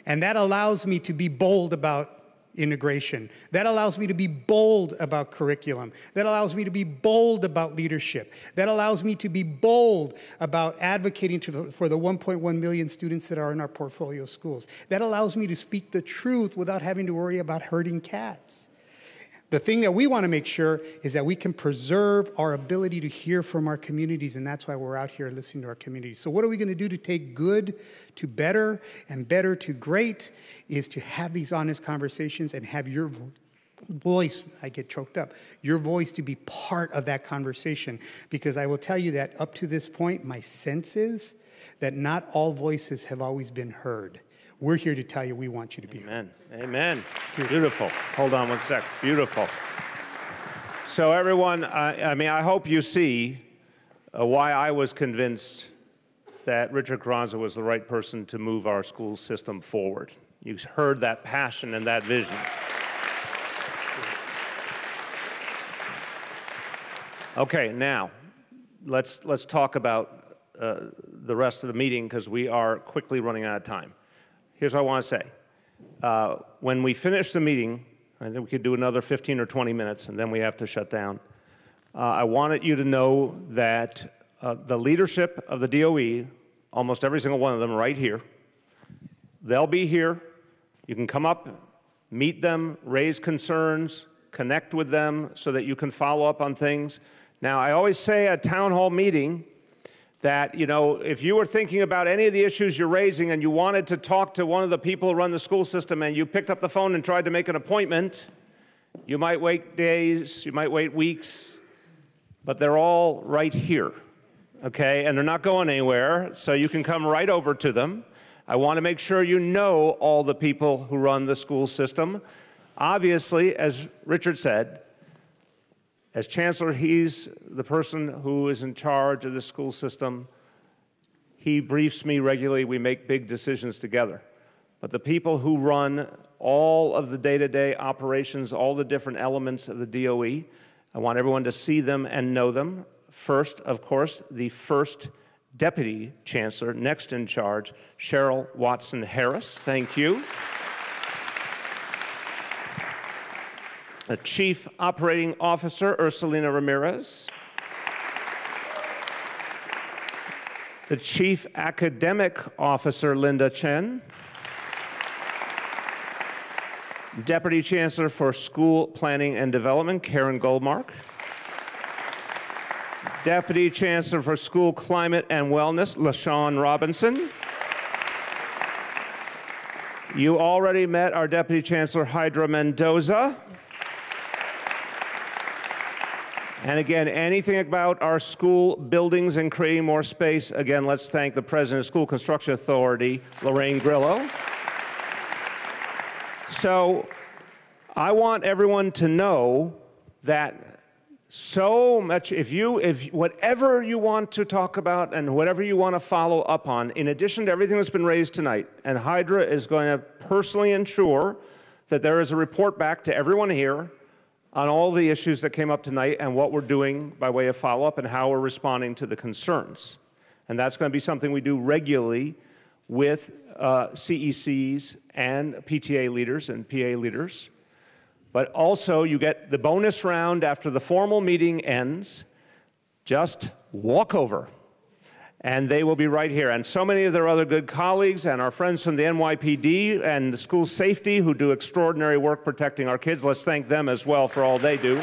And that allows me to be bold about integration. That allows me to be bold about curriculum. That allows me to be bold about leadership. That allows me to be bold about advocating for the 1.1 million students that are in our portfolio schools. That allows me to speak the truth without having to worry about herding cats. The thing that we want to make sure is that we can preserve our ability to hear from our communities, and that's why we're out here listening to our communities. So what are we going to do to take good to better and better to great is to have these honest conversations and have your voice, I get choked up, your voice to be part of that conversation. Because I will tell you that up to this point, my sense is that not all voices have always been heard. We're here to tell you we want you to be. Amen. Amen. Beautiful. Hold on one sec. Beautiful. So everyone, I hope you see why I was convinced that Richard Carranza was the right person to move our school system forward. You heard that passion and that vision. Okay, now let's talk about the rest of the meeting because we are quickly running out of time. Here's what I want to say. When we finish the meeting, I think we could do another 15 or 20 minutes, and then we have to shut down. I wanted you to know that the leadership of the DOE, almost every single one of them right here, they'll be here. You can come up, meet them, raise concerns, connect with them so that you can follow up on things. Now, I always say at a town hall meeting, that, you know, if you were thinking about any of the issues you're raising and you wanted to talk to one of the people who run the school system and you picked up the phone and tried to make an appointment, you might wait days, you might wait weeks, but they're all right here, okay? And they're not going anywhere, so you can come right over to them. I want to make sure you know all the people who run the school system. Obviously, as Richard said, as chancellor, he's the person who is in charge of the school system. He briefs me regularly. We make big decisions together. But the people who run all of the day-to-day operations, all the different elements of the DOE, I want everyone to see them and know them. First, of course, the first deputy chancellor, next in charge, Cheryl Watson Harris. Thank you. The Chief Operating Officer, Ursulina Ramirez. The Chief Academic Officer, Linda Chen. Deputy Chancellor for School Planning and Development, Karen Goldmark. Deputy Chancellor for School Climate and Wellness, LaShawn Robinson. You already met our Deputy Chancellor, Hydra Mendoza. And again, anything about our school buildings and creating more space, again, let's thank the President of School Construction Authority, Lorraine Grillo. So I want everyone to know that so much, if whatever you want to talk about and whatever you want to follow up on, in addition to everything that's been raised tonight, and Hydra is going to personally ensure that there is a report back to everyone here on all the issues that came up tonight and what we're doing by way of follow-up and how we're responding to the concerns. And that's going to be something we do regularly with CECs and PTA leaders and PA leaders. But also, you get the bonus round after the formal meeting ends. Just walk over, and they will be right here. And so many of their other good colleagues and our friends from the NYPD and the school safety who do extraordinary work protecting our kids. Let's thank them as well for all they do.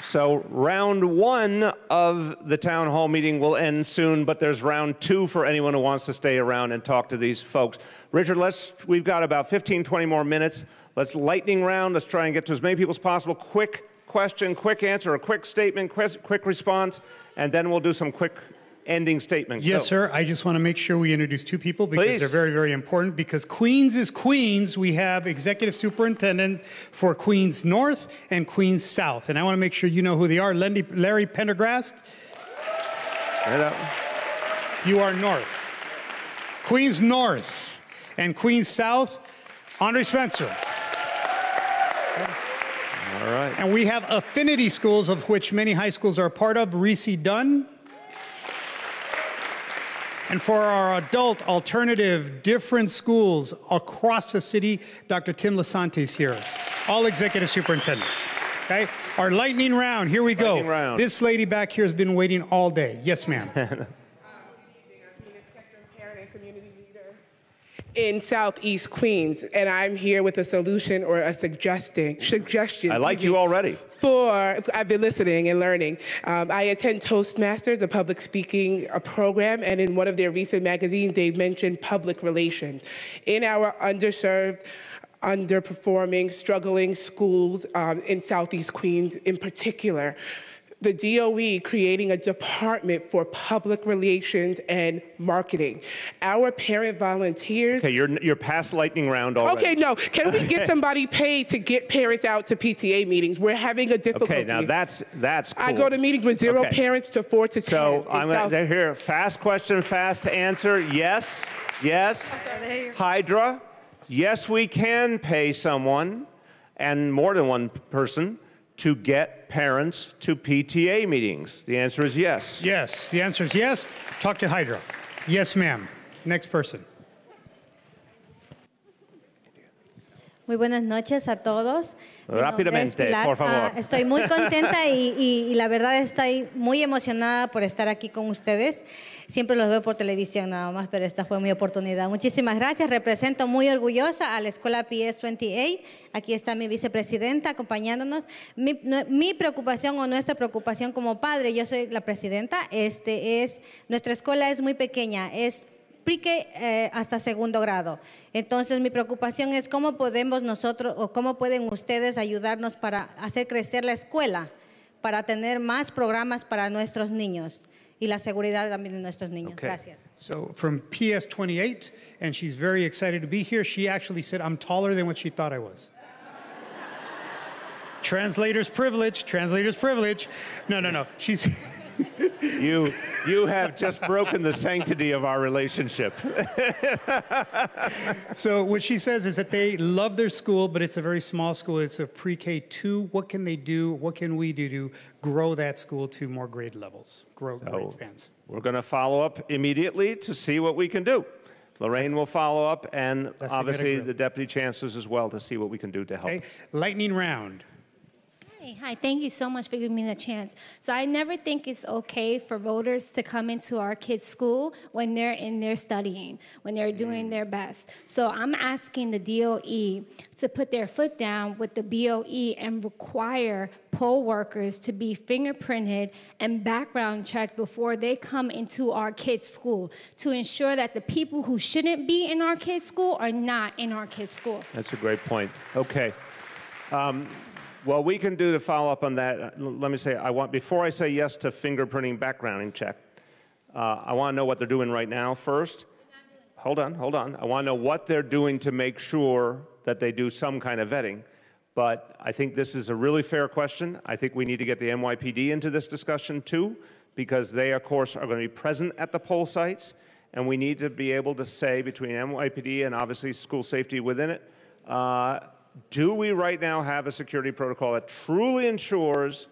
So round one of the town hall meeting will end soon, but there's round two for anyone who wants to stay around and talk to these folks. Richard, we've got about 15, 20 more minutes. Let's lightning round. Let's try and get to as many people as possible. Quick question, quick answer, a quick statement, quick response, and then we'll do some quick ending statement. Yes, Go. sir. I just want to make sure we introduce two people because Please. they're very, very important. Because Queens is Queens, we have executive superintendents for Queens North and Queens South. And I want to make sure you know who they are. Larry Pendergrast. You are North. Queens North and Queens South, Andre Spencer. All right. And we have affinity schools, of which many high schools are a part of. Reese Dunn. And for our adult, alternative, different schools across the city, Dr. Tim Lasante is here. All executive superintendents. Okay? Our lightning round, here we go. Round. This lady back here has been waiting all day. Yes, ma'am. In Southeast Queens, and I'm here with a solution or a suggestion. I like you already. I've been listening and learning. I attend Toastmasters, a public speaking program, and in one of their recent magazines, they mentioned public relations. In our underserved, underperforming, struggling schools in Southeast Queens in particular, the DOE creating a department for public relations and marketing. Our parent volunteers. Okay, you're past lightning round already. Okay, no. Can we get somebody paid to get parents out to PTA meetings? We're having a difficulty. Okay, now that's cool. I go to meetings with 0 parents to 4 to 10. So I'm going to hear fast question, fast answer. Yes, yes. Hydra, yes, we can pay someone, and more than one person, to get parents to PTA meetings? The answer is yes. Yes, the answer is yes. Talk to Hydra. Yes, ma'am. Next person. Muy buenas noches a todos. Rápidamente, por favor. Estoy muy contenta y la verdad estoy muy emocionada por estar aquí con ustedes. Siempre los veo por televisión nada más, pero esta fue mi oportunidad. Muchísimas gracias. Represento muy orgullosa a la escuela PS 28. Aquí está mi vicepresidenta acompañándonos. Mi preocupación o nuestra preocupación como padre, yo soy la presidenta, nuestra escuela es muy pequeña, es pre-K hasta segundo grado. Entonces mi preocupación es cómo podemos nosotros o cómo pueden ustedes ayudarnos para hacer crecer la escuela, para tener más programas para nuestros niños y la seguridad también de nuestros niños. Okay. Gracias. So from PS 28, and she's very excited to be here. She actually said, I'm taller than what she thought I was. Translator's privilege, translator's privilege. No. She's... You have just broken the sanctity of our relationship. So what she says is that they love their school, but it's a very small school. It's a pre-K 2. What can they do? What can we do to grow that school to more grade levels, grade spans? We're going to follow up immediately to see what we can do. Lorraine will follow up, and obviously the deputy chancellors as well, to see what we can do to help. Okay. Lightning round. Hi, thank you so much for giving me the chance. So I never think it's okay for voters to come into our kids' school when they're in there studying, when they're doing their best. So I'm asking the DOE to put their foot down with the BOE and require poll workers to be fingerprinted and background checked before they come into our kids' school to ensure that the people who shouldn't be in our kids' school are not in our kids' school. That's a great point. Okay. What we can do to follow up on that, let me say, before I say yes to fingerprinting backgrounding check, I want to know what they're doing right now first. Hold on. I want to know what they're doing to make sure that they do some kind of vetting. But I think this is a really fair question. I think we need to get the NYPD into this discussion too, because they, of course, are going to be present at the poll sites. And we need to be able to say between NYPD and obviously school safety within it, do we right now have a security protocol that truly ensures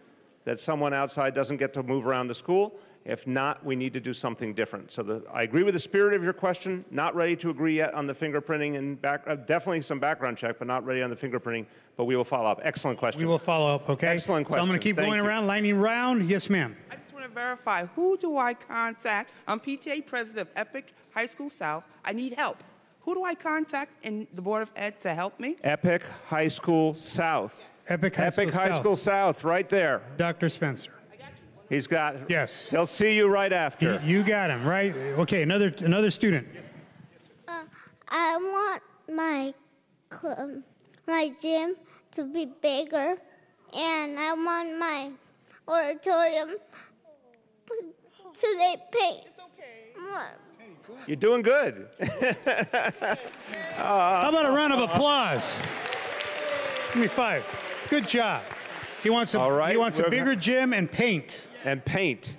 that someone outside doesn't get to move around the school? If not, we need to do something different. So I agree with the spirit of your question. Not ready to agree yet on the fingerprinting and definitely some background check, but not ready on the fingerprinting. But we will follow up. Excellent question. We will follow up, okay? Excellent question. So I'm going to keep going around, lightning round. Yes, ma'am. I just want to verify, who do I contact? I'm PTA president of Epic High School South. I need help. Who do I contact in the Board of Ed to help me? Epic High School South. Epic High School South, right there. Dr. Spencer. He's got. Yes. He'll see you right after. You got him, right? Okay, another student. I want my gym to be bigger, and I want my auditorium so they paint. You're doing good. How about a round of applause? Give me 5. Good job. He wants a bigger gym and paint. And paint.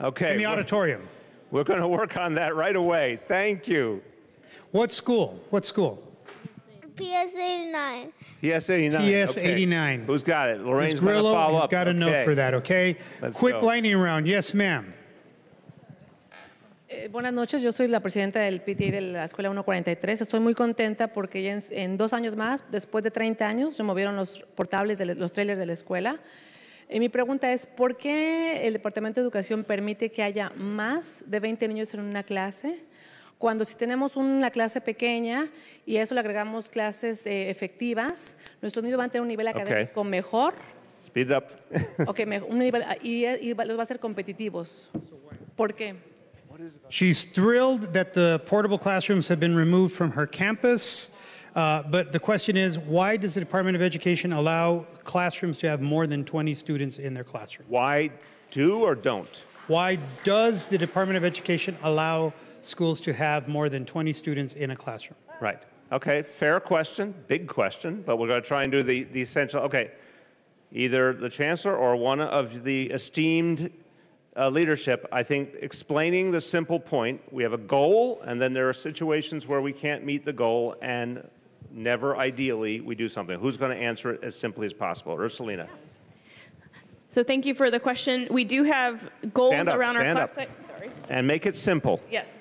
Okay. In the auditorium. We're going to work on that right away. Thank you. What school? What school? PS 89. PS 89. PS okay. 89. Who's got it? Lorraine's going to Grillo, follow he's up. got a note for that, okay? Quick go. lightning round. Yes, ma'am. Buenas noches, yo soy la presidenta del PTA de la Escuela 143. Estoy muy contenta porque ya en 2 años más, después de 30 años, removieron los portables, los trailers de la escuela. Mi pregunta es, ¿por qué el Departamento de Educación permite que haya más de 20 niños en una clase? Cuando si tenemos una clase pequeña y a eso le agregamos clases efectivas, nuestros niños van a tener un nivel académico mejor. Speed up. Un nivel, y los va a ser competitivos. ¿Por qué? She's thrilled that the portable classrooms have been removed from her campus, but the question is, why does the Department of Education allow classrooms to have more than 20 students in their classroom? Why do or don't? Why does the Department of Education allow schools to have more than 20 students in a classroom? Right. Okay, fair question, big question, but we're going to try and do the essential. Okay, either the Chancellor or one of the esteemed leadership, I think explaining the simple point, we have a goal, and then there are situations where we can't meet the goal, and never ideally we do something. Who's going to answer it as simply as possible? Ursulina. So thank you for the question. We do have goals around our class size. Sorry. And make it simple. Yes.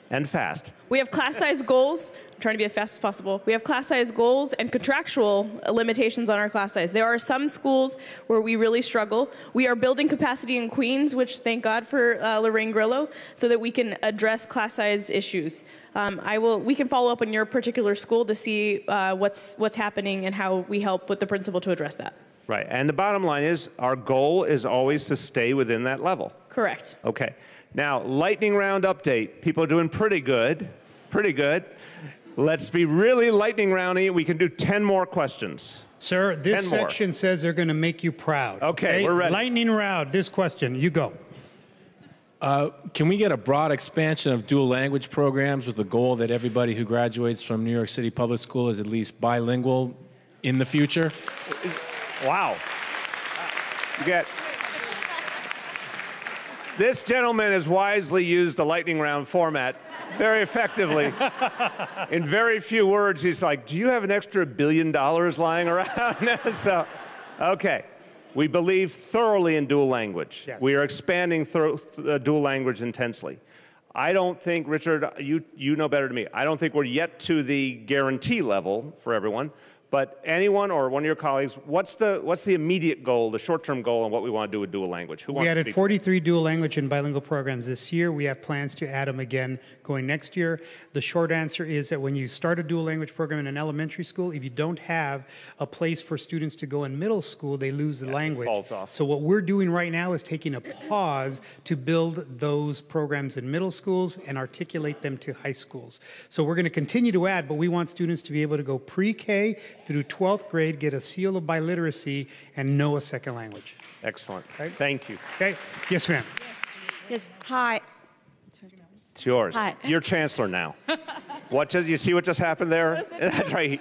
And fast. We have class size goals. I'm trying to be as fast as possible. We have class size goals and contractual limitations on our class size. There are some schools where we really struggle. We are building capacity in Queens, which thank God for Lorraine Grillo, so that we can address class size issues. We can follow up on your particular school to see what's happening and how we help with the principal to address that. Right, and the bottom line is our goal is always to stay within that level. Correct. Okay, now lightning round update. People are doing pretty good, pretty good. Let's be really lightning roundy. We can do 10 more questions. Sir, this section says they're going to make you proud. Okay, we're ready. Lightning round, this question, you go. Can we get a broad expansion of dual language programs with the goal that everybody who graduates from New York City Public School is at least bilingual in the future? Wow. You get... This gentleman has wisely used the lightning round format very effectively. In very few words, he's like, do you have an extra $1 billion lying around? So, okay. We believe thoroughly in dual language. Yes. We are expanding dual language intensely. I don't think, Richard, you know better than me, I don't think we're yet to the guarantee level for everyone. But anyone or one of your colleagues, what's the immediate goal, the short-term goal, and what we want to do with dual language? Who wants We to added speak? 43 dual language and bilingual programs this year. We have plans to add them again going next year. The short answer is that when you start a dual language program in an elementary school, if you don't have a place for students to go in middle school, they lose the language. It falls off. So what we're doing right now is taking a pause to build those programs in middle schools and articulate them to high schools. So we're going to continue to add, but we want students to be able to go pre-K through 12th grade, get a seal of biliteracy, and know a second language. Excellent. Okay. Thank you. Okay. Yes, ma'am. Yes. Hi. It's yours. Hi. You're chancellor now. You see what just happened there? That's right.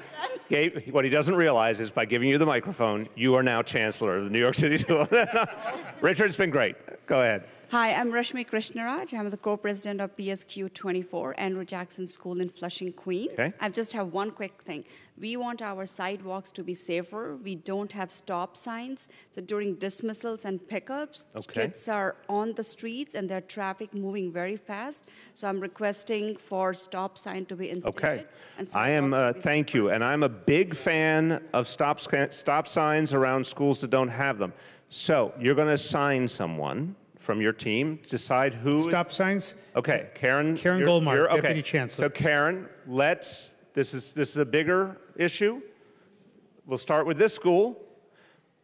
What he doesn't realize is by giving you the microphone, you are now chancellor of the New York City School. Richard, it's been great. Go ahead. Hi, I'm Rashmi Krishnaraj. I'm the co-president of PSQ 24, Andrew Jackson School in Flushing, Queens. Okay. I just have one quick thing. We want our sidewalks to be safer. We don't have stop signs. So during dismissals and pickups, kids are on the streets and there's traffic moving very fast. So I'm requesting for stop sign to be instated. Okay. And I am, thank you. And I'm a big fan of stop signs around schools that don't have them. So you're going to assign someone from your team, decide who... Stop signs? Okay, Karen Goldmark, okay. Deputy Chancellor. So Karen, this is a bigger issue. We'll start with this school,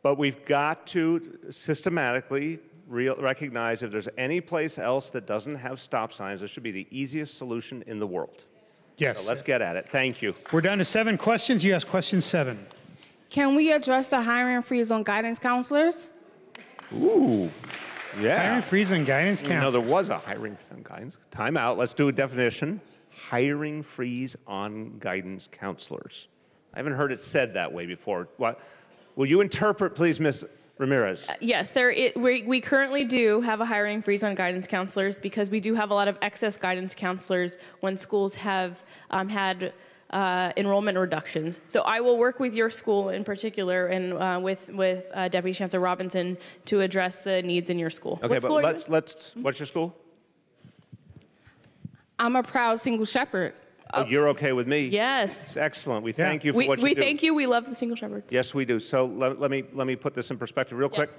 but we've got to systematically recognize if there's any place else that doesn't have stop signs, this should be the easiest solution in the world. Yes. So let's get at it. Thank you. We're down to 7 questions. You asked question 7. Can we address the hiring freeze on guidance counselors? Ooh. Yeah. Hiring freeze on guidance counselors. No, there was a hiring freeze on guidance. Time out. Let's do a definition. Hiring freeze on guidance counselors. I haven't heard it said that way before. What? Will you interpret, please, Ms. Ramirez? Yes, we currently do have a hiring freeze on guidance counselors because we do have a lot of excess guidance counselors when schools have had enrollment reductions. So I will work with your school in particular and with Deputy Chancellor Robinson to address the needs in your school. Okay, but what's your school? I'm a proud single shepherd. Oh, you're okay with me? Yes. Excellent. We thank you for what you do. We thank you. We love the single shepherds. Yes, we do. So let me put this in perspective real quick.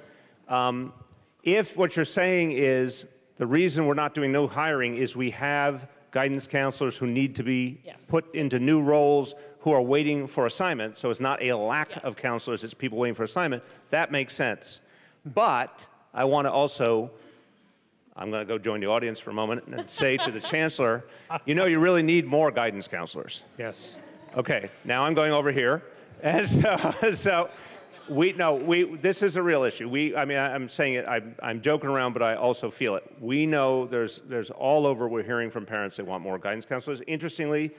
If what you're saying is the reason we're not doing no hiring is we have guidance counselors who need to be put into new roles who are waiting for assignment, so it's not a lack of counselors, it's people waiting for assignment, that makes sense. But I want to also, I'm going to go join the audience for a moment and say to the Chancellor, you know, you really need more guidance counselors. Yes. Okay, now I'm going over here. And so this is a real issue. I mean, I'm saying it, I'm joking around, but I also feel it. We know there's all over, we're hearing from parents they want more guidance counselors. Interestingly,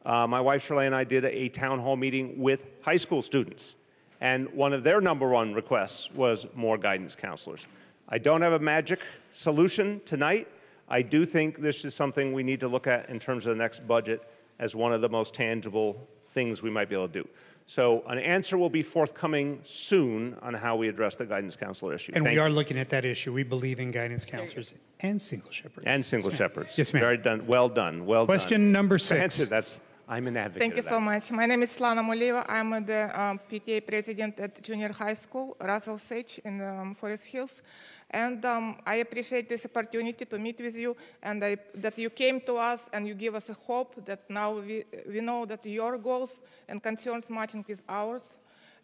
my wife Shirley and I did a town hall meeting with high school students. And one of their #1 requests was more guidance counselors. I don't have a magic solution tonight. I do think this is something we need to look at in terms of the next budget as one of the most tangible things we might be able to do. So an answer will be forthcoming soon on how we address the guidance counselor issue. And we are looking at that issue. We believe in guidance counselors and single shepherds. And single shepherds. Yes, ma'am. Very done. Well done. Well done. Question number 6. I'm an advocate. Thank you so much. My name is Slana Mulieva. I'm the PTA president at junior high school, Russell Sage in Forest Hills. And I appreciate this opportunity to meet with you and that you came to us and you give us a hope that now we know that your goals and concerns matching with ours.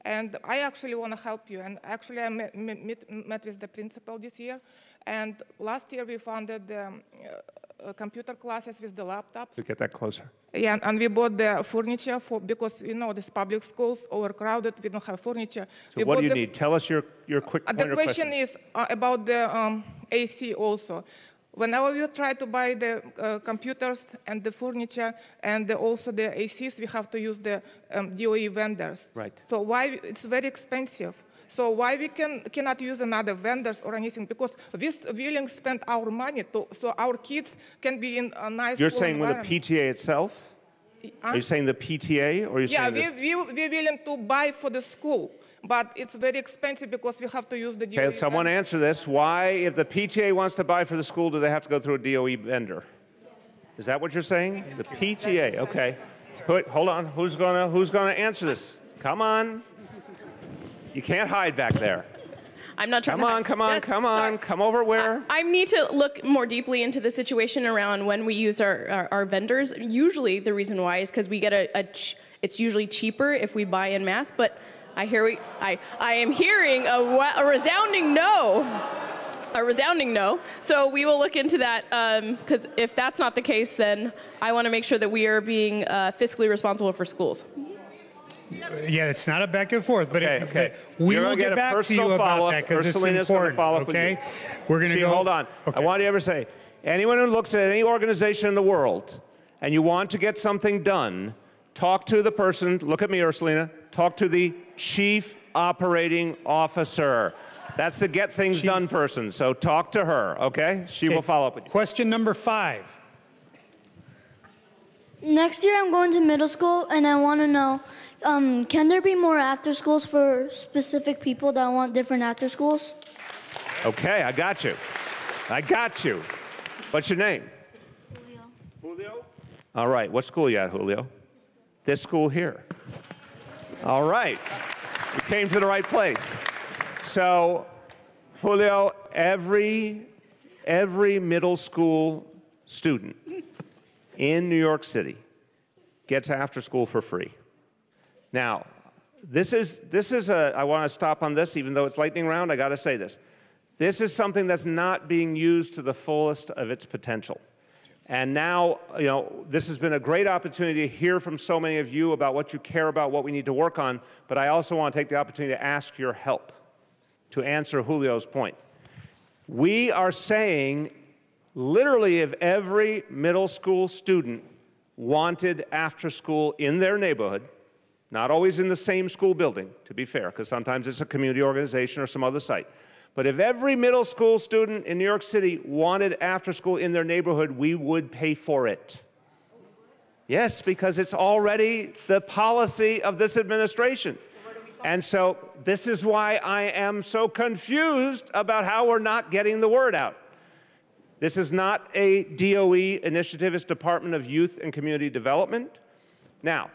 And I actually want to help you. And actually I met with the principal this year. And last year we funded the computer classes with the laptops. To get that closer. Yeah, and we bought the furniture because, you know, these public schools overcrowded, we don't have furniture. So what do you need? Tell us your quick point The question is about the AC also. Whenever we try to buy the computers and the furniture and also the ACs, we have to use the DOE vendors. Right. So why it's very expensive. So why we cannot use another vendors or anything? Because we're willing to spend our money so our kids can be in a nice You're saying with the environment. PTA itself? Are you saying the PTA or are you saying we're willing to buy for the school, but it's very expensive because we have to use the DOE. Okay, someone answer this. Why, if the PTA wants to buy for the school, do they have to go through a DOE vendor? Is that what you're saying? The PTA, okay. Hold on, who's gonna answer this? Come on. You can't hide back there. I'm not trying to hide. Come on, come over where? I need to look more deeply into the situation around when we use our vendors. Usually the reason why is because we get it's usually cheaper if we buy en masse, but I am hearing a resounding no. A resounding no. So we will look into that because if that's not the case, then I want to make sure that we are being fiscally responsible for schools. Yeah, it's not a back and forth, but, okay. we will get back to you about that because it's important, okay? We're going to go. Hold on. Okay. I want to ever say, anyone who looks at any organization in the world and you want to get something done, talk to the person, look at me, Ursulina, talk to the Chief Operating Officer. That's the get things done person, so talk to her, okay? She will follow up with you. Question number 5. Next year I'm going to middle school and I want to know, can there be more after schools for specific people that want different after schools? Okay, I got you. What's your name? Julio. All right, what school you at, Julio? This school here. All right, you came to the right place. So, Julio, every middle school student in New York City gets after school for free. Now, this is I want to stop on this, even though it's lightning round, I got to say this. This is something that's not being used to the fullest of its potential. And now, you know, this has been a great opportunity to hear from so many of you about what you care about, what we need to work on, but I also want to take the opportunity to ask your help to answer Julio's point. We are saying, literally, if every middle school student wanted after school in their neighborhood, not always in the same school building, to be fair, because sometimes it's a community organization or some other site, but if every middle school student in New York City wanted after school in their neighborhood, we would pay for it. Yes, because it's already the policy of this administration. And so this is why I am so confused about how we're not getting the word out. This is not a DOE initiative, it's Department of Youth and Community Development. Now,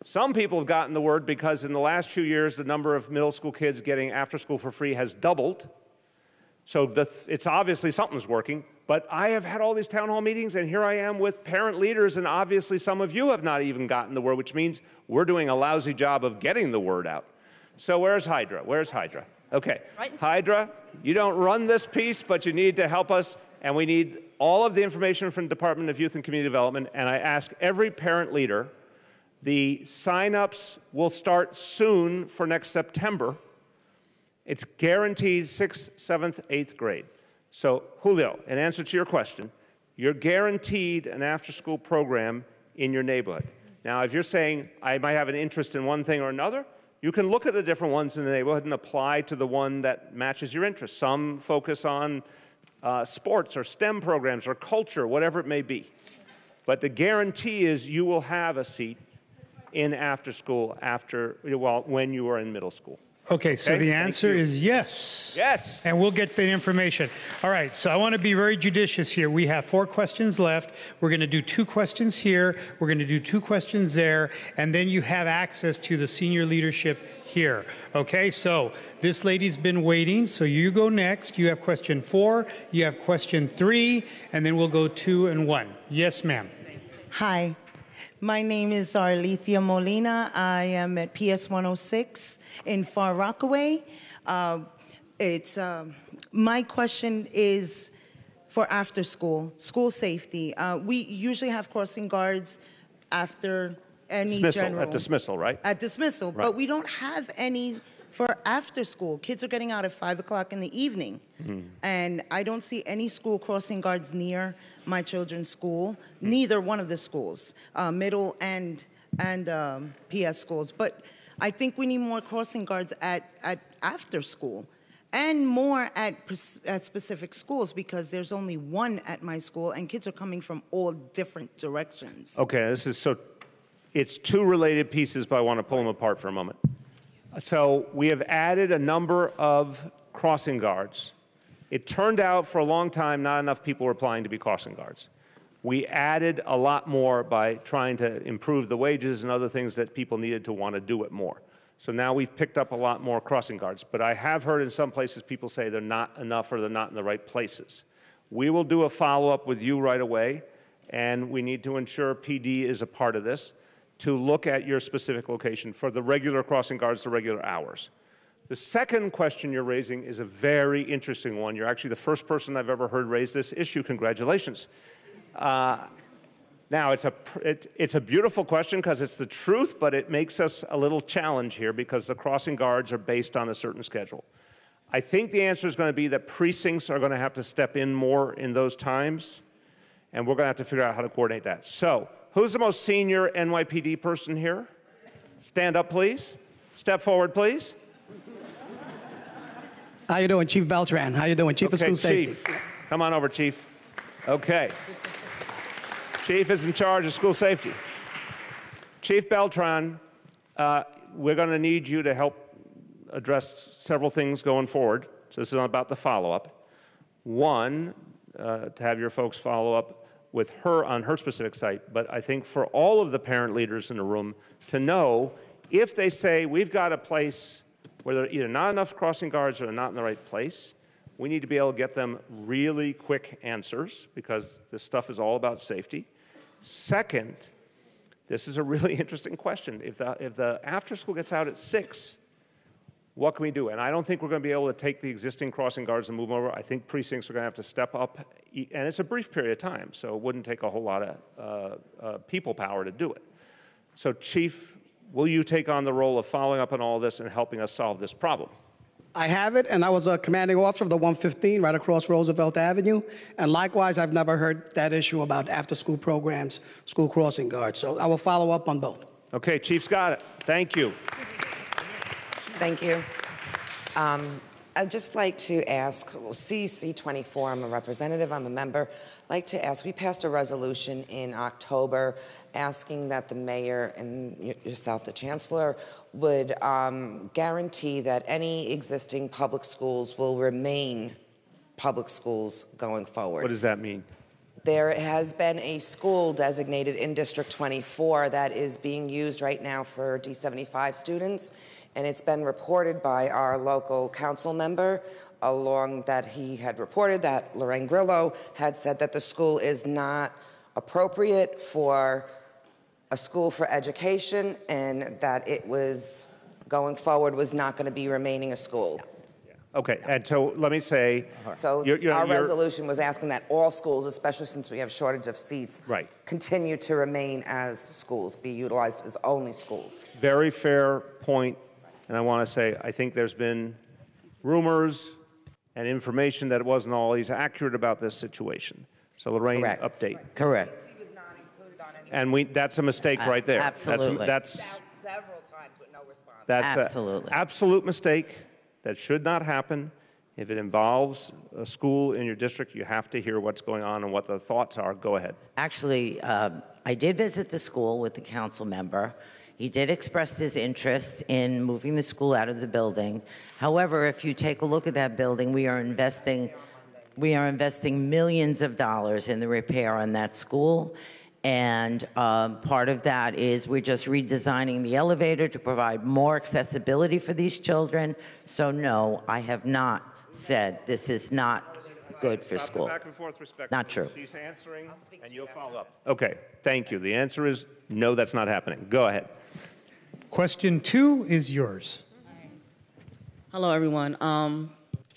some people have gotten the word because in the last few years, the number of middle school kids getting after school for free has doubled. So it's obviously something's working. But I have had all these town hall meetings, and here I am with parent leaders, and obviously some of you have not even gotten the word, which means we're doing a lousy job of getting the word out. So where's Hydra? Where's Hydra? Okay, Hydra, you don't run this piece, but you need to help us, and we need all of the information from the Department of Youth and Community Development, and I ask every parent leader, the sign-ups will start soon for next September. It's guaranteed 6th, 7th, 8th grade. So, Julio, in answer to your question, you're guaranteed an after-school program in your neighborhood. Now, if you're saying, I might have an interest in one thing or another, you can look at the different ones in the neighborhood and apply to the one that matches your interest. Some focus on sports or STEM programs or culture, whatever it may be. But the guarantee is you will have a seat in after school when you are in middle school. Okay, so the answer is yes. Yes. And we'll get the information. All right, so I want to be very judicious here. We have 4 questions left. We're going to do 2 questions here. We're going to do 2 questions there. And then you have access to the senior leadership here. Okay, so this lady's been waiting. So you go next. You have question 4. You have question 3. And then we'll go 2 and 1. Yes, ma'am. Hi. My name is Arlethea Molina. I am at PS 106 in Far Rockaway. My question is for after school safety. We usually have crossing guards after any general. At dismissal, right? At dismissal, right. But we don't have any for after school. Kids are getting out at 5 o'clock in the evening. And I don't see any school crossing guards near my children's school, neither one of the schools, middle and PS schools. But I think we need more crossing guards at after school and more at specific schools because there's only one at my school and kids are coming from all different directions. Okay, it's 2 related pieces, but I want to pull them apart for a moment. So we have added a number of crossing guards. It turned out for a long time not enough people were applying to be crossing guards. We added a lot more by trying to improve the wages and other things that people needed to want to do it more. So now we've picked up a lot more crossing guards. But I have heard in some places people say they're not enough or they're not in the right places. We will do a follow-up with you right away, and we need to ensure PD is a part of this to look at your specific location for the regular crossing guards, the regular hours. The second question you're raising is a very interesting one. You're actually the first person I've ever heard raise this issue. Congratulations. Now, it's a beautiful question because it's the truth, but it makes us a little challenge here because the crossing guards are based on a certain schedule. I think the answer is going to be that precincts are going to have to step in more in those times, and we're going to have to figure out how to coordinate that. So, who's the most senior NYPD person here? Stand up, please. Step forward, please. How you doing, Chief Beltran? How you doing, Chief of School Safety? Chief. Come on over, Chief. Okay. Chief is in charge of school safety. Chief Beltran, we're going to need you to help address several things going forward. So this is about the follow-up. One, to have your folks follow up with her on her specific site, but I think for all of the parent leaders in the room to know if they say we've got a place where there are either not enough crossing guards or they're not in the right place, we need to be able to get them really quick answers because this stuff is all about safety. Second, this is a really interesting question. If the after school gets out at 6, what can we do? And I don't think we're going to be able to take the existing crossing guards and move them over. I think precincts are going to have to step up, and it's a brief period of time, so it wouldn't take a whole lot of people power to do it. So, Chief, will you take on the role of following up on all this and helping us solve this problem? I have it, and I was a commanding officer of the 115 right across Roosevelt Avenue. And likewise, I've never heard that issue about after-school programs, school crossing guards. So I will follow up on both. Okay, Chief's got it. Thank you. Thank you. I'd just like to ask, CC24, I'm a representative, I'm a member. I'd like to ask, we passed a resolution in October asking that the mayor and yourself, the chancellor, would guarantee that any existing public schools will remain public schools going forward. What does that mean? There has been a school designated in District 24 that is being used right now for D75 students, and it's been reported by our local council member along that he had reported that Lorraine Grillo had said that the school is not appropriate for a school for education and that it was going forward was not going to be remaining a school. Okay, and so let me say, So our resolution was asking that all schools, especially since we have shortage of seats, continue to remain as schools, be utilized as only schools. Very fair point, and I want to say I think there's been rumors and information that wasn't always accurate about this situation. So Lorraine, update. Correct. And that's a mistake right there. Absolutely. That's several times with no response. That's an absolute mistake. That should not happen. If it involves a school in your district, you have to hear what's going on and what the thoughts are. Go ahead. Actually, I did visit the school with the council member. He did express his interest in moving the school out of the building. However, if you take a look at that building, we are investing millions of dollars in the repair on that school. And part of that is we're just redesigning the elevator to provide more accessibility for these children. So no, I have not said this is not good for school. Back and forth respectfully. Not true. She's answering, and you'll follow up. Okay, thank you. The answer is no, that's not happening. Go ahead. Question 2 is yours. Hello, everyone. I'm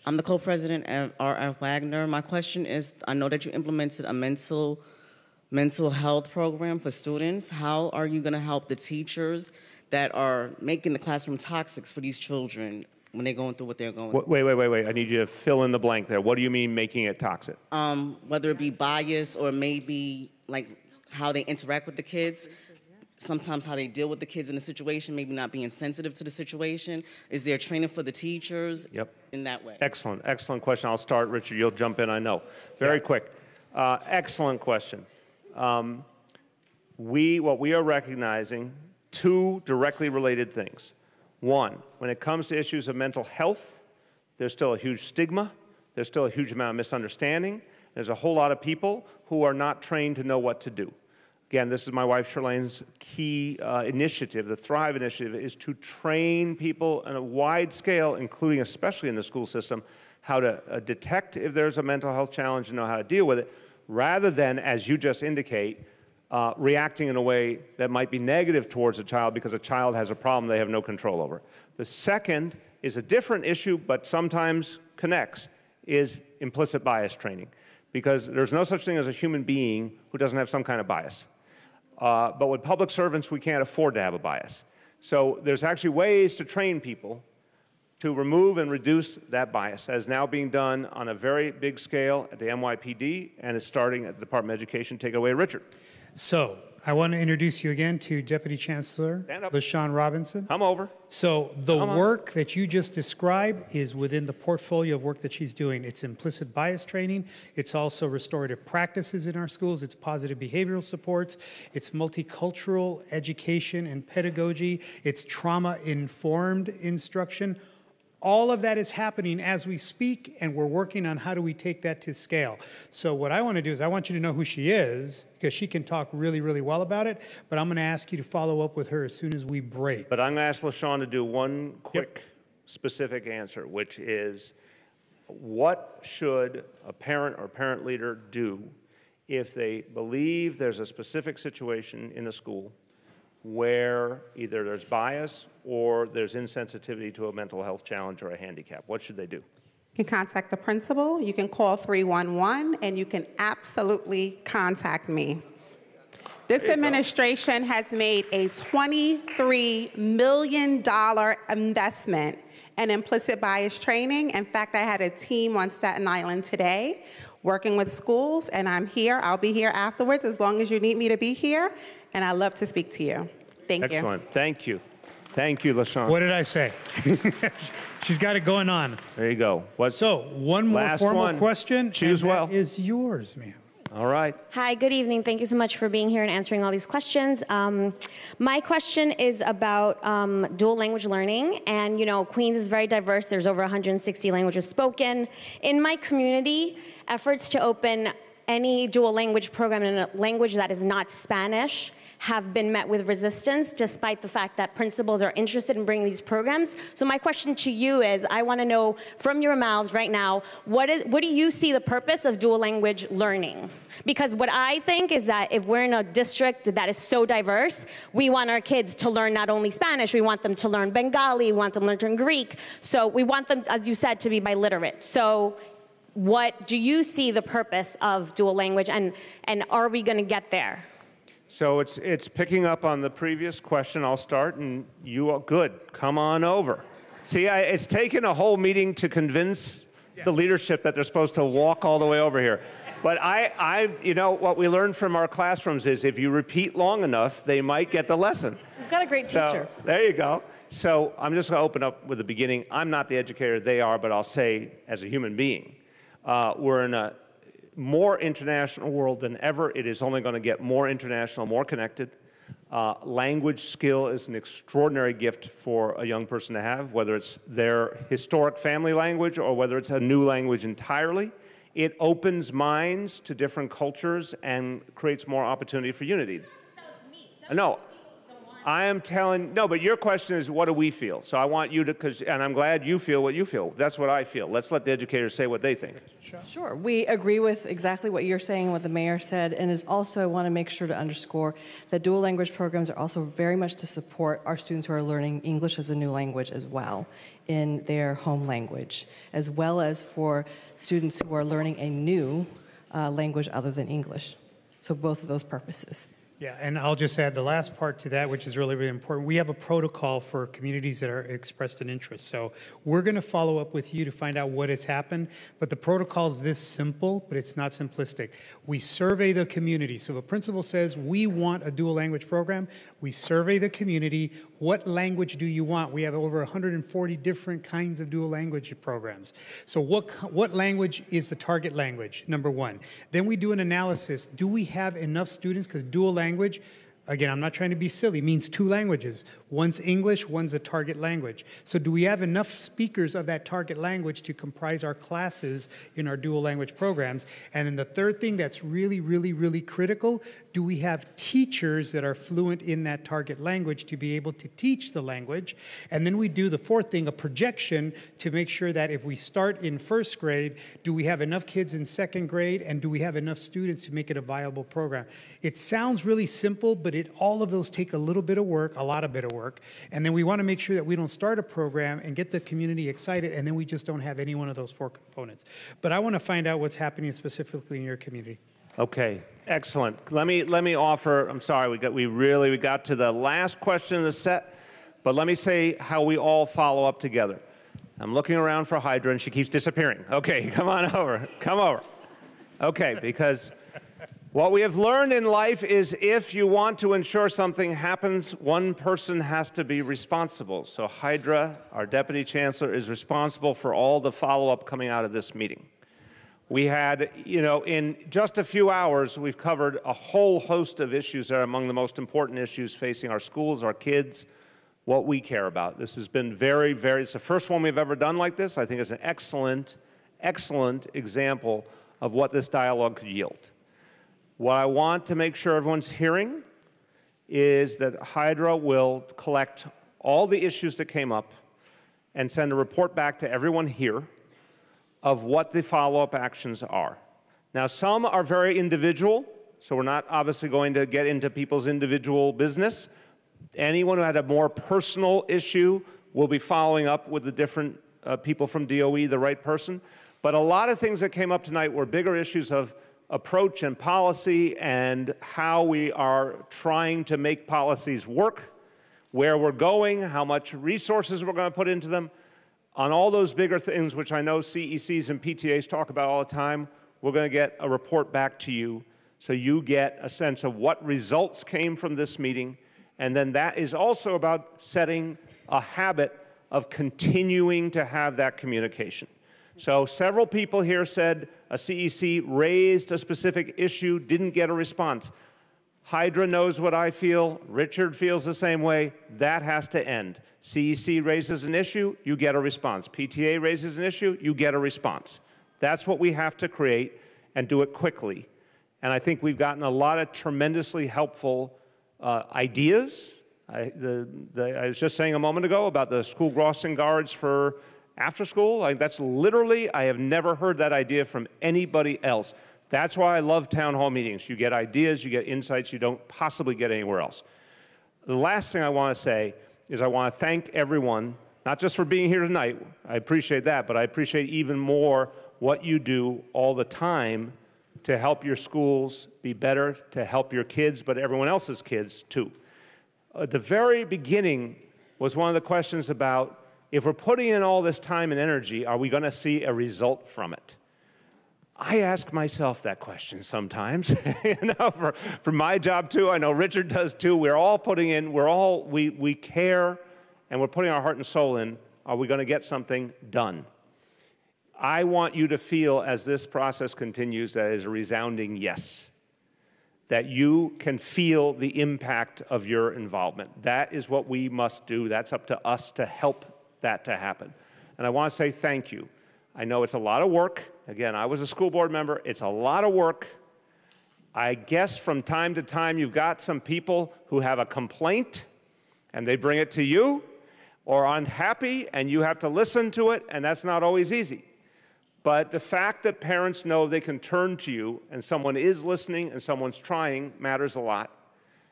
the co-president of R.F. Wagner. My question is, I know that you implemented a mental health program for students. How are you going to help the teachers that are making the classroom toxic for these children when they're going through what they're going through? Wait. I need you to fill in the blank there. What do you mean making it toxic? Whether it be bias or maybe like how they interact with the kids, sometimes how they deal with the kids in the situation, maybe not being sensitive to the situation. Is there training for the teachers in that way? Excellent question. I'll start, Richard. You'll jump in, I know. Very quick. Excellent question. What we are recognizing, 2 directly related things. 1, when it comes to issues of mental health, there's still a huge stigma. There's still a huge amount of misunderstanding. There's a whole lot of people who are not trained to know what to do. Again, this is my wife Charlene's key initiative. The Thrive Initiative is to train people on a wide scale, including especially in the school system, how to detect if there's a mental health challenge and know how to deal with it, rather than, as you just indicate, reacting in a way that might be negative towards a child because a child has a problem they have no control over. The second is a different issue, but sometimes connects, is implicit bias training. Because there's no such thing as a human being who doesn't have some kind of bias. But with public servants, we can't afford to have a bias. So there's actually ways to train people to remove and reduce that bias. That is now being done on a very big scale at the NYPD, and it's starting at the Department of Education. Take it away, Richard. So I want to introduce you again to Deputy Chancellor LaShawn Robinson. Come over. So the work that you just described is within the portfolio of work that she's doing. It's implicit bias training. It's also restorative practices in our schools. It's positive behavioral supports. It's multicultural education and pedagogy. It's trauma-informed instruction. All of that is happening as we speak, and we're working on how do we take that to scale. So what I want to do is I want you to know who she is, because she can talk really, really well about it, but I'm going to ask you to follow up with her as soon as we break. But I'm going to ask LaShawn to do one quick specific answer, which is, what should a parent or parent leader do if they believe there's a specific situation in a school where either there's bias or there's insensitivity to a mental health challenge or a handicap? What should they do? You can contact the principal, you can call 311, and you can absolutely contact me. This administration has made a $23 million investment in implicit bias training. In fact, I had a team on Staten Island today working with schools, and I'm here. I'll be here afterwards as long as you need me to be here, and I'd love to speak to you. Thank you. Excellent. Thank you. Thank you, LaShawn. What did I say? She's got it going on. There you go. So, one more formal question. Choose well. That is yours, ma'am. All right. Hi, good evening. Thank you so much for being here and answering all these questions. My question is about dual language learning. And, you know, Queens is very diverse. There's over 160 languages spoken. In my community, efforts to open any dual language program in a language that is not Spanish have been met with resistance, despite the fact that principals are interested in bringing these programs. So my question to you is, I want to know from your mouths right now, what do you see the purpose of dual language learning? Because what I think is that if we're in a district that is so diverse, we want our kids to learn not only Spanish, we want them to learn Bengali, we want them to learn Greek. So we want them, as you said, to be biliterate. So what do you see the purpose of dual language, and are we going to get there? So it's picking up on the previous question. I'll start, and you are good. Come on over. See, it's taken a whole meeting to convince the leadership that they're supposed to walk all the way over here. But you know, what we learned from our classrooms is if you repeat long enough, they might get the lesson. We've got a great teacher. There you go. So I'm just going to open up with the beginning. I'm not the educator, they are, but I'll say as a human being, we're in a more international world than ever. It is only going to get more international, more connected. Language skill is an extraordinary gift for a young person to have, whether it's their historic family language or whether it's a new language entirely. It opens minds to different cultures and creates more opportunity for unity. No, I am telling, no, but your question is, what do we feel? So I want you to, and I'm glad you feel what you feel. That's what I feel. Let's let the educators say what they think. Sure. We agree with exactly what you're saying and what the mayor said, and is also, I want to make sure to underscore that dual language programs are also very much to support our students who are learning English as a new language as well in their home language, as well as for students who are learning a new language other than English. So both of those purposes. Yeah, and I'll just add the last part to that, which is really, really important. We have a protocol for communities that are expressed an interest. So we're going to follow up with you to find out what has happened. But the protocol is this simple, but it's not simplistic. We survey the community. So the principal says, we want a dual language program. We survey the community. What language do you want? We have over 140 different kinds of dual language programs. So what language is the target language, number one? Then we do an analysis. Do we have enough students? Because dual language, again, I'm not trying to be silly, means two languages. One's English, one's a target language. So do we have enough speakers of that target language to comprise our classes in our dual language programs? And then the third thing that's really, really, really critical, do we have teachers that are fluent in that target language to be able to teach the language? And then we do the fourth thing, a projection to make sure that if we start in first grade, do we have enough kids in second grade, and do we have enough students to make it a viable program? It sounds really simple, but all of those take a little bit of work, a lot of bit of work. And then we want to make sure that we don't start a program and get the community excited, and then we just don't have any one of those four components. But I want to find out what's happening specifically in your community. Okay, excellent. Let me offer, I'm sorry, we got to the last question in the set, but let me say how we all follow up together. I'm looking around for Hydra, and she keeps disappearing. Okay, come on over, come over. Okay, because what we have learned in life is if you want to ensure something happens, one person has to be responsible. So Hydra, our Deputy Chancellor, is responsible for all the follow-up coming out of this meeting. We had, in just a few hours, we've covered a whole host of issues that are among the most important issues facing our schools, our kids, what we care about. This has been very, it's the first one we've ever done like this. I think it's an excellent, excellent example of what this dialogue could yield. What I want to make sure everyone's hearing is that Hydra will collect all the issues that came up and send a report back to everyone here of what the follow-up actions are. Now, some are very individual, so we're not obviously going to get into people's individual business. Anyone who had a more personal issue will be following up with the different people from DOE, the right person. But a lot of things that came up tonight were bigger issues of approach and policy and how we are trying to make policies work, where we're going, how much resources we're going to put into them. On all those bigger things, which I know CECs and PTAs talk about all the time, we're going to get a report back to you so you get a sense of what results came from this meeting. And then that is also about setting a habit of continuing to have that communication. So several people here said a CEC raised a specific issue, didn't get a response. Hydra knows what I feel. Richard feels the same way. That has to end. CEC raises an issue, you get a response. PTA raises an issue, you get a response. That's what we have to create and do it quickly. And I think we've gotten a lot of tremendously helpful ideas. I was just saying a moment ago about the school crossing guards for after school. That's literally, I have never heard that idea from anybody else. That's why I love town hall meetings. You get ideas, you get insights you don't possibly get anywhere else. The last thing I want to say is I want to thank everyone, not just for being here tonight, I appreciate that, but I appreciate even more what you do all the time to help your schools be better, to help your kids, but everyone else's kids too. At the very beginning was one of the questions about, if we're putting in all this time and energy, are we going to see a result from it? I ask myself that question sometimes, for my job too. I know Richard does too. We're all putting in, we care, and we're putting our heart and soul in. Are we going to get something done? I want you to feel, as this process continues, that it is a resounding yes, that you can feel the impact of your involvement. That is what we must do. That's up to us to help that to happen. And I want to say thank you. I know it's a lot of work. Again, I was a school board member. It's a lot of work. I guess from time to time you've got some people who have a complaint and they bring it to you, or unhappy and you have to listen to it, and that's not always easy. But the fact that parents know they can turn to you and someone is listening and someone's trying matters a lot.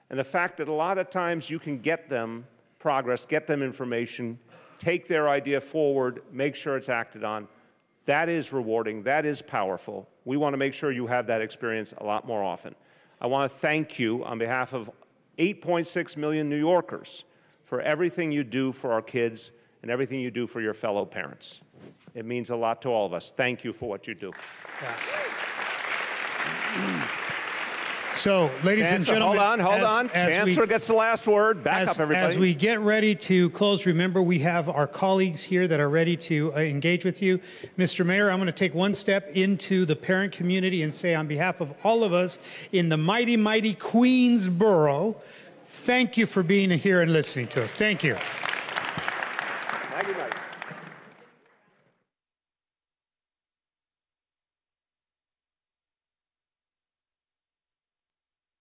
And the fact that a lot of times you can get them progress, get them information, take their idea forward, make sure it's acted on, that is rewarding, that is powerful. We want to make sure you have that experience a lot more often. I want to thank you on behalf of 8.6 million New Yorkers for everything you do for our kids and everything you do for your fellow parents. It means a lot to all of us. Thank you for what you do. So, ladies and gentlemen, hold on. Chancellor gets the last word. Back up, everybody. As we get ready to close, remember we have our colleagues here that are ready to engage with you. Mr. Mayor, I'm going to take one step into the parent community and say on behalf of all of us in the mighty, mighty Queensboro, thank you for being here and listening to us. Thank you. Thank you, Mike.